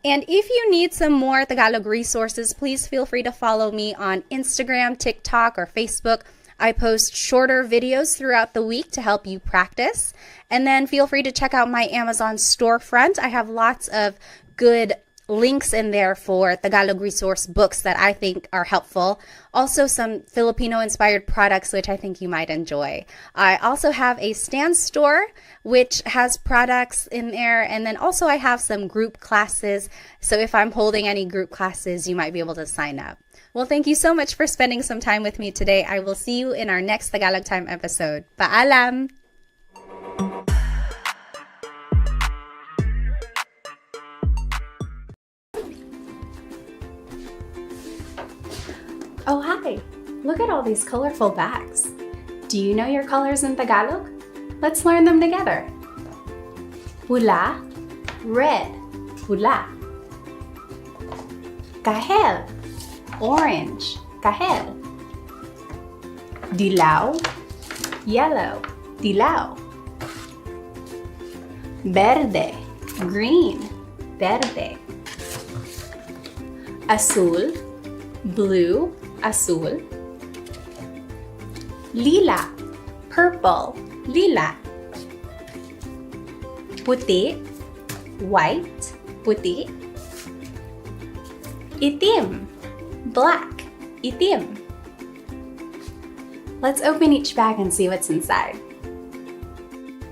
A: And if you need some more Tagalog resources, please feel free to follow me on Instagram, TikTok, or Facebook. I post shorter videos throughout the week to help you practice. And then feel free to check out my Amazon storefront. I have lots of good links in there for Tagalog resource books that I think are helpful. Also some Filipino-inspired products which I think you might enjoy. I also have a Stan store which has products in there, and then also I have some group classes. So if I'm holding any group classes, you might be able to sign up. Well, thank you so much for spending some time with me today. I will see you in our next Tagalog Time episode. Paalam! Oh, hi! Look at all these colorful bags. Do you know your colors in Tagalog? Let's learn them together. Pula, red, pula. Kahel, orange, kahel. Dilaw, yellow, dilaw. Verde, green, verde. Azul, blue, azul. Lila, purple, lila. Puti, white, puti. Itim, black, itim. Let's open each bag and see what's inside.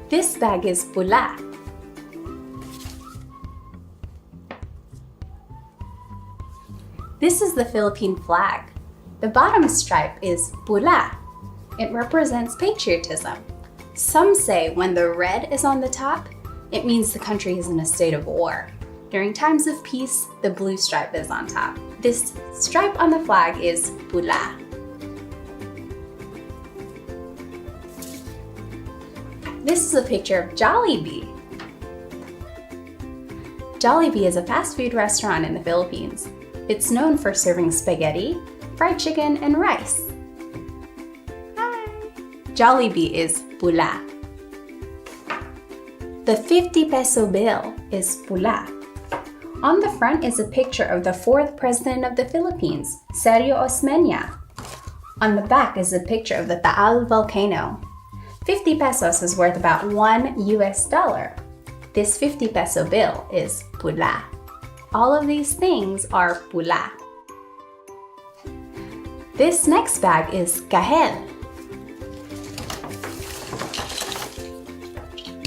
A: This bag is pula. This is the Philippine flag. The bottom stripe is pula. It represents patriotism. Some say when the red is on the top, it means the country is in a state of war. During times of peace, the blue stripe is on top. This stripe on the flag is pula. This is a picture of Jollibee. Jollibee is a fast food restaurant in the Philippines. It's known for serving spaghetti, fried chicken, and rice. Hi! Jollibee is pula. The 50 peso bill is pula. On the front is a picture of the 4th President of the Philippines, Sergio Osmeña. On the back is a picture of the Taal volcano. 50 pesos is worth about $1 US. This 50 peso bill is pula. All of these things are pula. This next bag is kahel.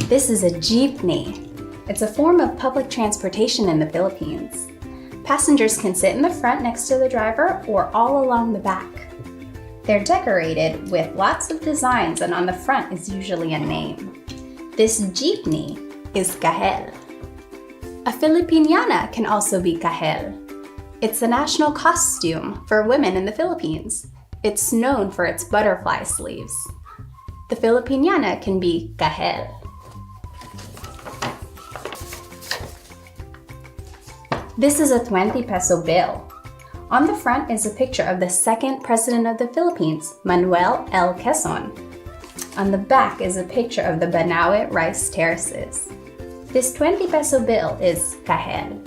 A: This is a jeepney. It's a form of public transportation in the Philippines. Passengers can sit in the front next to the driver or all along the back. They're decorated with lots of designs, and on the front is usually a name. This jeepney is kahel. A Filipiniana can also be kahel. It's the national costume for women in the Philippines. It's known for its butterfly sleeves. The Filipiniana can be kahel. This is a 20 peso bill. On the front is a picture of the 2nd President of the Philippines, Manuel L. Quezon. On the back is a picture of the Banawe rice terraces. This 20 peso bill is kahel.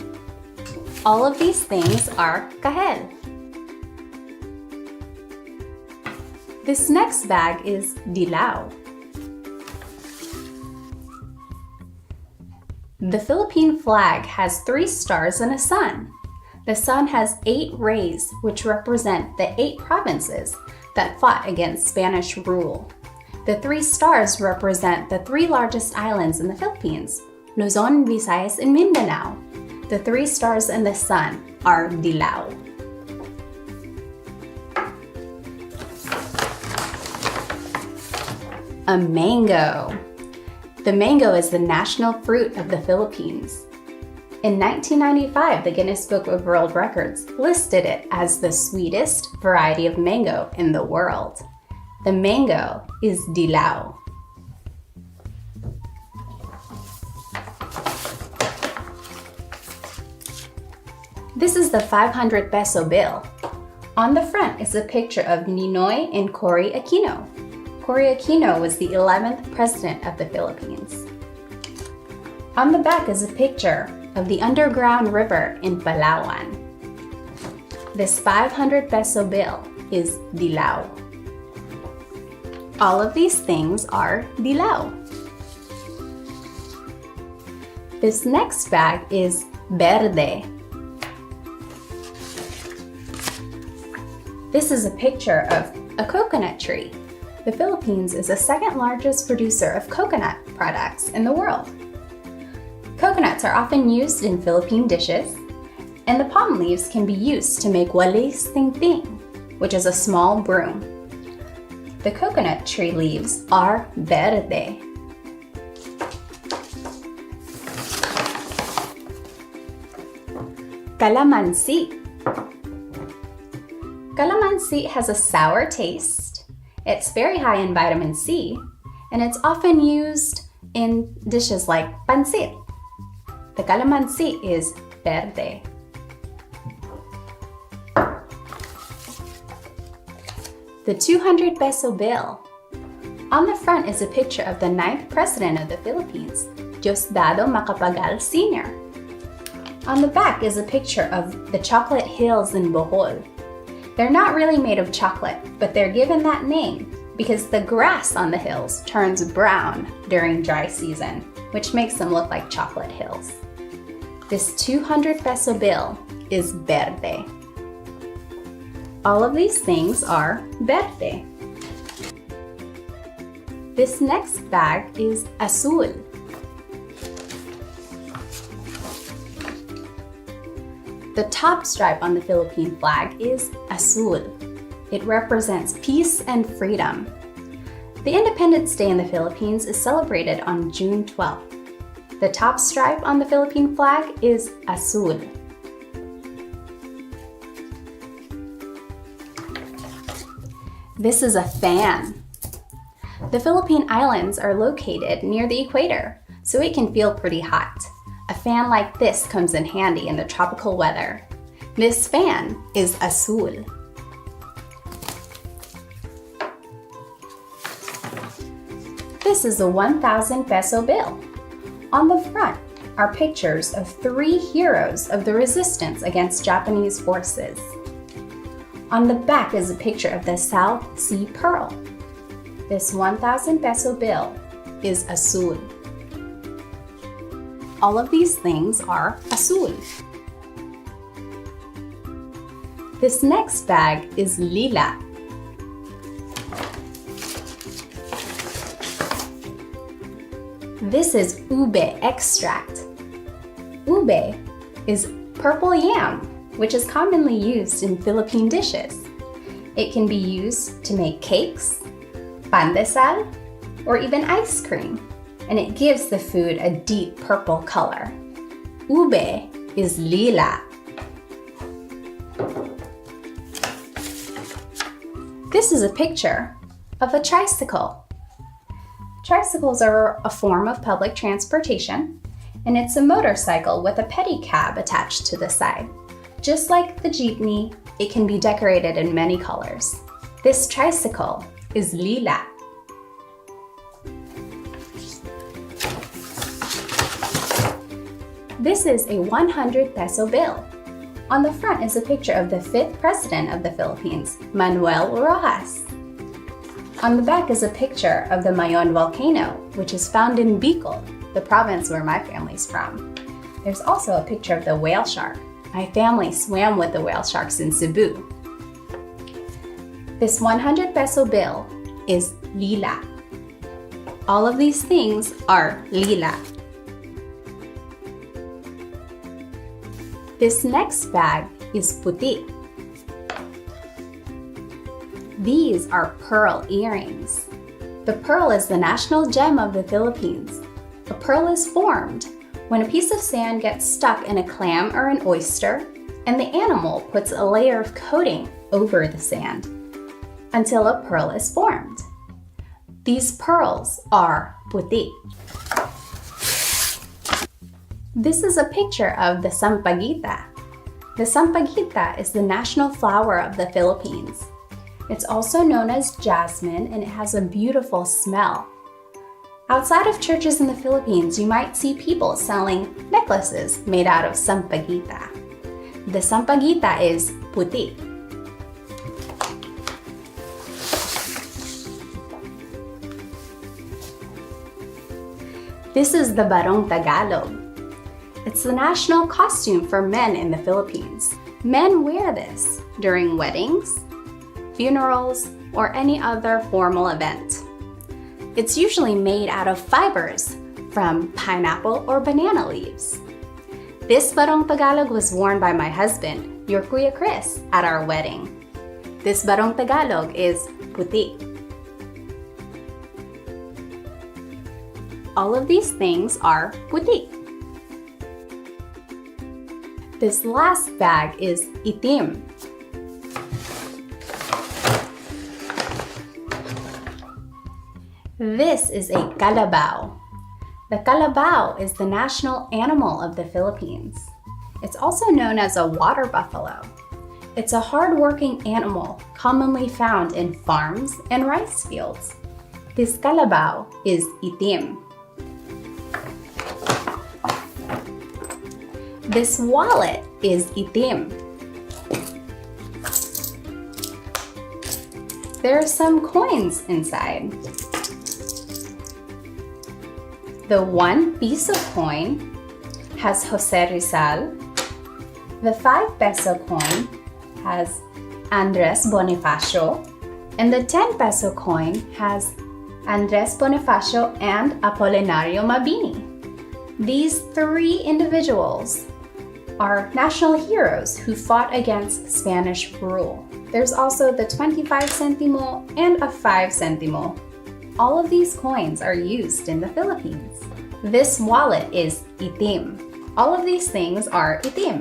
A: All of these things are kahel. This next bag is dilaw. The Philippine flag has 3 stars and a sun. The sun has 8 rays, which represent the 8 provinces that fought against Spanish rule. The 3 stars represent the 3 largest islands in the Philippines, Luzon, Visayas, and Mindanao. The 3 stars in the sun are dilaw. A mango. The mango is the national fruit of the Philippines. In 1995, the Guinness Book of World Records listed it as the sweetest variety of mango in the world. The mango is dilaw. This is the 500 peso bill. On the front is a picture of Ninoy and Cory Aquino. Cory Aquino was the 11th president of the Philippines. On the back is a picture of the underground river in Palawan. This 500 peso bill is dilaw. All of these things are dilaw. This next bag is verde. This is a picture of a coconut tree. The Philippines is the 2nd largest producer of coconut products in the world. Coconuts are often used in Philippine dishes, and the palm leaves can be used to make walis ting-ting, which is a small broom. The coconut tree leaves are verde. Calamansi. Calamansi has a sour taste. It's very high in vitamin C, and it's often used in dishes like pancit. The calamansi is verde. The 200 peso bill. On the front is a picture of the 9th president of the Philippines, Diosdado Macapagal Sr. On the back is a picture of the chocolate hills in Bohol. They're not really made of chocolate, but they're given that name because the grass on the hills turns brown during dry season, which makes them look like chocolate hills. This 200 peso bill is verde. All of these things are verde. This next bag is azul. The top stripe on the Philippine flag is azul. It represents peace and freedom. The Independence Day in the Philippines is celebrated on June 12th. The top stripe on the Philippine flag is azul. This is a fan. The Philippine Islands are located near the equator, so it can feel pretty hot. A fan like this comes in handy in the tropical weather. This fan is azul. This is a 1,000 peso bill. On the front are pictures of 3 heroes of the resistance against Japanese forces. On the back is a picture of the South Sea Pearl. This 1,000 peso bill is azul. All of these things are azul. This next bag is lila. This is ube extract. Ube is purple yam, which is commonly used in Philippine dishes. It can be used to make cakes, pandesal, or even ice cream, and it gives the food a deep purple color. Ube is lila. This is a picture of a tricycle. Tricycles are a form of public transportation, and it's a motorcycle with a pedicab attached to the side. Just like the jeepney, it can be decorated in many colors. This tricycle is lila. This is a 100 peso bill. On the front is a picture of the 5th president of the Philippines, Manuel Rojas. On the back is a picture of the Mayon volcano, which is found in Bicol, the province where my family's from. There's also a picture of the whale shark, My family swam with the whale sharks in Cebu. This 100 peso bill is lila. All of these things are lila. This next bag is puti. These are pearl earrings. The pearl is the national gem of the Philippines. A pearl is formed when a piece of sand gets stuck in a clam or an oyster, and the animal puts a layer of coating over the sand until a pearl is formed. These pearls are puti. This is a picture of the sampaguita. The sampaguita is the national flower of the Philippines. It's also known as jasmine, and it has a beautiful smell. Outside of churches in the Philippines, you might see people selling necklaces made out of sampaguita. The sampaguita is puti. This is the barong Tagalog. It's the national costume for men in the Philippines. Men wear this during weddings, funerals, or any other formal event. It's usually made out of fibers from pineapple or banana leaves. This barong Tagalog was worn by my husband, your Kuya Chris, at our wedding. This barong Tagalog is puti. All of these things are puti. This last bag is itim. This is a kalabaw. The kalabaw is the national animal of the Philippines. It's also known as a water buffalo. It's a hard-working animal commonly found in farms and rice fields. This kalabaw is itim. This wallet is itim. There are some coins inside. The 1 peso coin has Jose Rizal. The 5 peso coin has Andres Bonifacio. And the 10 peso coin has Andres Bonifacio and Apolinario Mabini. These 3 individuals are national heroes who fought against Spanish rule. There's also the 25 centimo and a 5 centimo. All of these coins are used in the Philippines. This wallet is itim. All of these things are itim.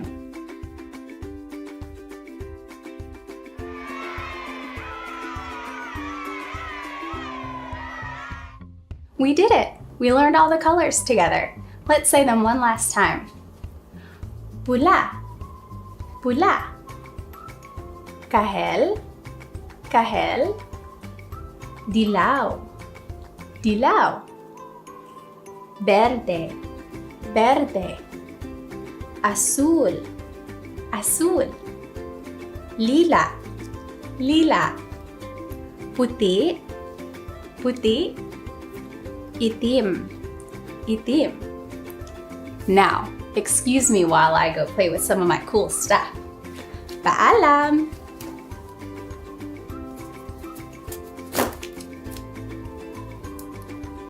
A: We did it! We learned all the colors together. Let's say them one last time. Pula, pula. Kahel, kahel. Dilaw, dilaw. Verde, verde. Azul, azul. Lila, lila. Puti, puti. Itim, itim. Now, excuse me while I go play with some of my cool stuff. Paalam!